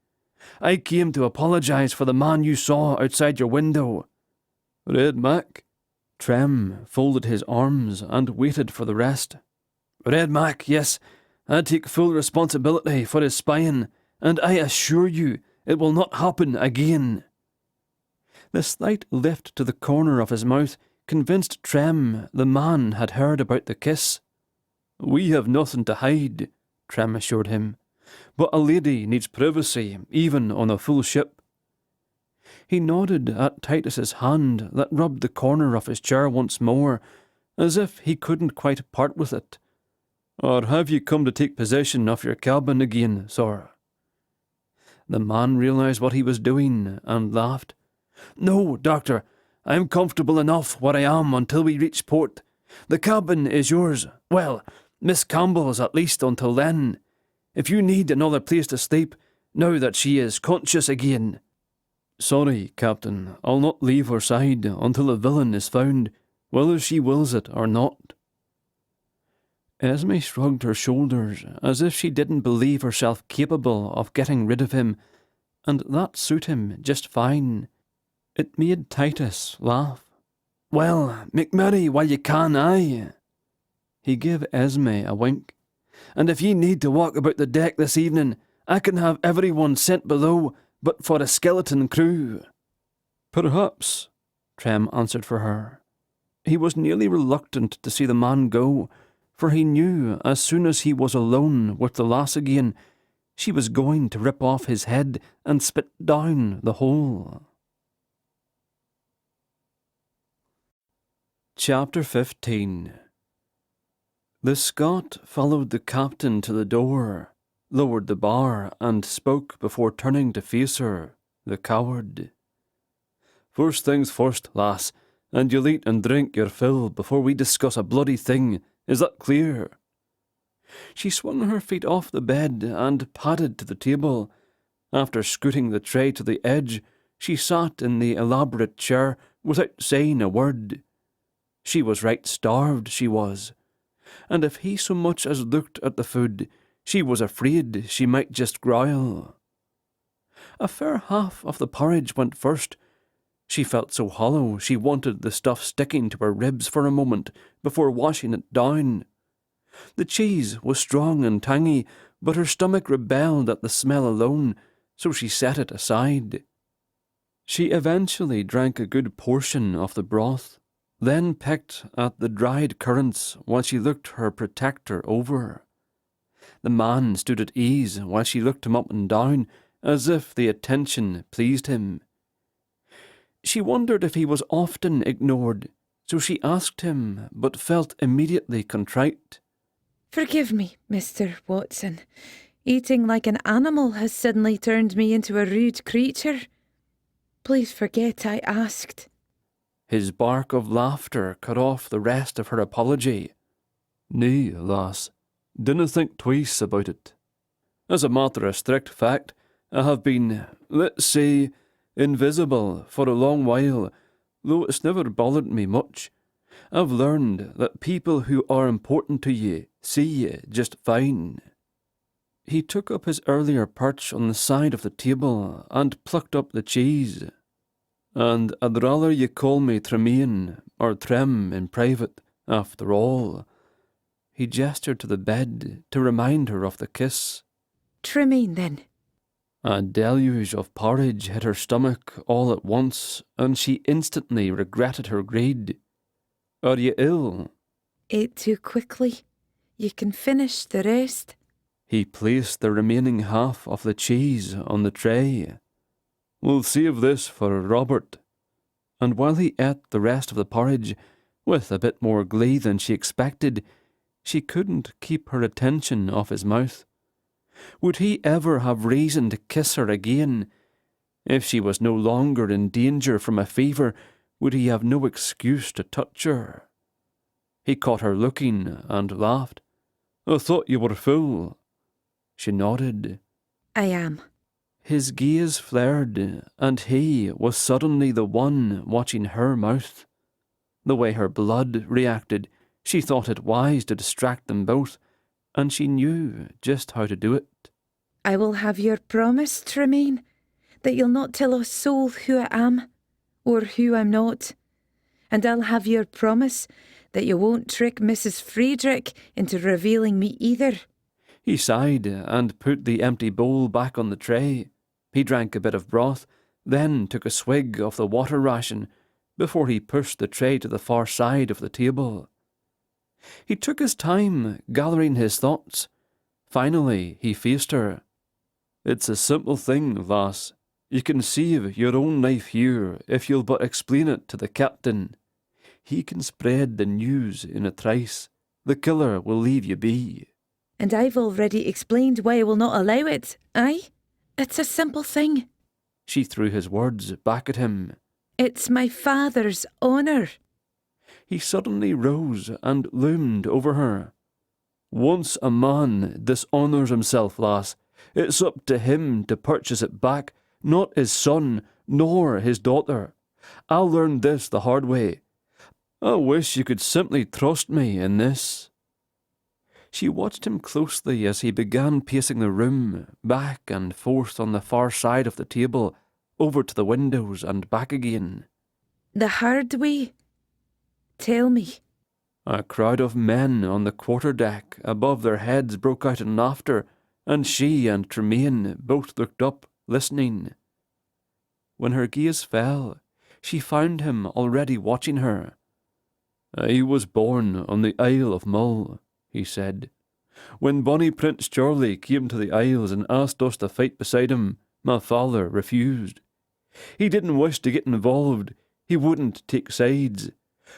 "I came to apologise for the man you saw outside your window." "Red Mac?" Trem folded his arms and waited for the rest. "Red Mac, yes. I take full responsibility for his spying, and I assure you it will not happen again." The slight lift to the corner of his mouth convinced Trem the man had heard about the kiss. "We have nothing to hide," Trem assured him, "but a lady needs privacy, even on a full ship." He nodded at Titus's hand that rubbed the corner of his chair once more, as if he couldn't quite part with it. "Or have you come to take possession of your cabin again, sir?" The man realised what he was doing and laughed. "No, Doctor, I'm comfortable enough where I am until we reach port. The cabin is yours. Well, Miss Campbell's at least until then. If you need another place to sleep, now that she is conscious again." "Sorry, Captain, I'll not leave her side until the villain is found, whether she wills it or not." Esme shrugged her shoulders as if she didn't believe herself capable of getting rid of him, and that suited him just fine. It made Titus laugh. "Well, make merry while you can, aye." He gave Esme a wink. "And if ye need to walk about the deck this evening, I can have everyone sent below but for a skeleton crew." "Perhaps," Trem answered for her. He was nearly reluctant to see the man go, for he knew as soon as he was alone with the lass again, she was going to rip off his head and spit down the hole. Chapter 15. The Scot followed the captain to the door, lowered the bar, and spoke before turning to face her, the coward. "First things first, lass, and you'll eat and drink your fill before we discuss a bloody thing. Is that clear?" She swung her feet off the bed and padded to the table. After scooting the tray to the edge, she sat in the elaborate chair without saying a word. She was right starved, she was. And if he so much as looked at the food, she was afraid she might just growl. A fair half of the porridge went first. She felt so hollow she wanted the stuff sticking to her ribs for a moment before washing it down. The cheese was strong and tangy, but her stomach rebelled at the smell alone, so she set it aside. She eventually drank a good portion of the broth, then picked at the dried currants while she looked her protector over. The man stood at ease while she looked him up and down, as if the attention pleased him. She wondered if he was often ignored, so she asked him, but felt immediately contrite. Forgive me, Mr. Watson. Eating like an animal has suddenly turned me into a rude creature. Please forget I asked. His bark of laughter cut off the rest of her apology. Nay, lass, dinna think twice about it. As a matter of strict fact, I have been, let's say, invisible for a long while, though it's never bothered me much. I've learned that people who are important to ye see ye just fine. He took up his earlier perch on the side of the table and plucked up the cheese. And I'd rather ye call me Tremayne, or Trem in private, after all. He gestured to the bed to remind her of the kiss. Tremayne, then. A deluge of porridge hit her stomach all at once, and she instantly regretted her greed. Are you ill? Ate too quickly. You can finish the rest. He placed the remaining half of the cheese on the tray. We'll save this for Robert. And while he ate the rest of the porridge, with a bit more glee than she expected, she couldn't keep her attention off his mouth. Would he ever have reason to kiss her again? If she was no longer in danger from a fever, would he have no excuse to touch her? He caught her looking and laughed. I thought you were full. She nodded. I am. His gaze flared, and he was suddenly the one watching her mouth. The way her blood reacted, she thought it wise to distract them both, and she knew just how to do it. I will have your promise, Tremayne, that you'll not tell a soul who I am, or who I'm not. And I'll have your promise that you won't trick Mrs. Friedrich into revealing me either. He sighed and put the empty bowl back on the tray. He drank a bit of broth, then took a swig of the water ration, before he pushed the tray to the far side of the table. He took his time, gathering his thoughts. Finally, he faced her. It's a simple thing, lass. You can save your own life here if you'll but explain it to the captain. He can spread the news in a trice. The killer will leave you be. And I've already explained why I will not allow it, aye? It's a simple thing. She threw his words back at him. It's my father's honour. He suddenly rose and loomed over her. Once a man dishonours himself, lass, it's up to him to purchase it back, not his son, nor his daughter. I learned this the hard way. I wish you could simply trust me in this. She watched him closely as he began pacing the room, back and forth on the far side of the table, over to the windows and back again. The hard way? Tell me. A crowd of men on the quarterdeck above their heads broke out in laughter, and she and Tremayne both looked up, listening. When her gaze fell, she found him already watching her. I was born on the Isle of Mull, he said. When bonny Prince Charlie came to the Isles and asked us to fight beside him, my father refused. He didn't wish to get involved. He wouldn't take sides.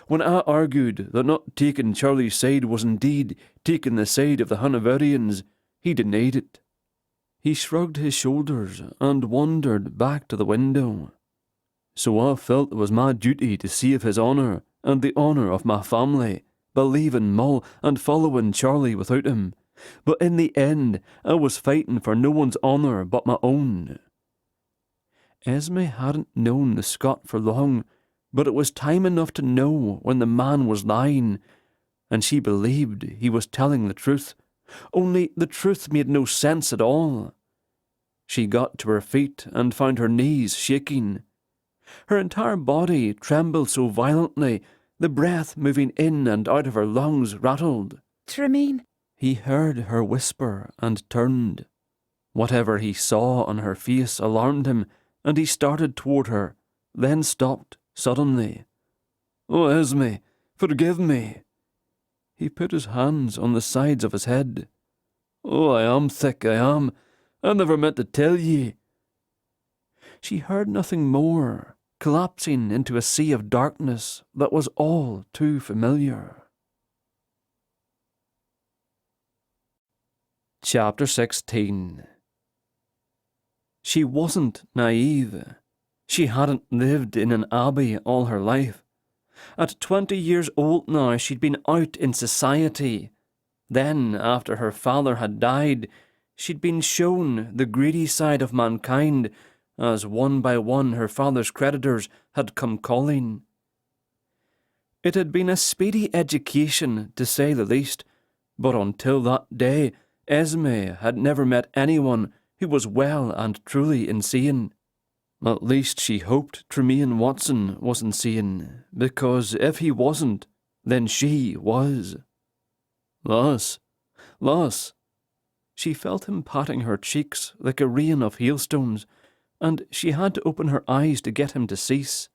When I argued that not taking Charlie's side was indeed taking the side of the Hanoverians, he denied it. He shrugged his shoulders and wandered back to the window. So I felt it was my duty to save his honour and the honour of my family, believing Mull and following Charlie without him. But in the end, I was fighting for no one's honour but my own. Esme hadn't known the Scot for long, but it was time enough to know when the man was lying, and she believed he was telling the truth. Only the truth made no sense at all. She got to her feet and found her knees shaking. Her entire body trembled so violently, the breath moving in and out of her lungs rattled. Tremayne. He heard her whisper and turned. Whatever he saw on her face alarmed him, and he started toward her, then stopped suddenly. "Oh, Esme, forgive me." He put his hands on the sides of his head. "Oh, I am thick, I am. I never meant to tell ye." She heard nothing more, collapsing into a sea of darkness that was all too familiar. Chapter 16. She wasn't naive. She hadn't lived in an abbey all her life. At 20 years old now, she'd been out in society. Then, after her father had died, she'd been shown the greedy side of mankind, as one by one her father's creditors had come calling. It had been a speedy education, to say the least, but until that day, Esme had never met anyone who was well and truly insane. At least she hoped Tremayne Watson was insane, because if he wasn't, then she was. Lass. She felt him patting her cheeks like a rain of hailstones, and she had to open her eyes to get him to cease.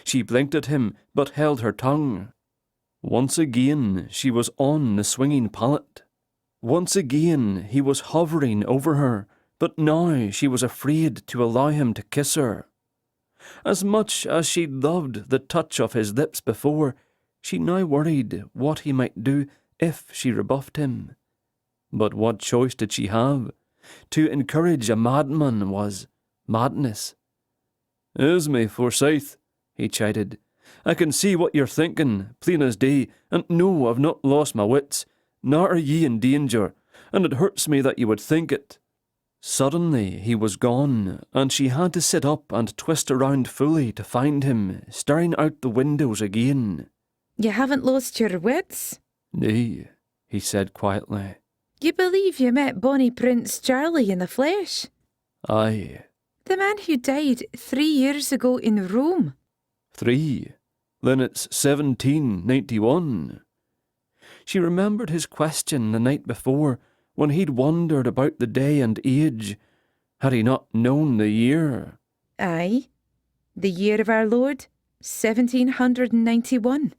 She blinked at him, but held her tongue. Once again she was on the swinging pallet. Once again he was hovering over her, but now she was afraid to allow him to kiss her. As much as she loved the touch of his lips before, she now worried what he might do if she rebuffed him. But what choice did she have? To encourage a madman was madness. "Esme Forsyth," he chided, "I can see what you're thinking, plain as day, and no, I've not lost my wits, nor are ye in danger, and it hurts me that you would think it." Suddenly he was gone, and she had to sit up and twist around fully to find him, staring out the windows again. You haven't lost your wits? "Nay," he said quietly. You believe you met Bonnie Prince Charlie in the flesh? "Aye." The man who died 3 years ago in Rome? 3? Then it's 1791. She remembered his question the night before, when he'd wondered about the day and age. Had he not known the year? Aye, the year of our Lord, 1791.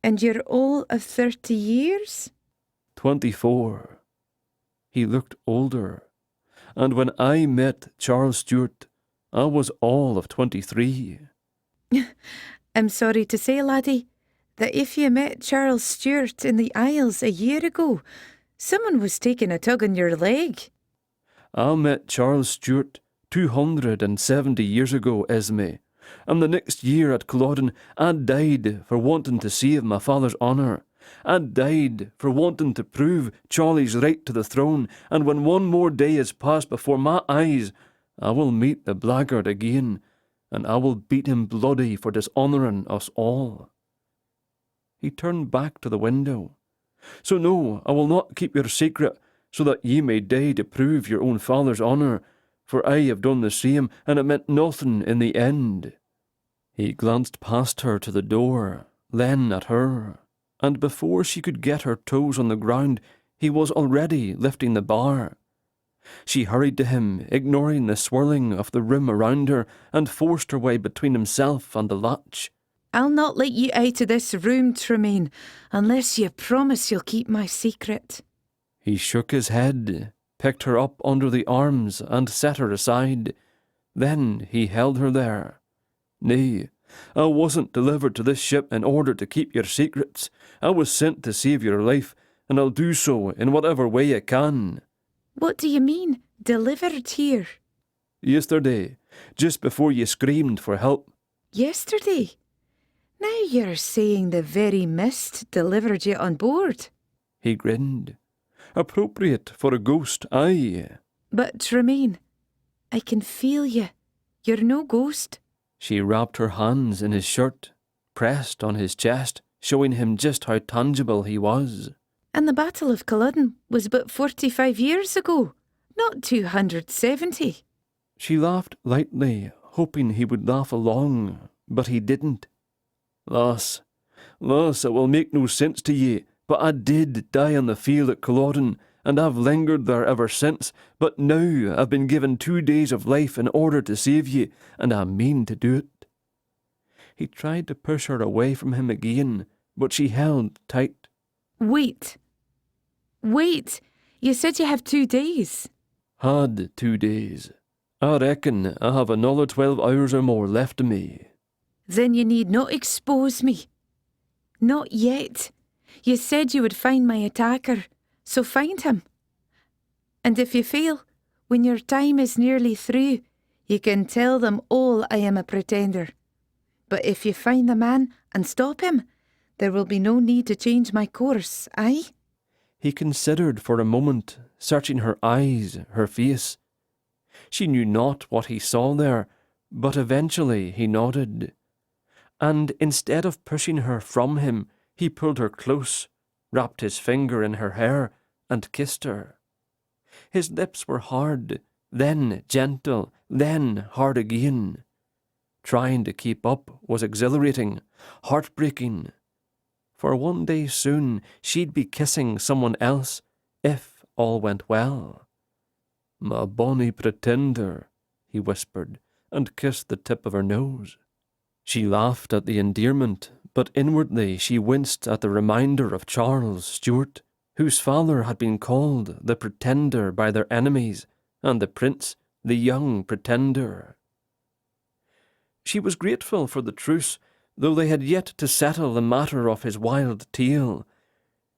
And you're all of 30 years? 24. He looked older. And when I met Charles Stewart, I was all of 23. I'm sorry to say, laddie, that if you met Charles Stewart in the Isles a year ago, someone was taking a tug on your leg. I met Charles Stewart 270 years ago, Esme, and the next year at Culloden I died for wanting to save my father's honour. I died for wanting to prove Charlie's right to the throne, and when one more day is passed before my eyes, I will meet the blackguard again, and I will beat him bloody for dishonouring us all. He turned back to the window. So no, I will not keep your secret, so that ye may die to prove your own father's honour, for I have done the same, and it meant nothing in the end. He glanced past her to the door, then at her, and before she could get her toes on the ground, he was already lifting the bar. She hurried to him, ignoring the swirling of the room around her, and forced her way between himself and the latch. I'll not let you out of this room, Tremayne, unless you promise you'll keep my secret. He shook his head, picked her up under the arms, and set her aside. Then he held her there. "Nay, I wasn't delivered to this ship in order to keep your secrets. I was sent to save your life, and I'll do so in whatever way I can." What do you mean, delivered here? "Yesterday, just before you screamed for help." Yesterday? Now you're saying the very mist delivered you on board. He grinned. "Appropriate for a ghost, aye." But Tremayne, I can feel you. You're no ghost. She wrapped her hands in his shirt, pressed on his chest, showing him just how tangible he was. And the Battle of Culloden was but 45 years ago, not 270. She laughed lightly, hoping he would laugh along, but he didn't. Lass, it will make no sense to ye, but I did die on the field at Culloden, and I've lingered there ever since, but now I've been given 2 days of life in order to save ye, and I mean to do it." He tried to push her away from him again, but she held tight. Wait. You said you have 2 days. Had 2 days. I reckon I have another 12 hours or more left of me. Then you need not expose me. Not yet. You said you would find my attacker, so find him. And if you fail, when your time is nearly through, you can tell them all I am a pretender. But if you find the man and stop him, there will be no need to change my course, aye? He considered for a moment, searching her eyes, her face. She knew not what he saw there, but eventually he nodded. And instead of pushing her from him, he pulled her close, wrapped his finger in her hair, and kissed her. His lips were hard, then gentle, then hard again. Trying to keep up was exhilarating, heartbreaking. For one day soon she'd be kissing someone else, if all went well. "My bonny pretender," he whispered, and kissed the tip of her nose. She laughed at the endearment, but inwardly she winced at the reminder of Charles Stuart, whose father had been called the Pretender by their enemies, and the Prince the Young Pretender. She was grateful for the truce, though they had yet to settle the matter of his wild tale.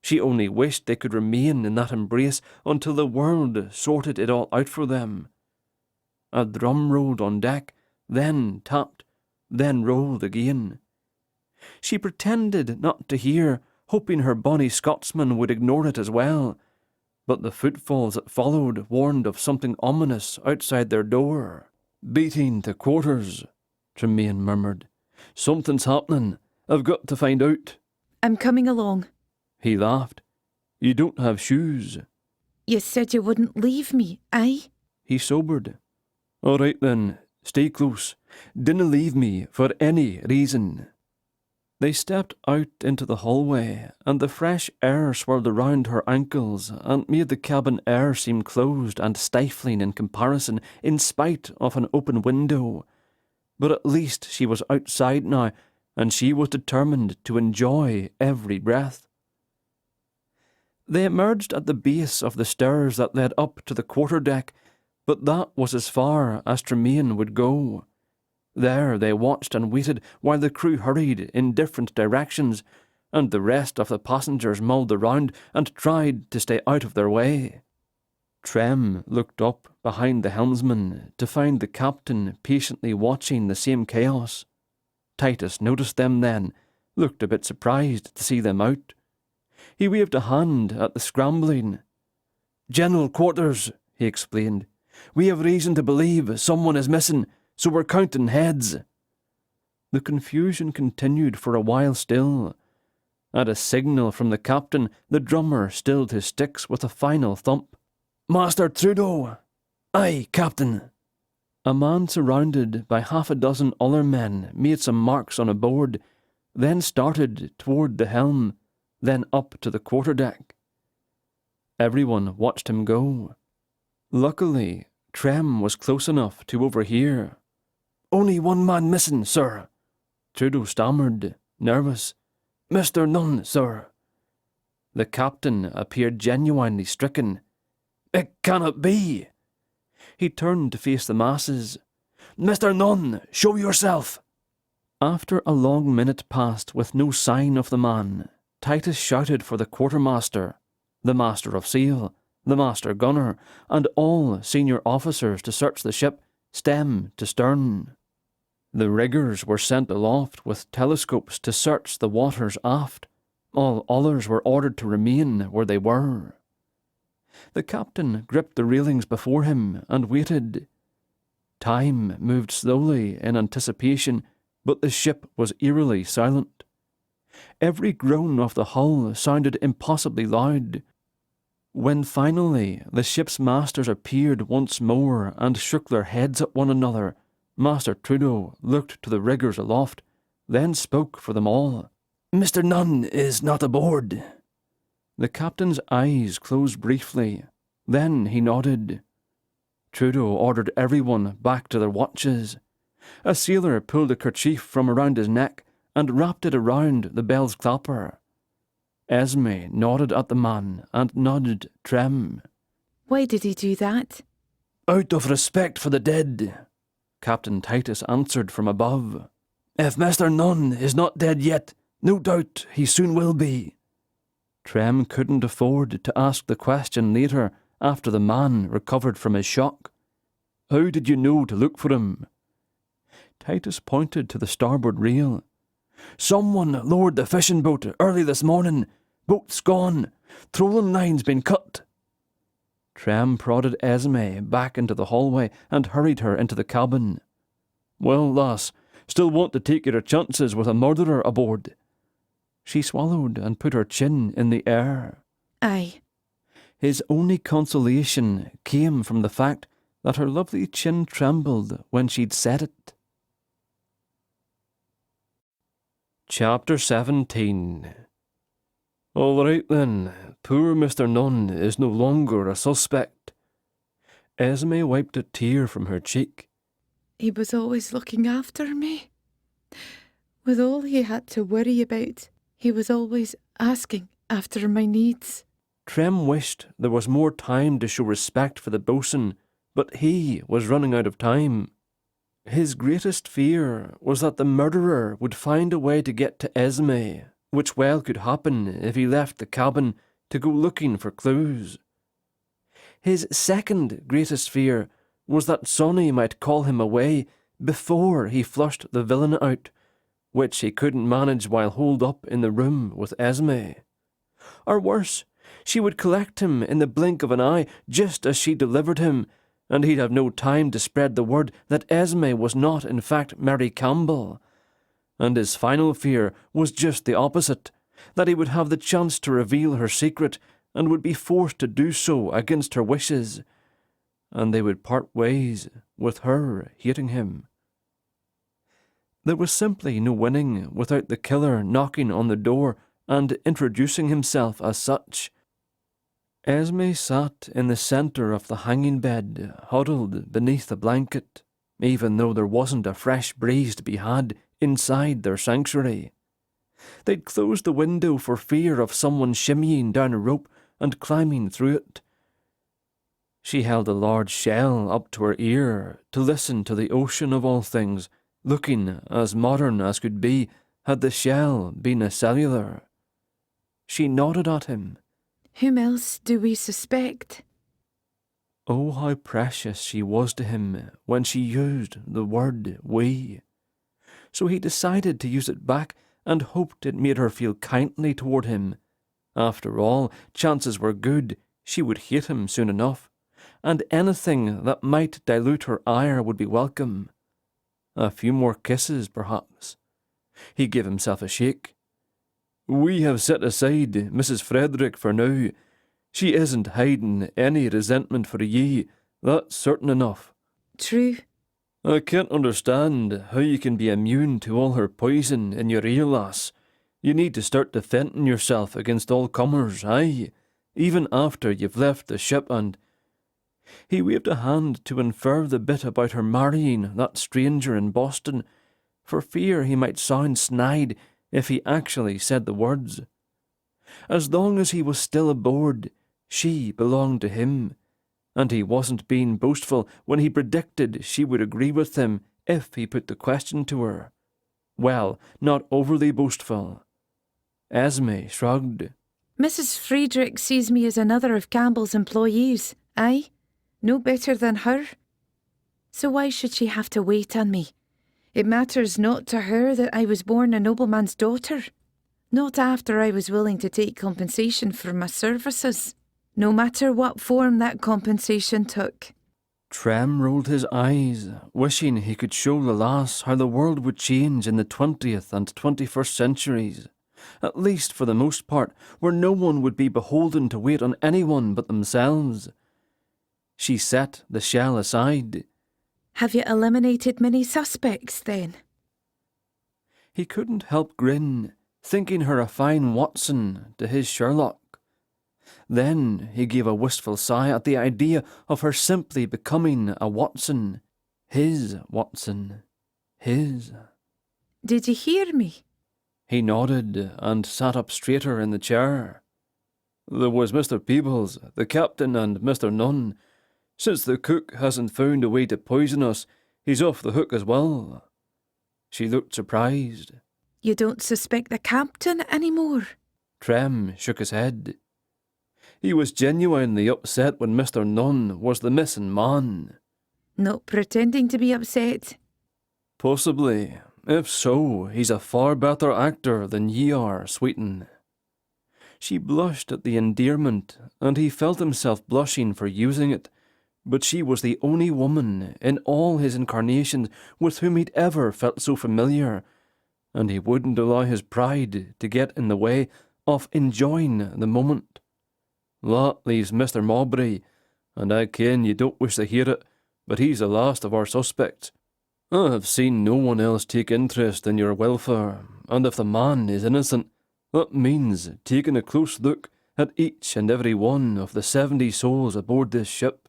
She only wished they could remain in that embrace until the world sorted it all out for them. A drum rolled on deck, then tapped, then rolled again. She pretended not to hear, hoping her bonny Scotsman would ignore it as well, but the footfalls that followed warned of something ominous outside their door. "Beating to quarters," Tremayne murmured. "Something's happening. I've got to find out." I'm coming along. He laughed. "You don't have shoes." You said you wouldn't leave me, aye? He sobered. "All right then, stay close. Dinna leave me for any reason." They stepped out into the hallway, and the fresh air swirled around her ankles and made the cabin air seem closed and stifling in comparison, in spite of an open window. But at least she was outside now, and she was determined to enjoy every breath. They emerged at the base of the stairs that led up to the quarterdeck, but that was as far as Tremayne would go. There they watched and waited while the crew hurried in different directions, and the rest of the passengers mulled around and tried to stay out of their way. Trem looked up behind the helmsman to find the captain patiently watching the same chaos. Titus noticed them then, looked a bit surprised to see them out. He waved a hand at the scrambling. "General quarters," he explained. "We have reason to believe someone is missing, so we're counting heads." The confusion continued for a while still. At a signal from the captain, the drummer stilled his sticks with a final thump. "Master Trudeau!" "Aye, Captain." A man surrounded by 6 other men made some marks on a board, then started toward the helm, then up to the quarterdeck. Everyone watched him go. Luckily, Trem was close enough to overhear. "Only one man missing, sir," Trudeau stammered, nervous. "Mr. Nunn, sir." The captain appeared genuinely stricken. "It cannot be." He turned to face the masses. "Mr. Nunn, show yourself." After a long minute passed with no sign of the man, Titus shouted for the quartermaster, the master of sail, the master gunner, and all senior officers to search the ship, stem to stern. The riggers were sent aloft with telescopes to search the waters aft. All others were ordered to remain where they were. The captain gripped the railings before him and waited. Time moved slowly in anticipation, but the ship was eerily silent. Every groan of the hull sounded impossibly loud. When finally the ship's masters appeared once more and shook their heads at one another, Master Trudeau looked to the riggers aloft, then spoke for them all. "Mr. Nunn is not aboard." The captain's eyes closed briefly. Then he nodded. Trudeau ordered everyone back to their watches. A sailor pulled a kerchief from around his neck and wrapped it around the bell's clapper. Esme nodded at the man and nudged Trem. Why did he do that? Out of respect for the dead, Captain Titus answered from above. If Mr. Nunn is not dead yet, no doubt he soon will be. Trem couldn't afford to ask the question later after the man recovered from his shock. How did you know to look for him? Titus pointed to the starboard rail. Someone lowered the fishing boat early this morning. Boat's gone. Trolling line's been cut. Trem prodded Esme back into the hallway and hurried her into the cabin. Well, lass, still want to take your chances with a murderer aboard? She swallowed and put her chin in the air. Aye. His only consolation came from the fact that her lovely chin trembled when she'd said it. Chapter 17. All right then, poor Mr. Nunn is no longer a suspect. Esme wiped a tear from her cheek. He was always looking after me. With all he had to worry about, he was always asking after my needs. Trem wished there was more time to show respect for the boatswain, but he was running out of time. His greatest fear was that the murderer would find a way to get to Esme, which well could happen if he left the cabin to go looking for clues. His second greatest fear was that Sonny might call him away before he flushed the villain out, which he couldn't manage while holed up in the room with Esme. Or worse, she would collect him in the blink of an eye just as she delivered him, and he'd have no time to spread the word that Esme was not in fact Mary Campbell. And his final fear was just the opposite, that he would have the chance to reveal her secret and would be forced to do so against her wishes, and they would part ways with her hating him. There was simply no winning without the killer knocking on the door and introducing himself as such. Esme sat in the centre of the hanging bed, huddled beneath a blanket, even though there wasn't a fresh breeze to be had inside their sanctuary. They'd closed the window for fear of someone shimmying down a rope and climbing through it. She held a large shell up to her ear to listen to the ocean of all things, looking as modern as could be had the shell been a cellular. She nodded at him. Whom else do we suspect? Oh, how precious she was to him when she used the word we. So he decided to use it back and hoped it made her feel kindly toward him. After all, chances were good she would hate him soon enough, and anything that might dilute her ire would be welcome. A few more kisses, perhaps. He gave himself a shake. We have set aside Mrs. Frederick for now. She isn't hiding any resentment for ye, that's certain enough. True. I can't understand how you can be immune to all her poison in your ear, lass. You need to start defending yourself against all comers, aye, even after you've left the ship and... He waved a hand to infer the bit about her marrying that stranger in Boston, for fear he might sound snide if he actually said the words. As long as he was still aboard, she belonged to him, and he wasn't being boastful when he predicted she would agree with him if he put the question to her. Well, not overly boastful. Esme shrugged. Mrs. Friedrich sees me as another of Campbell's employees, aye? No better than her. So why should she have to wait on me? It matters not to her that I was born a nobleman's daughter. Not after I was willing to take compensation for my services, no matter what form that compensation took. Trem rolled his eyes, wishing he could show the lass how the world would change in the 20th and 21st centuries, at least for the most part, where no one would be beholden to wait on anyone but themselves. She set the shell aside. Have you eliminated many suspects, then? He couldn't help grin, thinking her a fine Watson to his Sherlock. Then he gave a wistful sigh at the idea of her simply becoming a Watson. His Watson. His. Did you hear me? He nodded and sat up straighter in the chair. There was Mr. Peebles, the captain, and Mr. Nunn. Since the cook hasn't found a way to poison us, he's off the hook as well. She looked surprised. You don't suspect the captain any more? Trem shook his head. He was genuinely upset when Mr. Nunn was the missing man. Not pretending to be upset. Possibly. If so, he's a far better actor than ye are, Sweeten. She blushed at the endearment, and he felt himself blushing for using it, but she was the only woman in all his incarnations with whom he'd ever felt so familiar, and he wouldn't allow his pride to get in the way of enjoying the moment. That leaves Mr. Mowbray, and I ken you don't wish to hear it, but he's the last of our suspects. I have seen no one else take interest in your welfare, and if the man is innocent, that means taking a close look at each and every one of the 70 souls aboard this ship.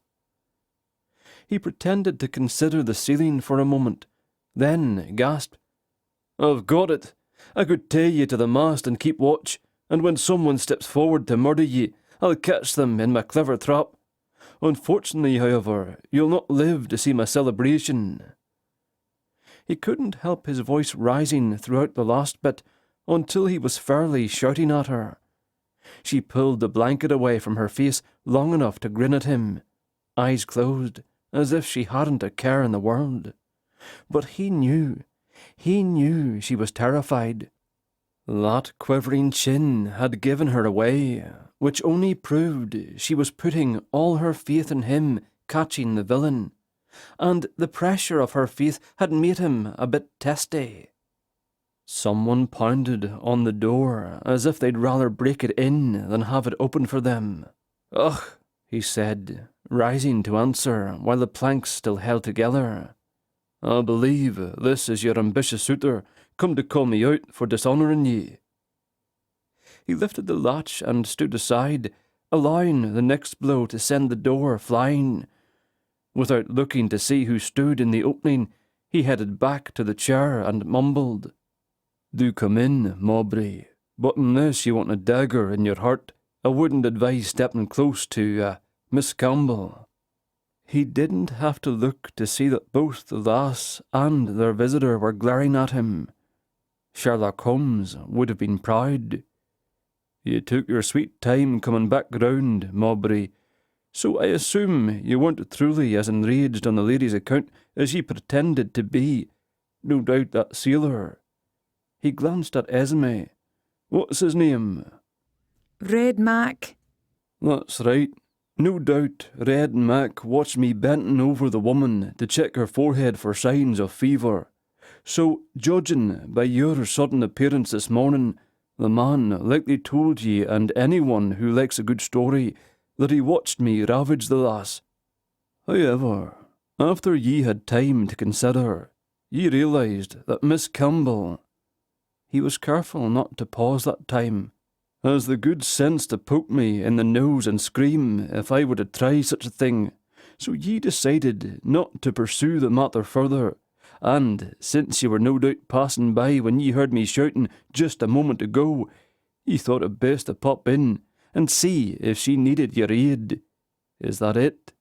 He pretended to consider the ceiling for a moment, then gasped, I've got it. I could tie ye to the mast and keep watch, and when someone steps forward to murder ye, I'll catch them in my clever trap. Unfortunately, however, you'll not live to see my celebration. He couldn't help his voice rising throughout the last bit, until he was fairly shouting at her. She pulled the blanket away from her face long enough to grin at him, eyes closed, as if she hadn't a care in the world. But he knew she was terrified. That quivering chin had given her away, which only proved she was putting all her faith in him catching the villain, and the pressure of her faith had made him a bit testy. Someone pounded on the door as if they'd rather break it in than have it open for them. Ugh, he said, rising to answer while the planks still held together. I believe this is your ambitious suitor, come to call me out for dishonouring ye. He lifted the latch and stood aside, allowing the next blow to send the door flying. Without looking to see who stood in the opening, he headed back to the chair and mumbled, Do come in, Mowbray, but unless you want a dagger in your heart, I wouldn't advise stepping close to, Miss Campbell. He didn't have to look to see that both the lass and their visitor were glaring at him. Sherlock Holmes would have been proud. You took your sweet time coming back round, Mowbray, so I assume you weren't truly as enraged on the lady's account as ye pretended to be. No doubt that sailor. He glanced at Esme. What's his name? Red Mac. That's right. No doubt Red Mac watched me bending over the woman to check her forehead for signs of fever. So, judging by your sudden appearance this morning, the man likely told ye and anyone who likes a good story that he watched me ravage the lass. However, after ye had time to consider, ye realised that Miss Campbell— He was careful not to pause that time, has the good sense to poke me in the nose and scream if I were to try such a thing, so ye decided not to pursue the matter further, and since ye were no doubt passing by when ye heard me shouting just a moment ago, ye thought it best to pop in and see if she needed your aid. Is that it?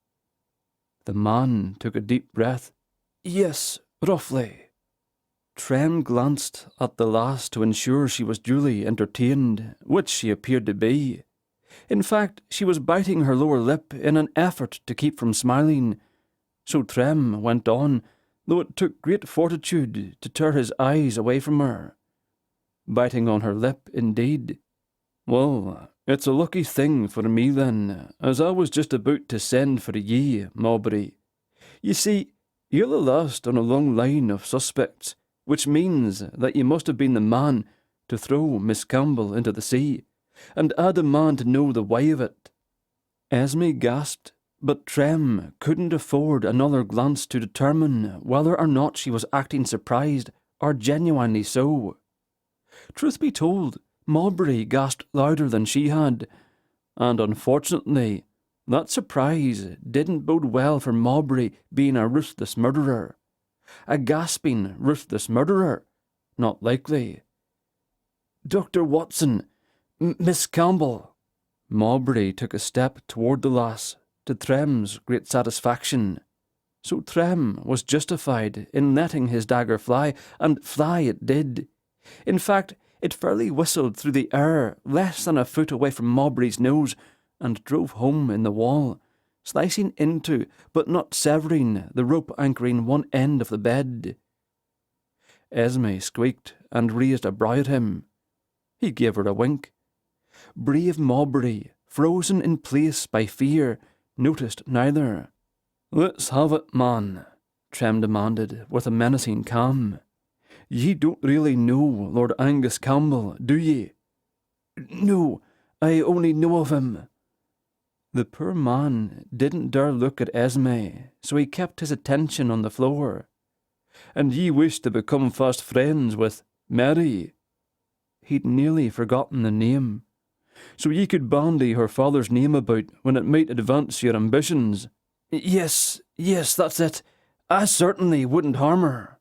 The man took a deep breath. Yes, roughly. Trem glanced at the lass to ensure she was duly entertained, which she appeared to be. In fact, she was biting her lower lip in an effort to keep from smiling. So Trem went on, though it took great fortitude to tear his eyes away from her. Biting on her lip, indeed. Well, it's a lucky thing for me then, as I was just about to send for ye, Mowbray. You see, you're the last on a long line of suspects, which means that you must have been the man to throw Miss Campbell into the sea, and I demand to know the why of it. Esme gasped, but Trem couldn't afford another glance to determine whether or not she was acting surprised or genuinely so. Truth be told, Mowbray gasped louder than she had, and unfortunately, that surprise didn't bode well for Mowbray being a ruthless murderer. A gasping, ruthless murderer. Not likely. Dr. Watson, Miss Campbell. Mowbray took a step toward the lass, to Trem's great satisfaction. So Trem was justified in letting his dagger fly, and fly it did. In fact, it fairly whistled through the air less than a foot away from Mowbray's nose, and drove home in the wall, slicing into, but not severing, the rope anchoring one end of the bed. Esme squeaked and raised a brow at him. He gave her a wink. Brave Mowbray, frozen in place by fear, noticed neither. "Let's have it, man," Trem demanded with a menacing calm. "Ye don't really know Lord Angus Campbell, do ye?" "No, I only know of him." The poor man didn't dare look at Esme, so he kept his attention on the floor. "And ye wish to become fast friends with Mary?" He'd nearly forgotten the name. "So ye could bandy her father's name about when it might advance your ambitions?" Yes, that's it. I certainly wouldn't harm her."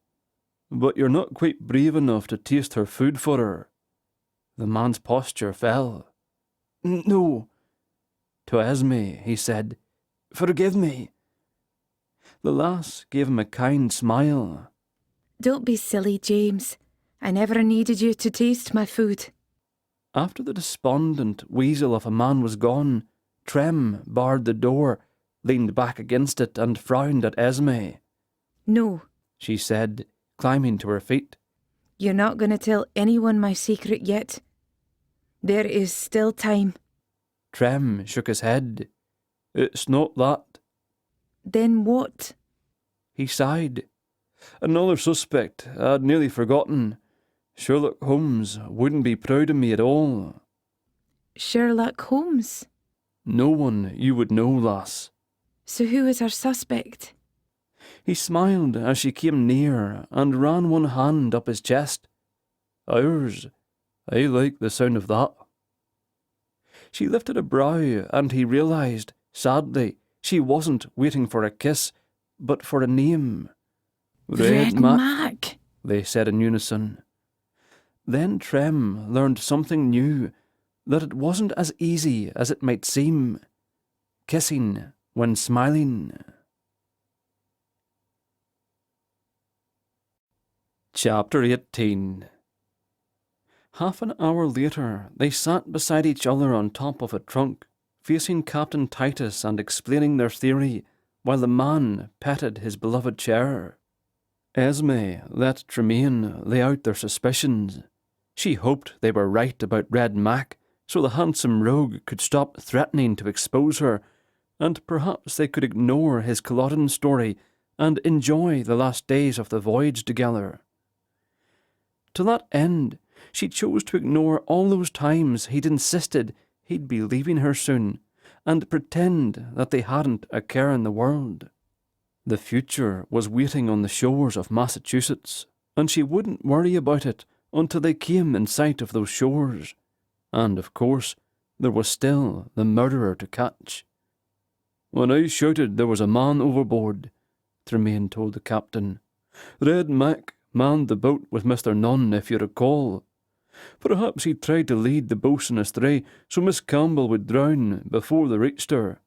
"But you're not quite brave enough to taste her food for her." The man's posture fell. "No." To Esme, he said, "Forgive me." The lass gave him a kind smile. Don't be silly, James. I never needed you to taste my food. After the despondent weasel of a man was gone, Trem barred the door, leaned back against it, and frowned at Esme. No. She said, climbing to her feet. You're not going to tell anyone my secret yet. There is still time. Trem shook his head. "It's not that." Then what? He sighed. "Another suspect I'd nearly forgotten. Sherlock Holmes wouldn't be proud of me at all." Sherlock Holmes? "No one you would know, lass." So who is our suspect? He smiled as she came near and ran one hand up his chest. "Ours. I like the sound of that." She lifted a brow, and he realised, sadly, she wasn't waiting for a kiss, but for a name. Red Mac, they said in unison. Then Trem learned something new, that it wasn't as easy as it might seem. Kissing when smiling. Chapter 18. Half an hour later, they sat beside each other on top of a trunk, facing Captain Titus and explaining their theory, while the man petted his beloved chair. Esme let Tremayne lay out their suspicions. She hoped they were right about Red Mac, so the handsome rogue could stop threatening to expose her, and perhaps they could ignore his Culloden story and enjoy the last days of the voyage together. To that end, she chose to ignore all those times he'd insisted he'd be leaving her soon, and pretend that they hadn't a care in the world. The future was waiting on the shores of Massachusetts, and she wouldn't worry about it until they came in sight of those shores. And, of course, there was still the murderer to catch. "When I shouted there was a man overboard," Tremayne told the captain, "Red Mac manned the boat with Mr. Nunn, if you recall. Perhaps he tried to lead the boatswain astray so Miss Campbell would drown before they reached her.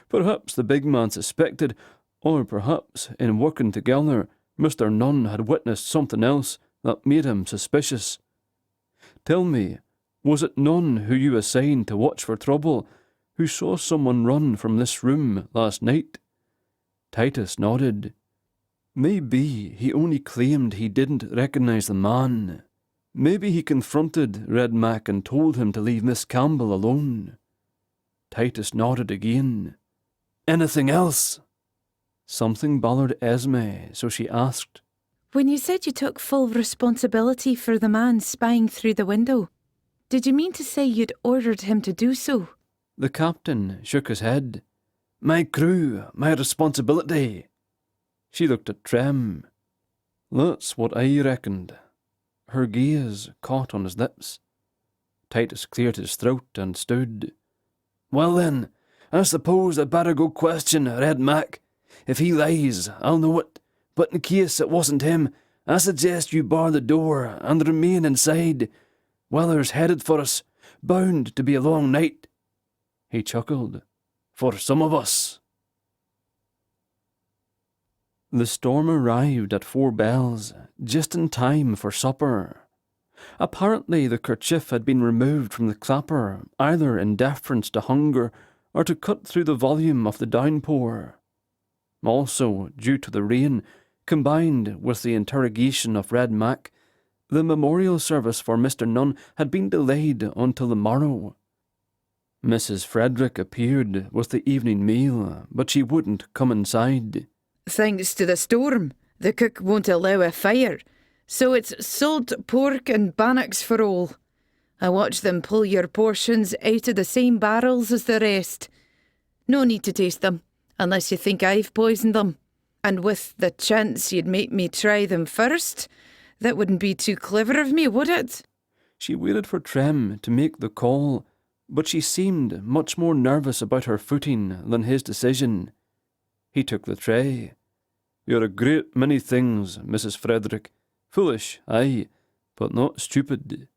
Perhaps the big man suspected, or perhaps, in working together, Mr. Nunn had witnessed something else that made him suspicious. Tell me, was it Nunn who you assigned to watch for trouble, who saw someone run from this room last night?" Titus nodded. "Maybe he only claimed he didn't recognise the man. Maybe he confronted Red Mac and told him to leave Miss Campbell alone." Titus nodded again. "Anything else?" Something bothered Esme, so she asked. When you said you took full responsibility for the man spying through the window, did you mean to say you'd ordered him to do so? The captain shook his head. "My crew, my responsibility." She looked at Trem. "That's what I reckoned." Her gaze caught on his lips. Titus cleared his throat and stood. Well then, I suppose I'd better go question Red Mac. If he lies, I'll know it, but in case it wasn't him, I suggest you bar the door and remain inside. Weller's headed for us, bound to be a long night." He chuckled. "For some of us." The storm arrived at 4 bells, just in time for supper. Apparently the kerchief had been removed from the clapper, either in deference to hunger or to cut through the volume of the downpour. Also, due to the rain, combined with the interrogation of Red Mac, the memorial service for Mr. Nunn had been delayed until the morrow. Mrs. Frederick appeared with the evening meal, but she wouldn't come inside. "Thanks to the storm, the cook won't allow a fire, so it's salt pork and bannocks for all. I watched them pull your portions out of the same barrels as the rest. No need to taste them, unless you think I've poisoned them. And with the chance you'd make me try them first, that wouldn't be too clever of me, would it?" She waited for Trem to make the call, but she seemed much more nervous about her footing than his decision. He took the tray. "You're a great many things, Mrs. Frederick. Foolish, aye, but not stupid."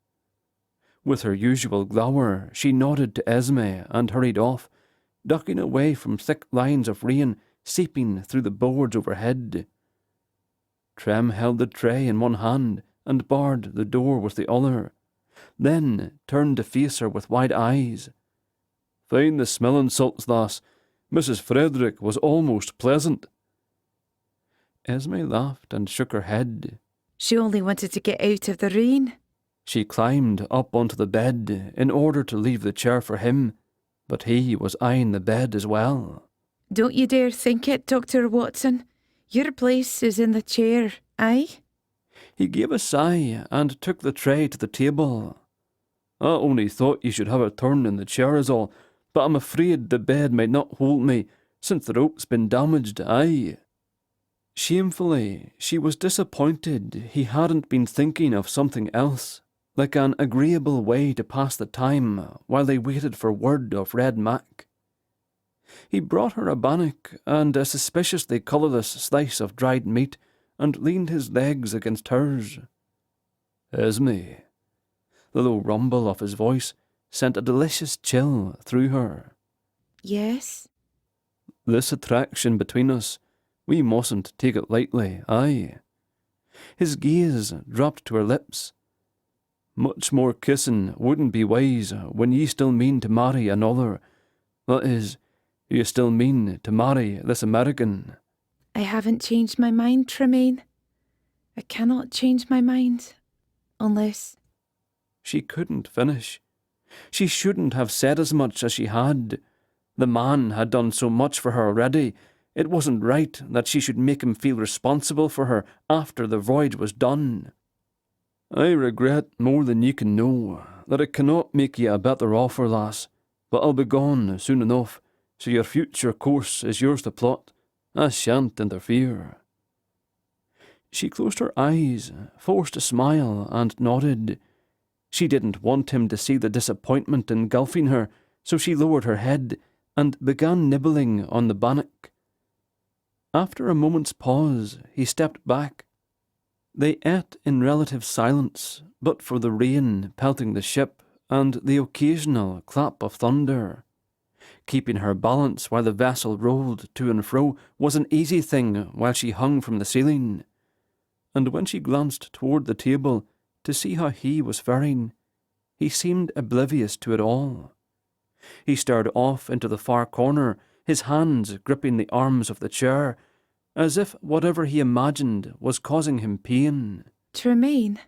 With her usual glower, she nodded to Esme and hurried off, ducking away from thick lines of rain seeping through the boards overhead. Trem held the tray in one hand and barred the door with the other, then turned to face her with wide eyes. "Fine the smelling salts, lass. Mrs. Frederick was almost pleasant." Esme laughed and shook her head. She only wanted to get out of the rain. She climbed up onto the bed in order to leave the chair for him, but he was eyeing the bed as well. Don't you dare think it, Dr. Watson. Your place is in the chair, aye? He gave a sigh and took the tray to the table. "I only thought you should have a turn in the chair is all, but I'm afraid the bed might not hold me, since the rope's been damaged, aye." Shamefully, she was disappointed he hadn't been thinking of something else, like an agreeable way to pass the time while they waited for word of Red Mac. He brought her a bannock and a suspiciously colourless slice of dried meat, and leaned his legs against hers. "Esme." The low rumble of his voice sent a delicious chill through her. Yes? "This attraction between us, we mustn't take it lightly, aye." His gaze dropped to her lips. "Much more kissing wouldn't be wise when ye still mean to marry another. That is, you still mean to marry this American." I haven't changed my mind, Tremayne. I cannot change my mind. Unless... She couldn't finish. She shouldn't have said as much as she had. The man had done so much for her already. It wasn't right that she should make him feel responsible for her after the voyage was done. "I regret more than ye can know that I cannot make ye a better offer, lass, but I'll be gone soon enough, so your future course is yours to plot. I shan't interfere." She closed her eyes, forced a smile, and nodded. She didn't want him to see the disappointment engulfing her, so she lowered her head and began nibbling on the bannock. After a moment's pause, he stepped back. They ate in relative silence, but for the rain pelting the ship and the occasional clap of thunder. Keeping her balance while the vessel rolled to and fro was an easy thing while she hung from the ceiling. And when she glanced toward the table to see how he was faring, he seemed oblivious to it all. He stared off into the far corner, his hands gripping the arms of the chair, as if whatever he imagined was causing him pain. Tremayne?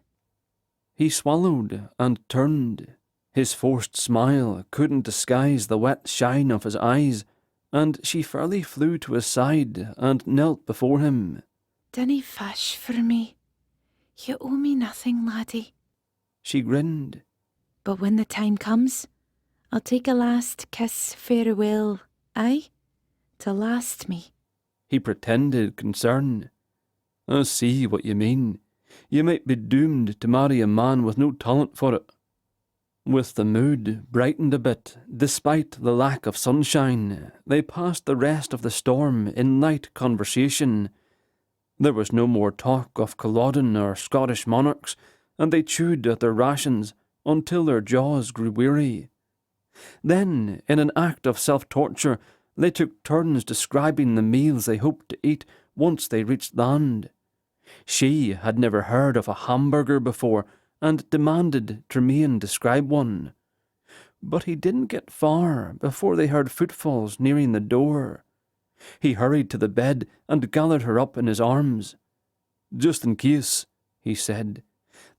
He swallowed and turned. His forced smile couldn't disguise the wet shine of his eyes, and she fairly flew to his side and knelt before him. Dinna fish for me. You owe me nothing, laddie. She grinned. But when the time comes, I'll take a last kiss farewell, aye? To last me. He pretended concern. "I see what you mean. You might be doomed to marry a man with no talent for it." With the mood brightened a bit, despite the lack of sunshine, they passed the rest of the storm in light conversation. There was no more talk of Culloden or Scottish monarchs, and they chewed at their rations until their jaws grew weary. Then, in an act of self-torture, they took turns describing the meals they hoped to eat once they reached land. She had never heard of a hamburger before, and demanded Tremayne describe one. But he didn't get far before they heard footfalls nearing the door. He hurried to the bed and gathered her up in his arms. "Just in case," he said,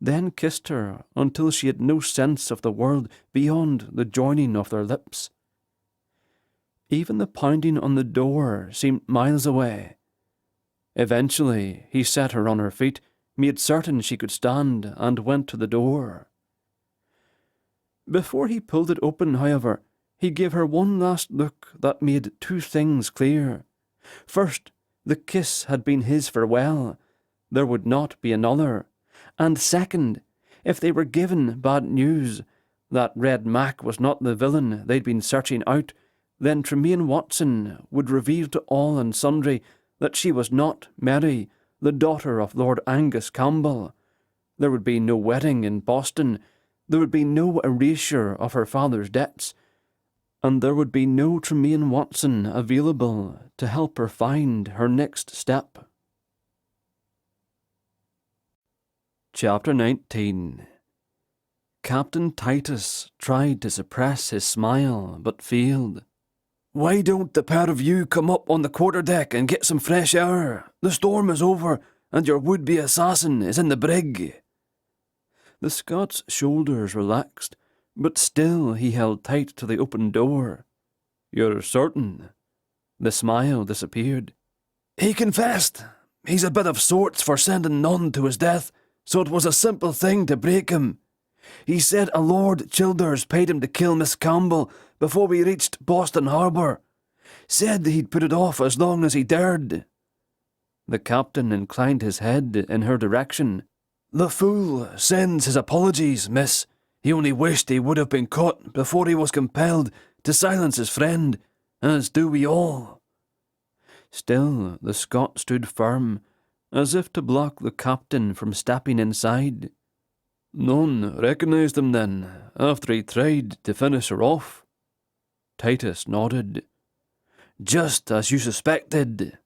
then kissed her until she had no sense of the world beyond the joining of their lips. Even the pounding on the door seemed miles away. Eventually he set her on her feet, made certain she could stand, and went to the door. Before he pulled it open, however, he gave her one last look that made two things clear. First, the kiss had been his farewell. There would not be another. And second, if they were given bad news, that Red Mac was not the villain they'd been searching out, then Tremayne Watson would reveal to all and sundry that she was not Mary, the daughter of Lord Angus Campbell. There would be no wedding in Boston, there would be no erasure of her father's debts, and there would be no Tremayne Watson available to help her find her next step. Chapter 19. Captain Titus tried to suppress his smile, but failed. "Why don't the pair of you come up on the quarterdeck and get some fresh air? The storm is over, and your would-be assassin is in the brig." The Scot's shoulders relaxed, but still he held tight to the open door. "You're certain?" The smile disappeared. "He confessed. He's a bit of sorts for sending none to his death, so it was a simple thing to break him. He said a Lord Childers paid him to kill Miss Campbell before we reached Boston Harbour. Said he'd put it off as long as he dared." The captain inclined his head in her direction. "The fool sends his apologies, miss. He only wished he would have been caught before he was compelled to silence his friend, as do we all." Still the Scot stood firm, as if to block the captain from stepping inside. "None recognised him then, after he tried to finish her off?" Titus nodded. "Just as you suspected."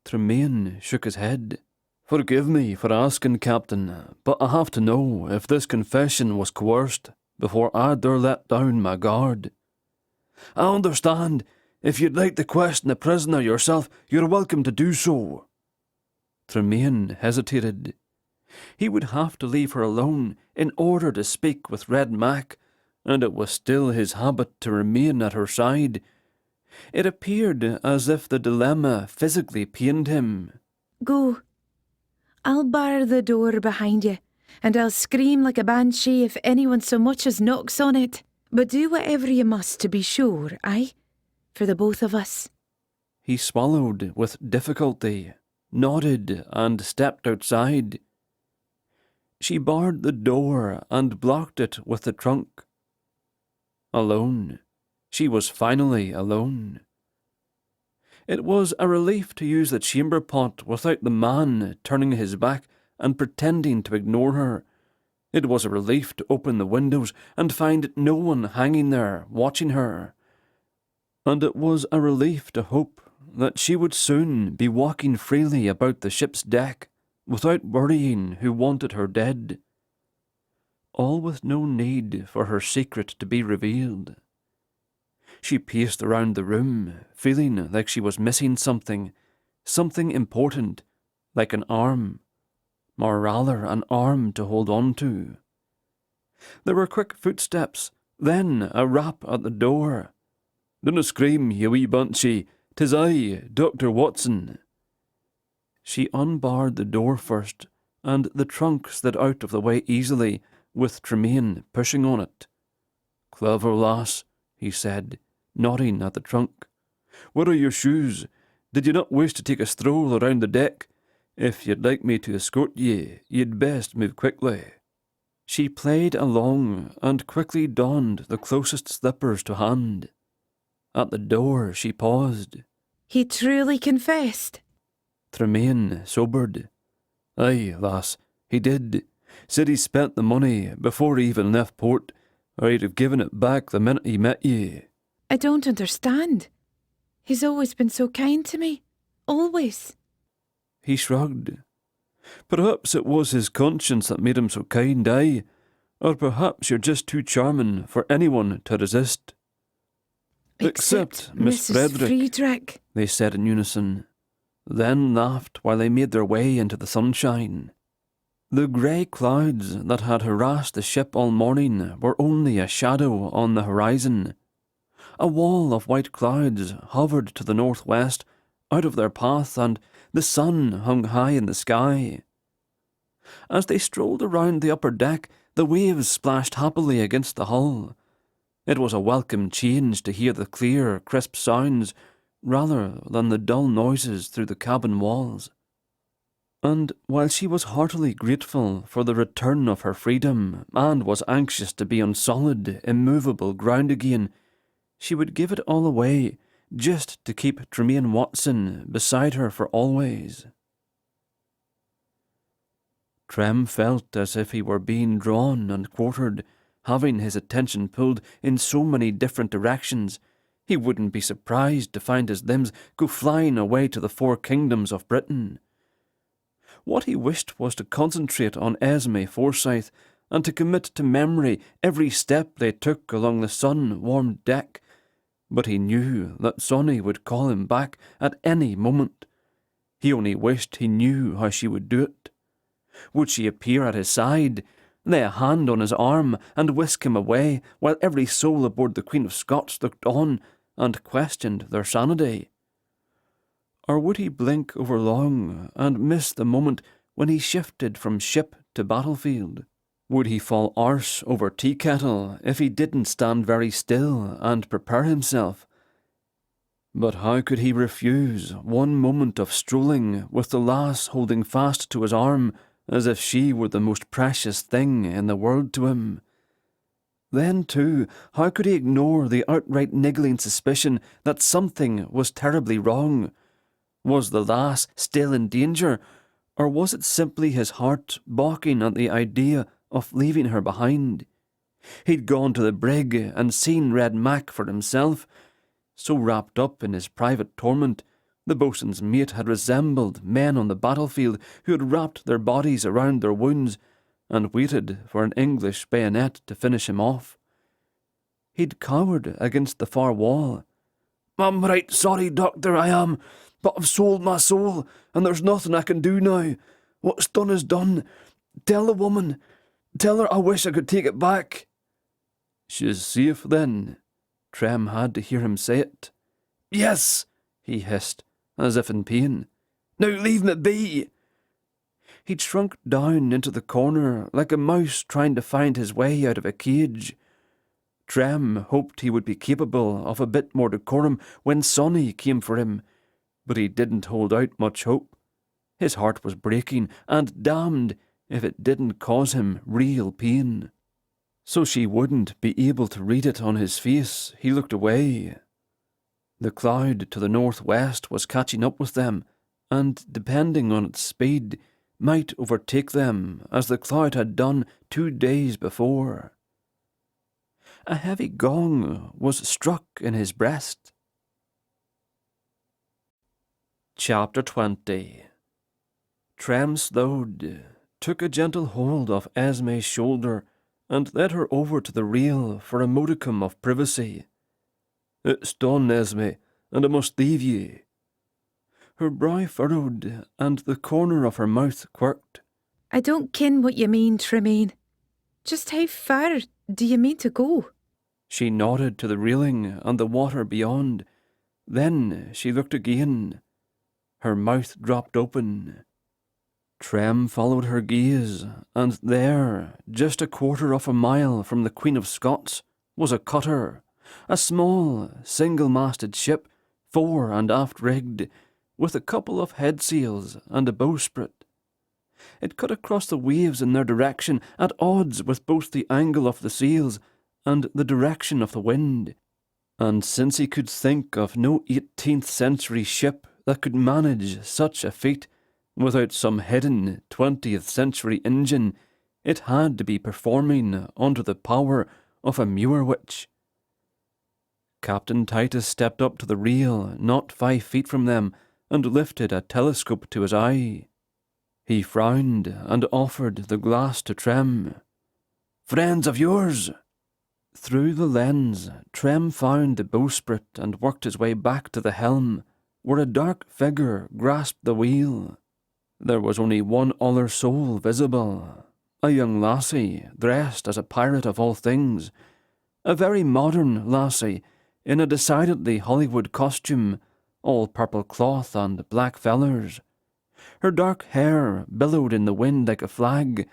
Tremayne shook his head. "Forgive me for asking, Captain, but I have to know if this confession was coerced before I dare let down my guard." "I understand. If you'd like to question the prisoner yourself, you're welcome to do so." Tremayne hesitated. He would have to leave her alone in order to speak with Red Mac, and it was still his habit to remain at her side. It appeared as if the dilemma physically pained him. Go. I'll bar the door behind you, and I'll scream like a banshee if anyone so much as knocks on it. But do whatever you must to be sure, aye? For the both of us." He swallowed with difficulty, nodded, and stepped outside. She barred the door and blocked it with the trunk. Alone. She was finally alone. It was a relief to use the chamber pot without the man turning his back and pretending to ignore her. It was a relief to open the windows and find no one hanging there watching her. And it was a relief to hope that she would soon be walking freely about the ship's deck without worrying who wanted her dead. All with no need for her secret to be revealed. She paced around the room, feeling like she was missing something important, like an arm, or rather an arm to hold on to. There were quick footsteps, then a rap at the door. "Dinna scream, you wee banshee, 'tis I, Dr. Watson." She unbarred the door first, and the trunk slid out of the way easily, with Tremayne pushing on it. "Clever lass," he said, nodding at the trunk. "Where are your shoes? Did you not wish to take a stroll around the deck? If you'd like me to escort ye, you'd best move quickly." She played along and quickly donned the closest slippers to hand. At the door she paused. He truly confessed. Tremayne sobered. Aye, lass, he did. Said he spent the money before he even left port, or he'd have given it back the minute he met ye. I don't understand. He's always been so kind to me. Always. He shrugged. Perhaps it was his conscience that made him so kind, aye, or perhaps you're just too charming for anyone to resist. Except Miss Mrs. Frederick, they said in unison, then laughed while they made their way into the sunshine. The grey clouds that had harassed the ship all morning were only a shadow on the horizon. A wall of white clouds hovered to the northwest, out of their path, and the sun hung high in the sky. As they strolled around the upper deck, the waves splashed happily against the hull. It was a welcome change to hear the clear, crisp sounds, rather than the dull noises through the cabin walls. And while she was heartily grateful for the return of her freedom, and was anxious to be on solid, immovable ground again, she would give it all away just to keep Tremayne Watson beside her for always. Trem felt as if he were being drawn and quartered, having his attention pulled in so many different directions. He wouldn't be surprised to find his limbs go flying away to the 4 kingdoms of Britain. What he wished was to concentrate on Esme Forsyth, and to commit to memory every step they took along the sun-warmed deck. But he knew that Sonny would call him back at any moment. He only wished he knew how she would do it. Would she appear at his side, lay a hand on his arm, and whisk him away, while every soul aboard the Queen of Scots looked on and questioned their sanity? Or would he blink over long and miss the moment when he shifted from ship to battlefield? Would he fall arse over tea kettle if he didn't stand very still and prepare himself? But how could he refuse one moment of strolling with the lass holding fast to his arm as if she were the most precious thing in the world to him? Then, too, how could he ignore the outright niggling suspicion that something was terribly wrong? Was the lass still in danger, or was it simply his heart balking at the idea of leaving her behind? He'd gone to the brig and seen Red Mac for himself. So wrapped up in his private torment, the boatswain's mate had resembled men on the battlefield who had wrapped their bodies around their wounds and waited for an English bayonet to finish him off. He'd cowered against the far wall. "I'm right sorry, Doctor, I am, but I've sold my soul, and there's nothing I can do now. What's done is done. Tell the woman. Tell her I wish I could take it back." "She's safe, then?" Trem had to hear him say it. "Yes," he hissed, as if in pain. "Now leave me be." He'd shrunk down into the corner like a mouse trying to find his way out of a cage. Trem hoped he would be capable of a bit more decorum when Sonny came for him, but he didn't hold out much hope. His heart was breaking, and damned if it didn't cause him real pain. So she wouldn't be able to read it on his face, he looked away. The cloud to the northwest was catching up with them, and, depending on its speed, might overtake them as the cloud had done 2 days before. A heavy gong was struck in his breast. Chapter 20. Trem slowed, took a gentle hold of Esme's shoulder, and led her over to the rail for a modicum of privacy. "It's done, Esme, and I must leave ye." Her brow furrowed, and the corner of her mouth quirked. I don't ken what you mean, Tremayne. Just how far do you mean to go? She nodded to the railing and the water beyond. Then she looked again. Her mouth dropped open. Trem followed her gaze, and there, just a quarter of a mile from the Queen of Scots, was a cutter, a small, single-masted ship, fore and aft rigged, with a couple of head sails and a bowsprit. It cut across the waves in their direction, at odds with both the angle of the sails and the direction of the wind. And since he could think of no 18th century ship that could manage such a feat without some hidden 20th century engine, it had to be performing under the power of a Moor witch. Captain Titus stepped up to the rail not 5 feet from them and lifted a telescope to his eye. He frowned and offered the glass to Trem. "Friends of yours?" Through the lens, Trem found the bowsprit and worked his way back to the helm, where a dark figure grasped the wheel. There was only one other soul visible, a young lassie dressed as a pirate of all things, a very modern lassie in a decidedly Hollywood costume, all purple cloth and black feathers. Her dark hair billowed in the wind like a flag.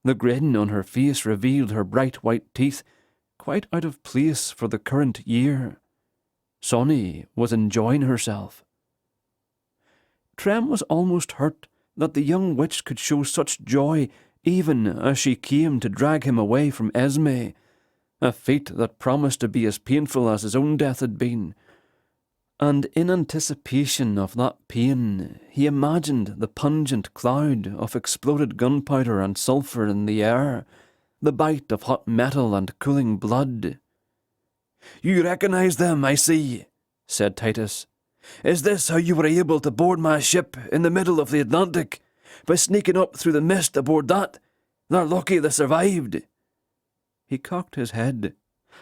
The grin on her face revealed her bright white teeth, quite out of place for the current year. Sonny was enjoying herself. Trem was almost hurt that the young witch could show such joy even as she came to drag him away from Esme, a fate that promised to be as painful as his own death had been. And in anticipation of that pain, he imagined the pungent cloud of exploded gunpowder and sulphur in the air, the bite of hot metal and cooling blood. "You recognize them, I see," said Titus. "Is this how you were able to board my ship in the middle of the Atlantic, by sneaking up through the mist aboard that? They're lucky they survived." He cocked his head.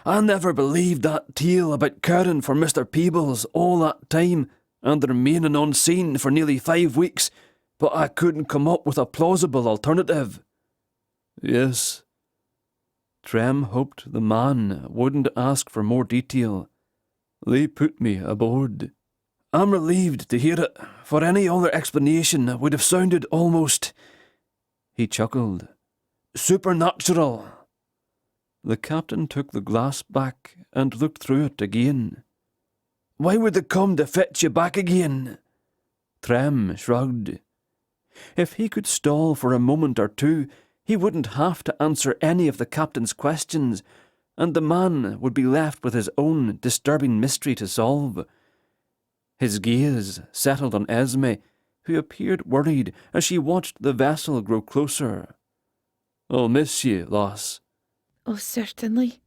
"I never believed that tale about caring for Mr. Peebles all that time and remaining unseen for nearly 5 weeks, but I couldn't come up with a plausible alternative." "Yes." Trem hoped the man wouldn't ask for more detail. "They put me aboard." "I'm relieved to hear it, for any other explanation would have sounded almost," he chuckled, "supernatural." The captain took the glass back and looked through it again. "Why would they come to fetch you back again?" Trem shrugged. If he could stall for a moment or two, he wouldn't have to answer any of the captain's questions, and the man would be left with his own disturbing mystery to solve. His gaze settled on Esme, who appeared worried as she watched the vessel grow closer. "I'll miss you, lass." Oh, certainly.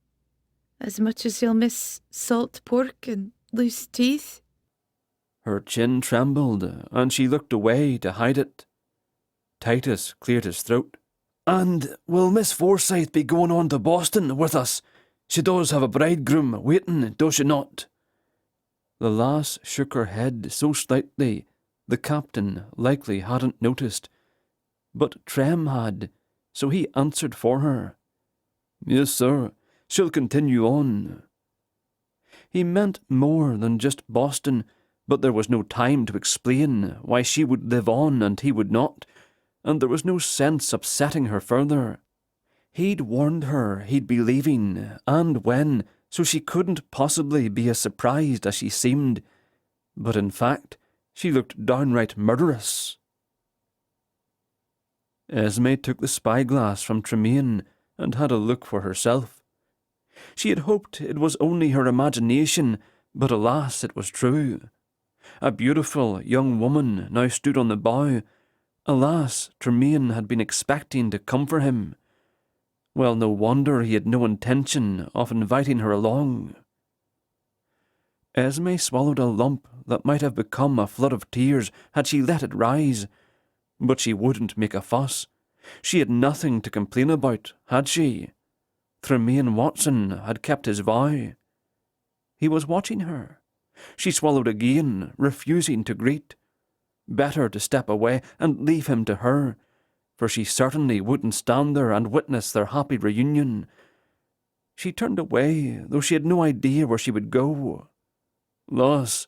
As much as you'll miss salt pork and loose teeth. Her chin trembled, and she looked away to hide it. Titus cleared his throat. "And will Miss Forsyth be going on to Boston with us? She does have a bridegroom waiting, does she not?" The lass shook her head so slightly the captain likely hadn't noticed. But Trem had, so he answered for her. "Yes, sir. She'll continue on." He meant more than just Boston, but there was no time to explain why she would live on and he would not, and there was no sense upsetting her further. He'd warned her he'd be leaving, and when, so she couldn't possibly be as surprised as she seemed. But in fact, she looked downright murderous. Esme took the spyglass from Tremayne and had a look for herself. She had hoped it was only her imagination, but alas, it was true. A beautiful young woman now stood on the bow. Alas, Tremayne had been expecting to come for him. Well, no wonder he had no intention of inviting her along. Esme swallowed a lump that might have become a flood of tears had she let it rise. But she wouldn't make a fuss. She had nothing to complain about, had she? Tremayne Watson had kept his vow. He was watching her. She swallowed again, refusing to greet. Better to step away and leave him to her, for she certainly wouldn't stand there and witness their happy reunion. She turned away, though she had no idea where she would go. "Lass."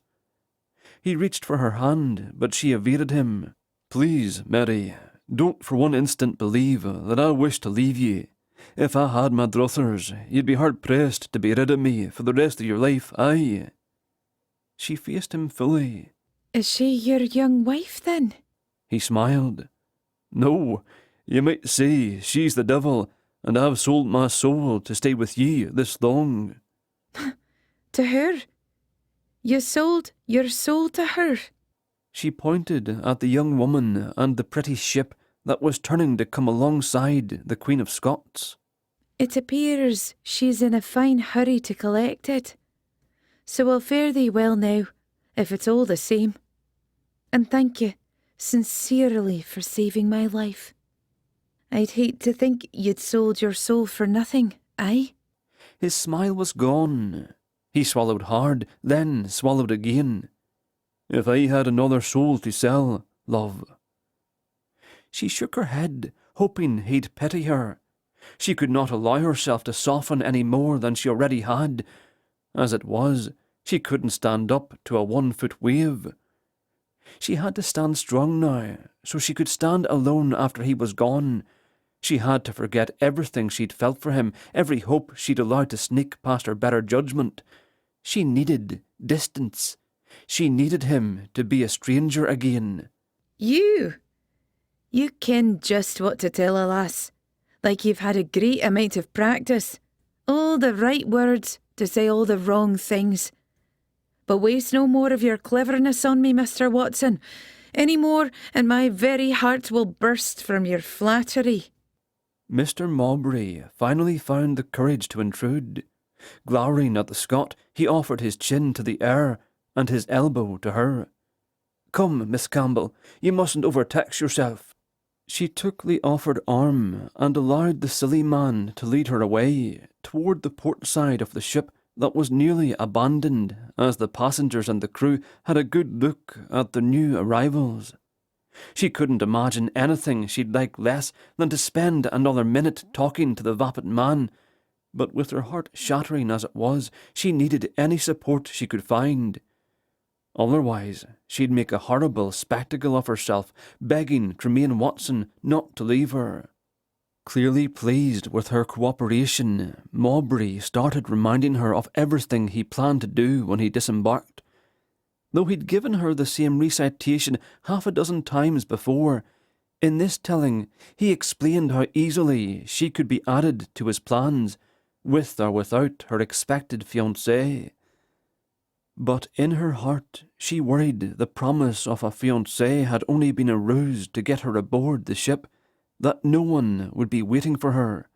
He reached for her hand, but she evaded him. "Please, Mary, don't for one instant believe that I wish to leave ye. If I had my druthers, you'd be hard-pressed to be rid of me for the rest of your life, aye." She faced him fully. Is she your young wife, then? He smiled. No, you might say she's the devil, and I've sold my soul to stay with ye this long. To her? You sold your soul to her? She pointed at the young woman and the pretty ship that was turning to come alongside the Queen of Scots. It appears she's in a fine hurry to collect it. So I'll fare thee well now, if it's all the same. And thank you, sincerely, for saving my life. I'd hate to think you'd sold your soul for nothing, aye? His smile was gone. He swallowed hard, then swallowed again. If I had another soul to sell, love. She shook her head, hoping he'd pity her. She could not allow herself to soften any more than she already had. As it was, she couldn't stand up to a 1-foot wave. She had to stand strong now, so she could stand alone after he was gone. She had to forget everything she'd felt for him, every hope she'd allowed to sneak past her better judgment. She needed distance. She needed him to be a stranger again. You ken just what to tell a lass, like you've had a great amount of practice. All the right words to say all the wrong things. But waste no more of your cleverness on me, Mr. Watson. Any more, and my very heart will burst from your flattery. Mr. Mowbray finally found the courage to intrude. Glowering at the Scot, he offered his chin to the air and his elbow to her. Come, Miss Campbell, you mustn't overtax yourself. She took the offered arm and allowed the silly man to lead her away toward the port side of the ship that was nearly abandoned, as the passengers and the crew had a good look at the new arrivals. She couldn't imagine anything she'd like less than to spend another minute talking to the vapid man, but with her heart shattering as it was, she needed any support she could find. Otherwise, she'd make a horrible spectacle of herself, begging Tremayne Watson not to leave her. Clearly pleased with her cooperation, Mowbray started reminding her of everything he planned to do when he disembarked. Though he'd given her the same recitation half a dozen times before, in this telling he explained how easily she could be added to his plans, with or without her expected fiancé. But in her heart she worried the promise of a fiancé had only been a ruse to get her aboard the ship, that no one would be waiting for her.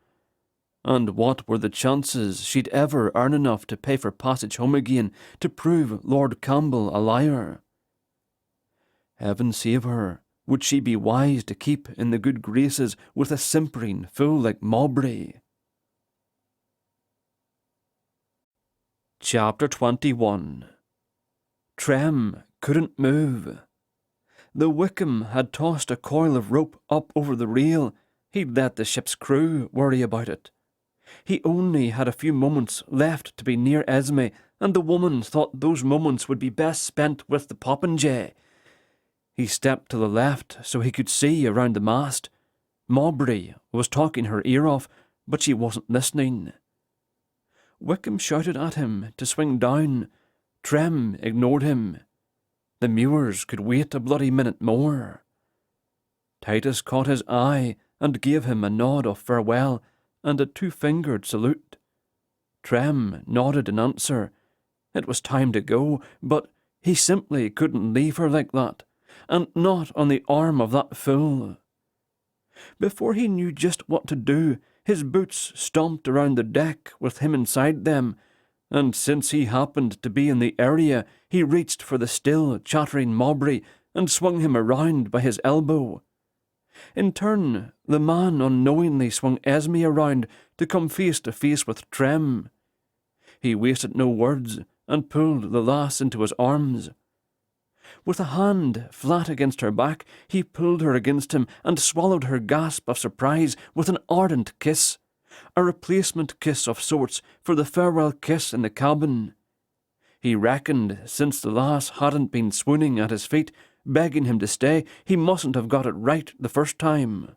And what were the chances she'd ever earn enough to pay for passage home again to prove Lord Campbell a liar? Heaven save her, would she be wise to keep in the good graces with a simpering fool like Mowbray? Chapter 21. Trem couldn't move. The Wickham had tossed a coil of rope up over the rail. He'd let the ship's crew worry about it. He only had a few moments left to be near Esme, and the woman thought those moments would be best spent with the popinjay. He stepped to the left so he could see around the mast. Mowbray was talking her ear off, but she wasn't listening. Wickham shouted at him to swing down. Trem ignored him. The Moors could wait a bloody minute more. Titus caught his eye and gave him a nod of farewell and a 2-fingered salute. Trem nodded in answer. It was time to go, but he simply couldn't leave her like that, and not on the arm of that fool. Before he knew just what to do, his boots stomped around the deck with him inside them, and since he happened to be in the area, he reached for the still chattering Mowbray and swung him around by his elbow. In turn, the man unknowingly swung Esme around to come face to face with Trem. He wasted no words and pulled the lass into his arms. With a hand flat against her back, he pulled her against him and swallowed her gasp of surprise with an ardent kiss, a replacement kiss of sorts for the farewell kiss in the cabin. He reckoned since the lass hadn't been swooning at his feet, begging him to stay, he mustn't have got it right the first time.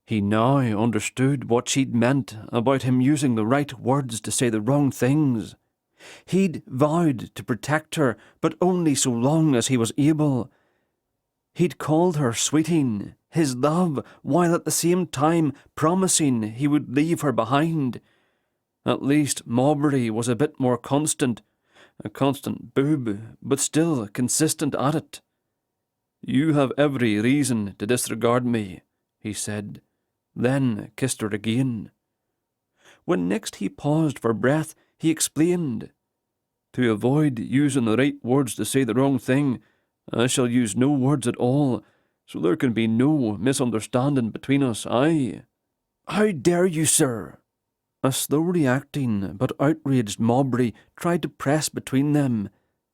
He now understood what she'd meant about him using the right words to say the wrong things. He'd vowed to protect her, but only so long as he was able. He'd called her sweeting, his love, while at the same time promising he would leave her behind. At least Mowbray was a bit more constant, a constant boob, but still consistent at it. "You have every reason to disregard me," he said, then kissed her again. When next he paused for breath, he explained, "To avoid using the right words to say the wrong thing, I shall use no words at all, so there can be no misunderstanding between us, aye." "How dare you, sir?" A slow reacting but outraged Mowbray tried to press between them,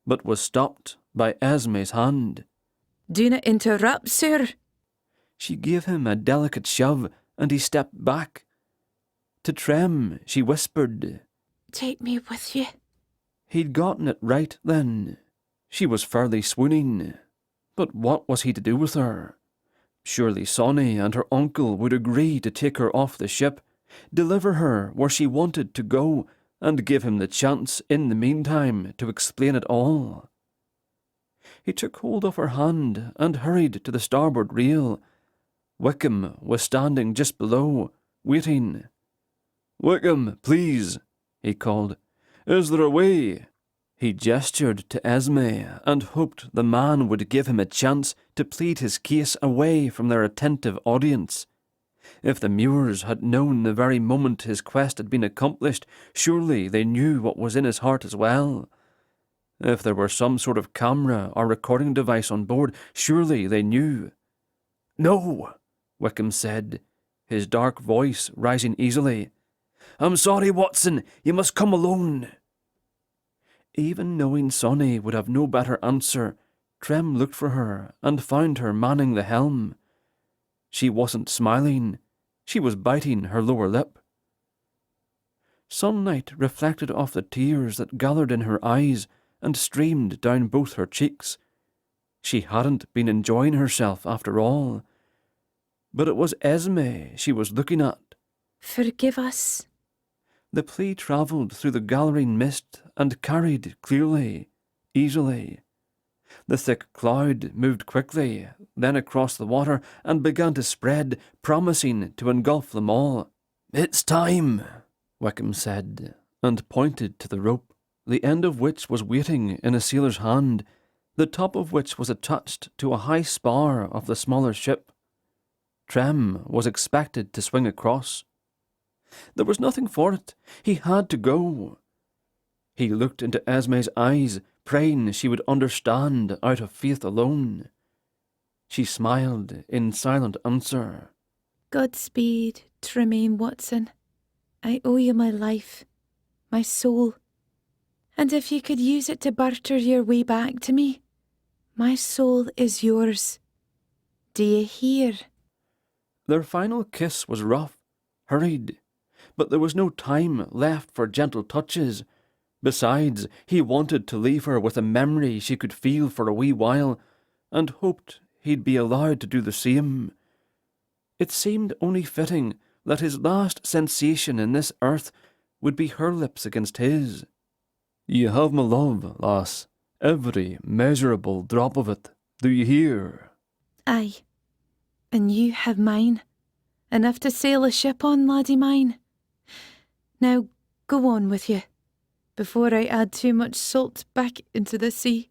but was stopped by Esme's hand. "Do not interrupt, sir." She gave him a delicate shove, and he stepped back. To Trem, she whispered, "Take me with you." He'd gotten it right then. She was fairly swooning. But what was he to do with her? Surely Sonny and her uncle would agree to take her off the ship, deliver her where she wanted to go, and give him the chance in the meantime to explain it all. He took hold of her hand and hurried to the starboard rail. Wickham was standing just below, waiting. "Wickham, please," he called. "Is there a way?" He gestured to Esme and hoped the man would give him a chance to plead his case away from their attentive audience. If the Moors had known the very moment his quest had been accomplished, surely they knew what was in his heart as well. If there were some sort of camera or recording device on board, surely they knew. "No," Wickham said, his dark voice rising easily. "I'm sorry, Watson, you must come alone." Even knowing Sonny would have no better answer, Trem looked for her and found her manning the helm. She wasn't smiling. She was biting her lower lip. Sunlight reflected off the tears that gathered in her eyes and streamed down both her cheeks. She hadn't been enjoying herself after all. But it was Esme she was looking at. "Forgive us." The plea travelled through the gathering mist and carried clearly, easily. The thick cloud moved quickly, then across the water and began to spread, promising to engulf them all. "It's time," Wickham said, and pointed to the rope, the end of which was waiting in a sailor's hand, the top of which was attached to a high spar of the smaller ship. Trem was expected to swing across. There was nothing for it. He had to go. He looked into Esme's eyes, praying she would understand out of faith alone. She smiled in silent answer. "Godspeed, Tremayne Watson. I owe you my life, my soul. And if you could use it to barter your way back to me, my soul is yours. Do you hear?" Their final kiss was rough, hurried, but there was no time left for gentle touches. Besides, he wanted to leave her with a memory she could feel for a wee while, and hoped he'd be allowed to do the same. It seemed only fitting that his last sensation in this earth would be her lips against his. "You have my love, lass, every measurable drop of it. Do you hear?" "Aye. And you have mine. Enough to sail a ship on, laddie mine. Now go on with you, before I add too much salt back into the sea."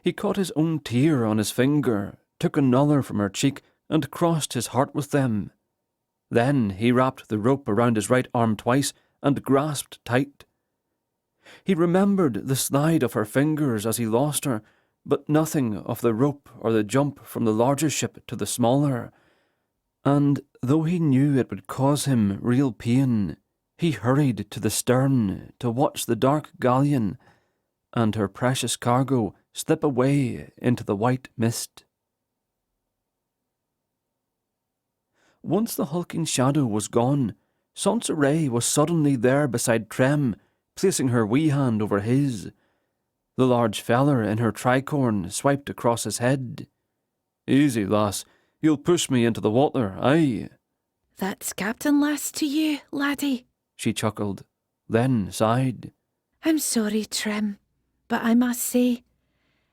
He caught his own tear on his finger, took another from her cheek, and crossed his heart with them. Then he wrapped the rope around his right arm twice and grasped tight. He remembered the slide of her fingers as he lost her, but nothing of the rope or the jump from the larger ship to the smaller. And though he knew it would cause him real pain, he hurried to the stern to watch the dark galleon and her precious cargo slip away into the white mist. Once the hulking shadow was gone, Sansaray was suddenly there beside Trem, placing her wee hand over his. The large feller in her tricorn swiped across his head. "Easy, lass. You'll push me into the water, aye." "That's Captain Lass to you, laddie," she chuckled, then sighed. "I'm sorry, Trem, but I must say,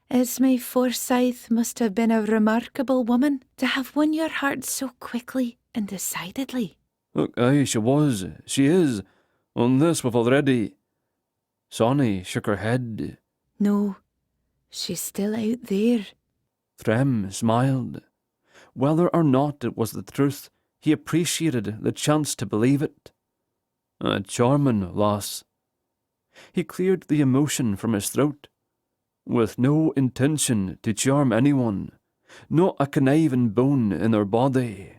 Esme Forsyth must have been a remarkable woman to have won your heart so quickly and decidedly. Look, aye, she was, she is. On this we've already. Sonny shook her head. No, she's still out there. Trem smiled. Whether or not it was the truth, he appreciated the chance to believe it. A charming lass. He cleared the emotion from his throat. With no intention to charm anyone, not a conniving bone in her body.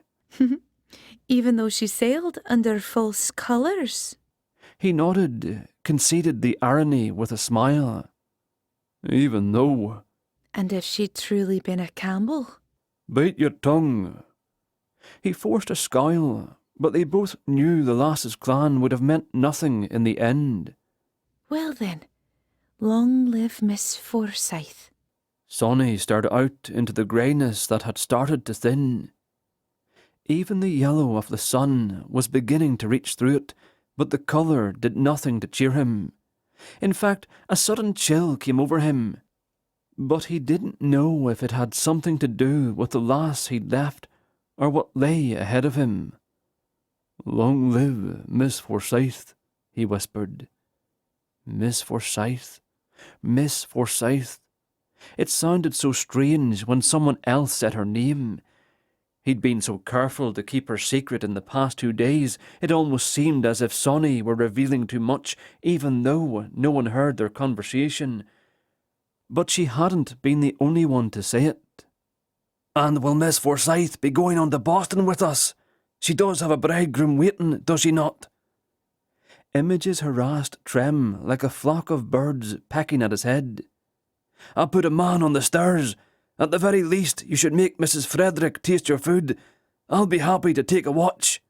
Even though she sailed under false colours. He nodded, conceded the irony with a smile. Even though. And if she'd truly been a Campbell? Bite your tongue. He forced a scowl, but they both knew the lass's clan would have meant nothing in the end. Well then, long live Miss Forsyth. Sonny stared out into the greyness that had started to thin. Even the yellow of the sun was beginning to reach through it, but the colour did nothing to cheer him. In fact, a sudden chill came over him. But he didn't know if it had something to do with the lass he'd left, or what lay ahead of him. "Long live Miss Forsyth," he whispered. Miss Forsyth. Miss Forsyth. It sounded so strange when someone else said her name. He'd been so careful to keep her secret in the past 2 days, it almost seemed as if Sonny were revealing too much, even though no one heard their conversation. But she hadn't been the only one to say it. "And will Miss Forsyth be going on to Boston with us? She does have a bridegroom waiting, does she not?" Images harassed Trem like a flock of birds pecking at his head. "I'll put a man on the stairs. At the very least, you should make Mrs. Frederick taste your food. I'll be happy to take a watch."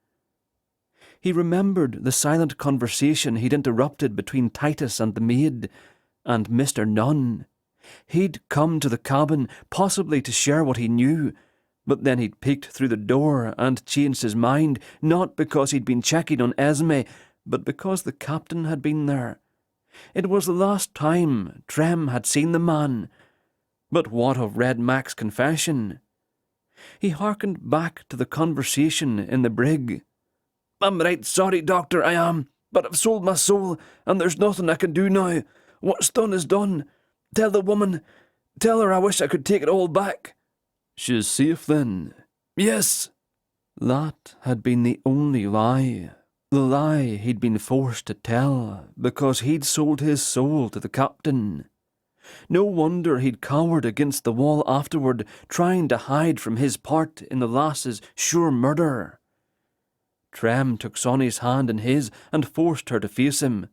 He remembered the silent conversation he'd interrupted between Titus and the maid, and Mr. Nunn. He'd come to the cabin, possibly to share what he knew, but then he'd peeked through the door and changed his mind, not because he'd been checking on Esme, but because the captain had been there. It was the last time Trem had seen the man. But what of Red Mac's confession? He hearkened back to the conversation in the brig. "I'm right sorry, Doctor, I am, but I've sold my soul, and there's nothing I can do now. What's done is done. Tell the woman, tell her I wish I could take it all back." "She's safe then?" "Yes." That had been the only lie. The lie he'd been forced to tell because he'd sold his soul to the captain. No wonder he'd cowered against the wall afterward, trying to hide from his part in the lass's sure murder. Trem took Sonny's hand in his and forced her to face him.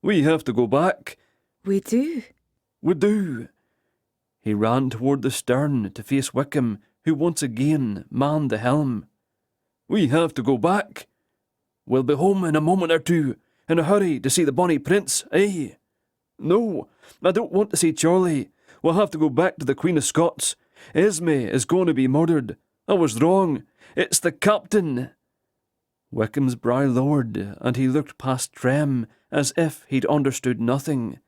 "We have to go back." We do. "We do." He ran toward the stern to face Wickham, who once again manned the helm. "We have to go back. We'll be home in a moment or two, in a hurry to see the bonny prince, eh?" "No, I don't want to see Charlie. We'll have to go back to the Queen of Scots. Esme is going to be murdered. I was wrong. It's the captain." Wickham's brow lowered, and he looked past Trem as if he'd understood nothing.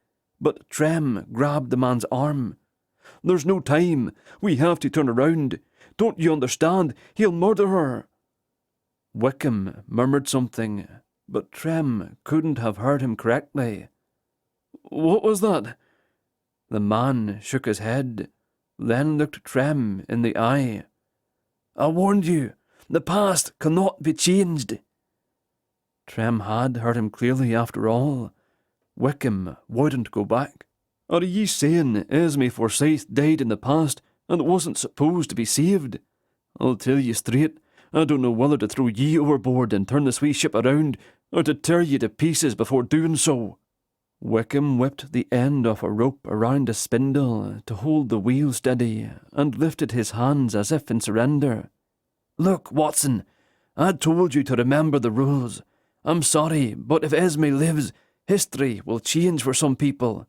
But Trem grabbed the man's arm. "There's no time. We have to turn around. Don't you understand? He'll murder her." Wickham murmured something, but Trem couldn't have heard him correctly. "What was that?" The man shook his head, then looked Trem in the eye. "I warned you. The past cannot be changed." Trem had heard him clearly after all. Wickham wouldn't go back. "Are ye saying Esme Forsyth died in the past and wasn't supposed to be saved? I'll tell ye straight, I don't know whether to throw ye overboard and turn this wee ship around, or to tear ye to pieces before doing so." Wickham whipped the end of a rope around a spindle to hold the wheel steady, and lifted his hands as if in surrender. "Look, Watson, I told you to remember the rules. I'm sorry, but if Esme lives, history will change for some people.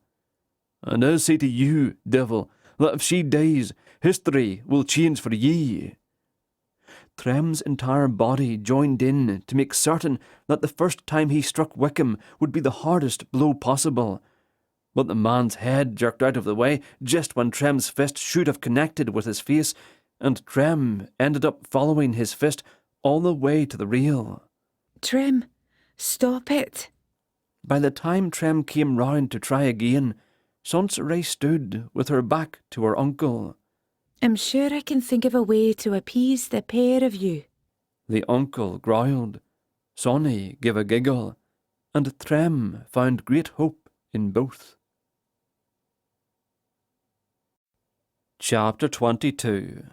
And I say to you, devil, that if she dies, history will change for ye." Trem's entire body joined in to make certain that the first time he struck Wickham would be the hardest blow possible. but the man's head jerked out of the way just when Trem's fist should have connected with his face, and Trem ended up following his fist all the way to the rail. Trem, stop it. By the time Trem came round to try again, Saunseray stood with her back to her uncle. I'm sure I can think of a way to appease the pair of you. The uncle growled, Sonny gave a giggle, and Trem found great hope in both. Chapter 22.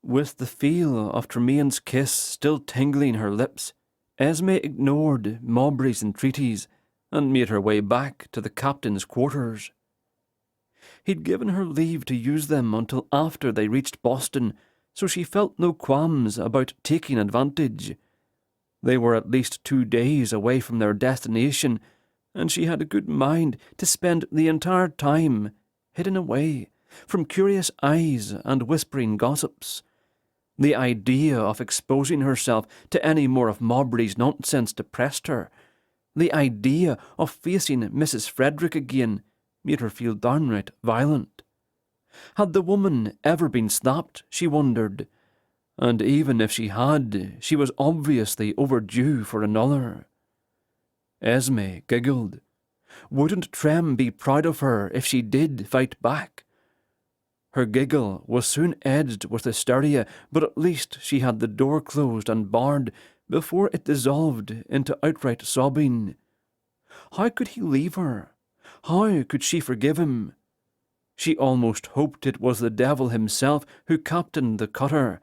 With the feel of Tremayne's kiss still tingling her lips, Esme ignored Mowbray's entreaties and made her way back to the captain's quarters. He'd given her leave to use them until after they reached Boston, so she felt no qualms about taking advantage. They were at least 2 days away from their destination, and she had a good mind to spend the entire time hidden away from curious eyes and whispering gossips. The idea of exposing herself to any more of Mowbray's nonsense depressed her. The idea of facing Mrs. Frederick again made her feel downright violent. Had the woman ever been snapped, she wondered, and even if she had, she was obviously overdue for another. Esme giggled. Wouldn't Trem be proud of her if she did fight back? Her giggle was soon edged with hysteria, but at least she had the door closed and barred before it dissolved into outright sobbing. How could he leave her? How could she forgive him? She almost hoped it was the devil himself who captained the cutter.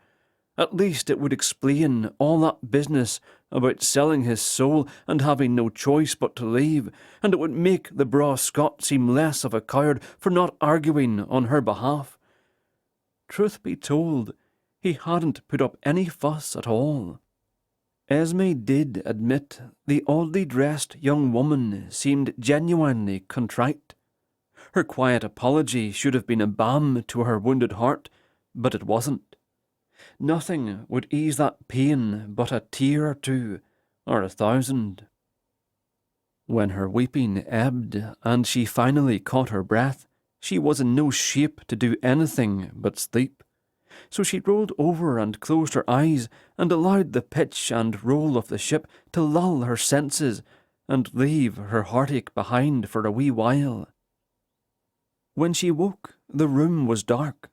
At least it would explain all that business about selling his soul and having no choice but to leave, and it would make the braw Scot seem less of a coward for not arguing on her behalf. Truth be told, he hadn't put up any fuss at all. Esme did admit the oddly dressed young woman seemed genuinely contrite. Her quiet apology should have been a balm to her wounded heart, but it wasn't. Nothing would ease that pain but a tear or two, or 1,000. When her weeping ebbed and she finally caught her breath, she was in no shape to do anything but sleep. So she rolled over and closed her eyes and allowed the pitch and roll of the ship to lull her senses and leave her heartache behind for a wee while. When she woke, the room was dark.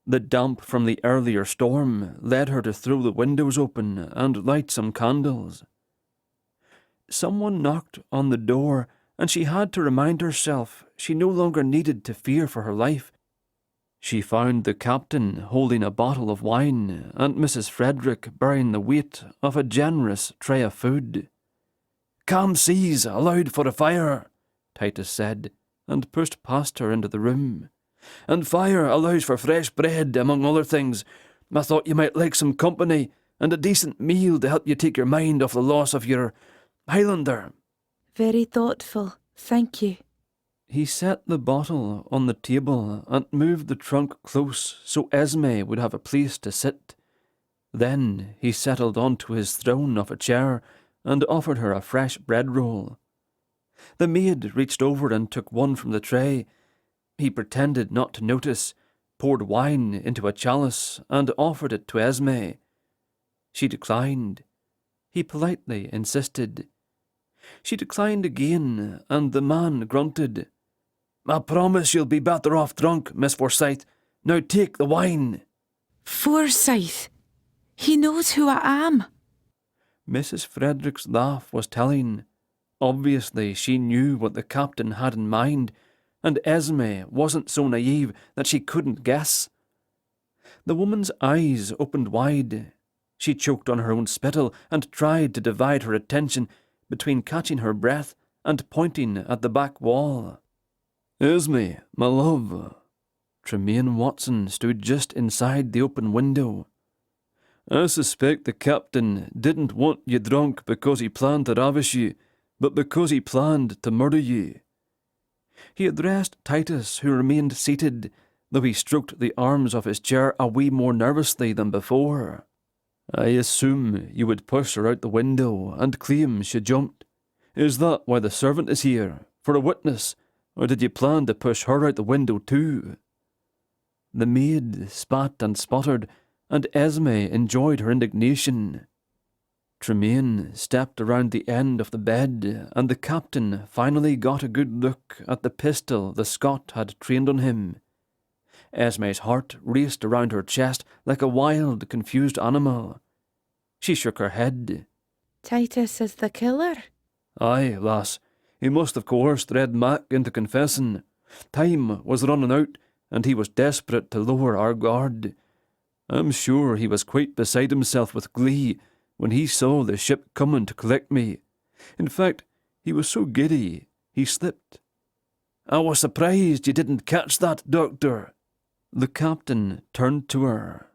The damp from the earlier storm led her to throw the windows open and light some candles. Someone knocked on the door, and she had to remind herself she no longer needed to fear for her life. She found the captain holding a bottle of wine and Mrs. Frederick bearing the weight of a generous tray of food. "Calm seas allowed for a fire," Titus said, and pushed past her into the room. "And fire allows for fresh bread, among other things. I thought you might like some company and a decent meal to help you take your mind off the loss of your Highlander." Very thoughtful, thank you. He set the bottle on the table and moved the trunk close so Esme would have a place to sit. Then he settled onto his throne of a chair and offered her a fresh bread roll. The maid reached over and took one from the tray. He pretended not to notice, poured wine into a chalice and offered it to Esme. She declined. He politely insisted. She declined again, and the man grunted. "I promise you'll be better off drunk, Miss Forsyth. Now take the wine." Forsyth! He knows who I am. Mrs. Frederick's laugh was telling. Obviously she knew what the captain had in mind, and Esme wasn't so naive that she couldn't guess. The woman's eyes opened wide. She choked on her own spittle and tried to divide her attention between catching her breath and pointing at the back wall. "Esme, my love." Tremayne Watson stood just inside the open window. "I suspect the captain didn't want you drunk because he planned to ravish you, but because he planned to murder you." He addressed Titus, who remained seated, though he stroked the arms of his chair a wee more nervously than before. "I assume you would push her out the window and claim she jumped. Is that why the servant is here? For a witness? or did you plan to push her out the window too?" The maid spat and sputtered, and Esme enjoyed her indignation. Tremayne stepped around the end of the bed, and the captain finally got a good look at the pistol the Scot had trained on him. Esme's heart raced around her chest like a wild, confused animal. She shook her head. Titus is the killer. "Aye, lass. He must have coerced Red Mac into confessing. Time was running out, and he was desperate to lower our guard. I'm sure he was quite beside himself with glee when he saw the ship coming to collect me. In fact, he was so giddy, he slipped." "I was surprised you didn't catch that, Doctor." The captain turned to her.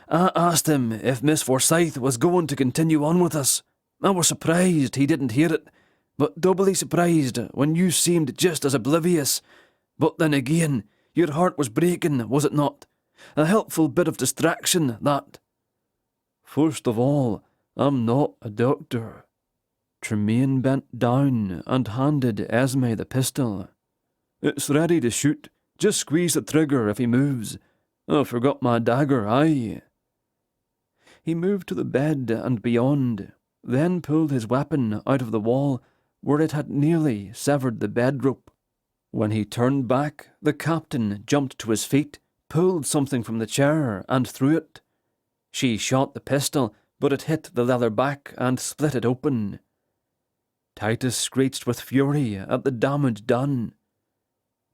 "I asked him if Miss Forsyth was going to continue on with us. I was surprised he didn't hear it, but doubly surprised when you seemed just as oblivious. But then again, your heart was breaking, was it not? A helpful bit of distraction, that." "First of all, I'm not a doctor." Tremayne bent down and handed Esme the pistol. "It's ready to shoot. Just squeeze the trigger if he moves. I forgot my dagger, aye." He moved to the bed and beyond, then pulled his weapon out of the wall where it had nearly severed the bed rope. When he turned back, the captain jumped to his feet, pulled something from the chair and threw it. She shot the pistol, but it hit the leather back and split it open. Titus screeched with fury at the damage done.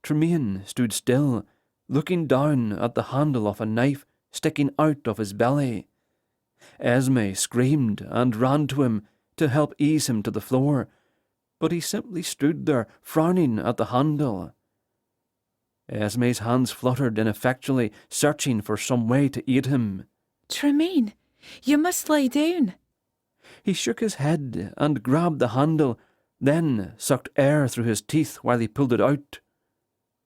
Tremayne stood still, looking down at the handle of a knife sticking out of his belly. Esme screamed and ran to him to help ease him to the floor, but he simply stood there, frowning at the handle. Esme's hands fluttered ineffectually, searching for some way to aid him. "Tremayne, you must lie down." He shook his head and grabbed the handle, then sucked air through his teeth while he pulled it out.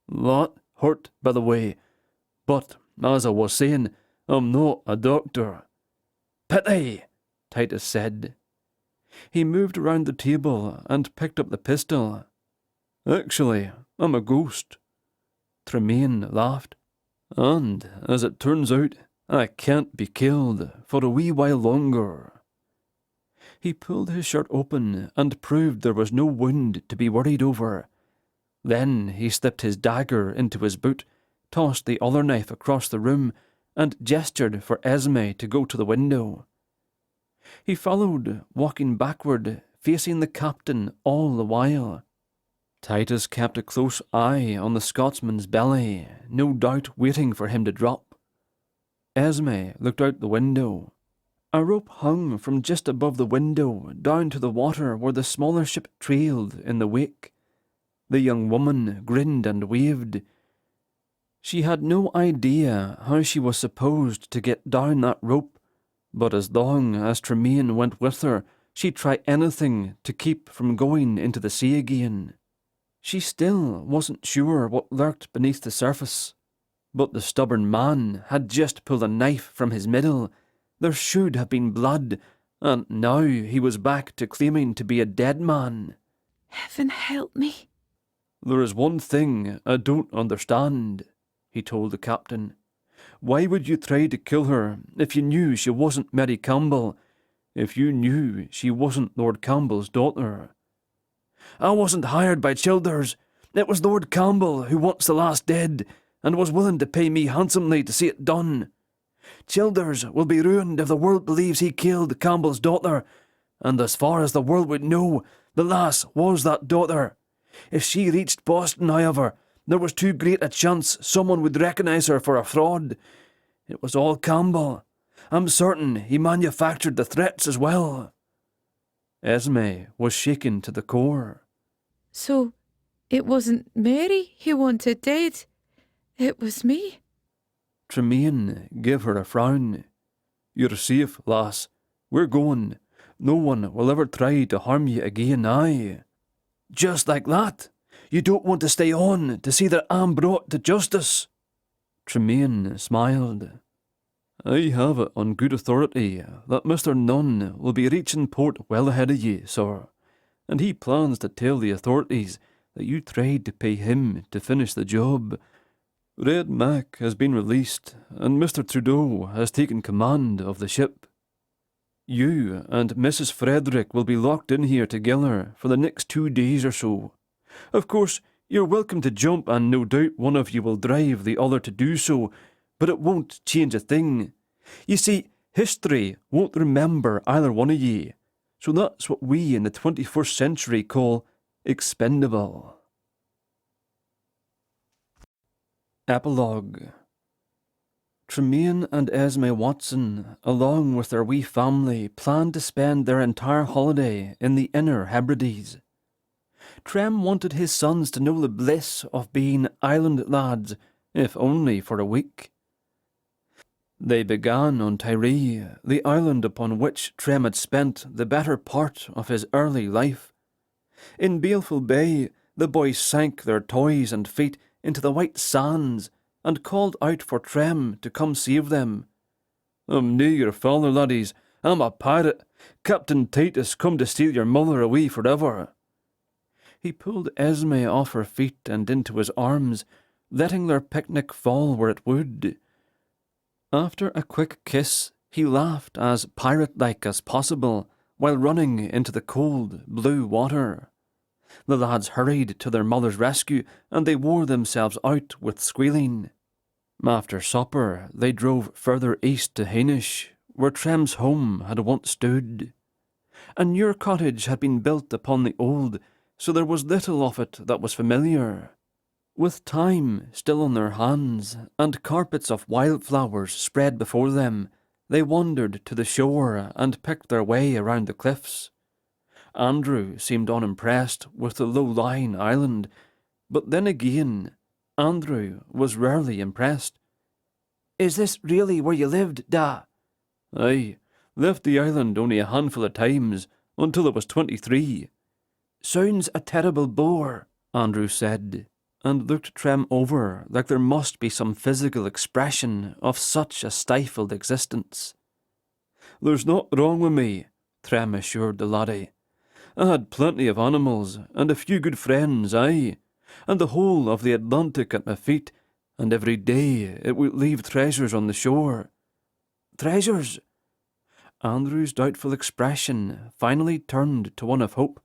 "That hurt, by the way. But, as I was saying, I'm not a doctor." "Pity," Titus said. He moved around the table and picked up the pistol. "Actually, I'm a ghost." Tremayne laughed. "And, as it turns out, I can't be killed for a wee while longer." He pulled his shirt open and proved there was no wound to be worried over. Then he slipped his dagger into his boot, tossed the other knife across the room, and gestured for Esme to go to the window. He followed, walking backward, facing the captain all the while. Titus kept a close eye on the Scotsman's belly, no doubt waiting for him to drop. Esme looked out the window. A rope hung from just above the window down to the water where the smaller ship trailed in the wake. The young woman grinned and waved. She had no idea how she was supposed to get down that rope, but as long as Tremayne went with her, she'd try anything to keep from going into the sea again. She still wasn't sure what lurked beneath the surface, but the stubborn man had just pulled a knife from his middle. There should have been blood, and now he was back to claiming to be a dead man. "Heaven help me." "There is one thing I don't understand," he told the captain. "Why would you try to kill her if you knew she wasn't Mary Campbell, if you knew she wasn't Lord Campbell's daughter?" "I wasn't hired by Childers. It was Lord Campbell who wants the lass dead, and was willing to pay me handsomely to see it done. Childers will be ruined if the world believes he killed Campbell's daughter, and as far as the world would know, the lass was that daughter. If she reached Boston, however, there was too great a chance someone would recognise her for a fraud. It was all Campbell. I'm certain he manufactured the threats as well." Esme was shaken to the core. "So, it wasn't Mary he wanted dead. It was me." Tremayne gave her a frown. "You're safe, lass. We're going. No one will ever try to harm you again, aye." "Just like that? You don't want to stay on to see that I'm brought to justice?" Tremayne smiled. "I have it on good authority that Mr. Nunn will be reaching port well ahead of you, sir, and he plans to tell the authorities that you tried to pay him to finish the job. Red Mac has been released, and Mr. Trudeau has taken command of the ship. You and Mrs. Frederick will be locked in here together for the next 2 days or so. Of course, you're welcome to jump, and no doubt one of you will drive the other to do so, but it won't change a thing. You see, history won't remember either one of ye, so that's what we in the 21st century call expendable. Epilogue. Tremayne and Esme Watson, along with their wee family, planned to spend their entire holiday in the Inner Hebrides. Trem wanted his sons to know the bliss of being island lads, if only for a week. They began on Tiree, the island upon which Trem had spent the better part of his early life. In Baleful Bay, the boys sank their toys and feet into the white sands and called out for Trem to come save them. "I'm nae your father, laddies. I'm a pirate. Captain Titus come to steal your mother away forever." He pulled Esme off her feet and into his arms, letting their picnic fall where it would. After a quick kiss, he laughed as pirate-like as possible while running into the cold, blue water. The lads hurried to their mother's rescue, and they wore themselves out with squealing. After supper, they drove further east to Hainish, where Trem's home had once stood. A newer cottage had been built upon the old, so there was little of it that was familiar. With time still on their hands, and carpets of wildflowers spread before them, they wandered to the shore and picked their way around the cliffs. Andrew seemed unimpressed with the low-lying island, but then again, Andrew was rarely impressed. "Is this really where you lived, Da?" "Aye, left the island only a handful of times, until I was 23. "Sounds a terrible bore," Andrew said, and looked Trem over like there must be some physical expression of such a stifled existence. "There's naught wrong with me," Trem assured the laddie. "I had plenty of animals, and a few good friends, aye, and the whole of the Atlantic at my feet, and every day it would leave treasures on the shore." "Treasures?" Andrew's doubtful expression finally turned to one of hope.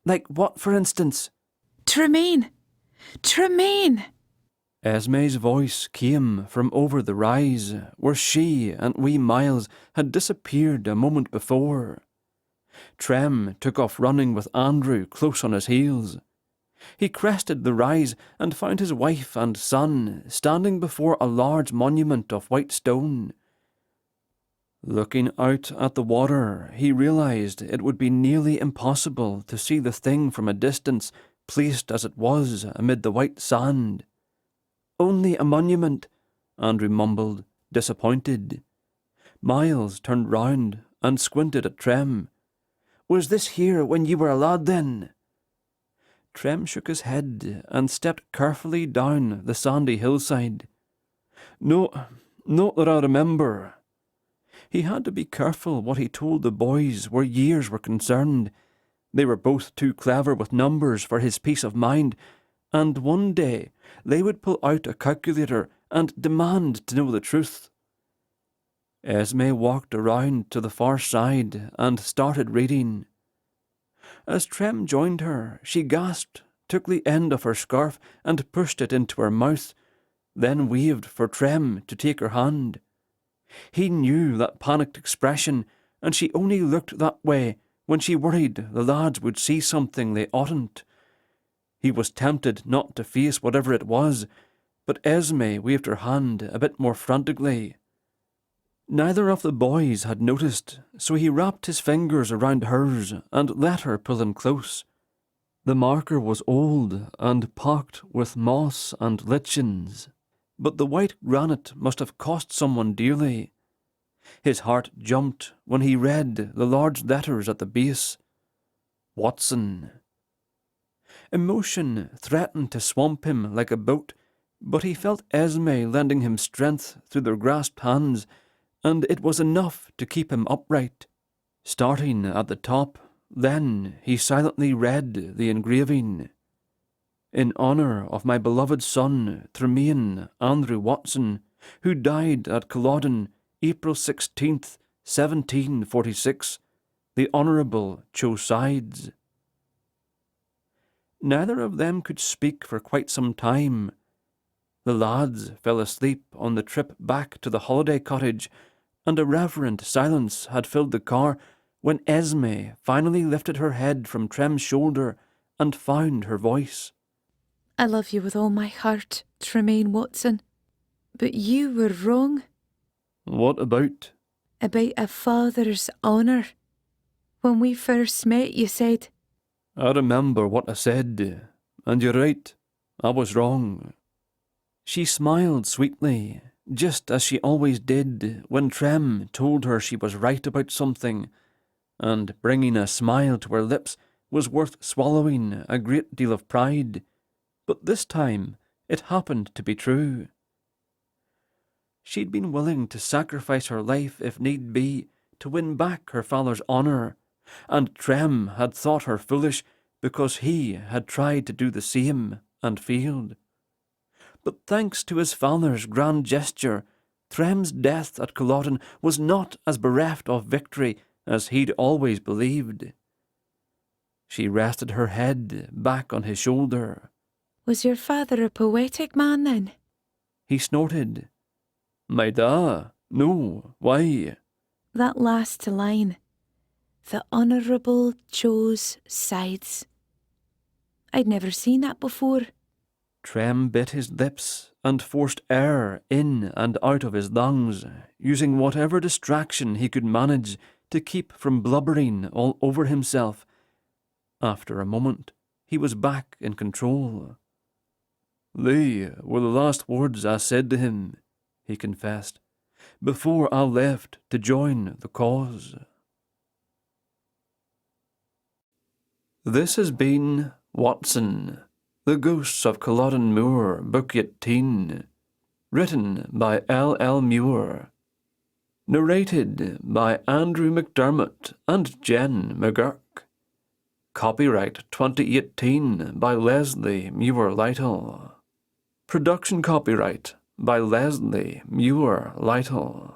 "Like what, for instance?" Tremayne! Tremayne! Esme's voice came from over the rise, where she and wee Miles had disappeared a moment before. Trem took off running with Andrew close on his heels. He crested the rise and found his wife and son standing before a large monument of white stone. Looking out at the water, he realized it would be nearly impossible to see the thing from a distance, placed as it was amid the white sand. "Only a monument," Andrew mumbled, disappointed. Miles turned round and squinted at Trem. "Was this here when you were a lad, then?" Trem shook his head and stepped carefully down the sandy hillside. "No, not that I remember." He had to be careful what he told the boys where years were concerned. They were both too clever with numbers for his peace of mind, and one day they would pull out a calculator and demand to know the truth. Esme walked around to the far side and started reading. As Trem joined her, she gasped, took the end of her scarf and pushed it into her mouth, then waved for Trem to take her hand. He knew that panicked expression, and she only looked that way when she worried the lads would see something they oughtn't. He was tempted not to face whatever it was, but Esme waved her hand a bit more frantically. Neither of the boys had noticed, so he wrapped his fingers around hers and let her pull him close. The marker was old and pocked with moss and lichens, but the white granite must have cost someone dearly. His heart jumped when he read the large letters at the base. Watson. Emotion threatened to swamp him like a boat, but he felt Esme lending him strength through their grasped hands, and it was enough to keep him upright. Starting at the top, then he silently read the engraving. in honour of my beloved son, Tremayne Andrew Watson, who died at Culloden, April 16th, 1746. The Honourable chose sides. Neither of them could speak for quite some time. The lads fell asleep on the trip back to the holiday cottage, and a reverent silence had filled the car when Esme finally lifted her head from Trem's shoulder and found her voice. I love you with all my heart, Tremayne Watson. But you were wrong What about? about a father's honour. When we first met, you said, I remember what I said, and you're right, I was wrong. She smiled sweetly, just as she always did when Trem told her she was right about something, and bringing a smile to her lips was worth swallowing a great deal of pride. But this time it happened to be true. She'd been willing to sacrifice her life if need be to win back her father's honour, and Trem had thought her foolish because he had tried to do the same and failed. But thanks to his father's grand gesture, Trem's death at Culloden was not as bereft of victory as he'd always believed. She rested her head back on his shoulder. Was your father a poetic man then? He snorted. My da? No, why? That last line. The Honourable chose sides. I'd never seen that before. Trem bit his lips and forced air in and out of his lungs, using whatever distraction he could manage to keep from blubbering all over himself. After a moment, he was back in control. They were the last words I said to him, he confessed, before I left to join the cause. This has been Watson, The Ghosts of Culloden Moor, Book 18, written by L. Muir, narrated by Andrew McDermott and Jen McGurk. Copyright 2018 by Leslie Muir Lytle. Production copyright by Leslie Muir Lytle.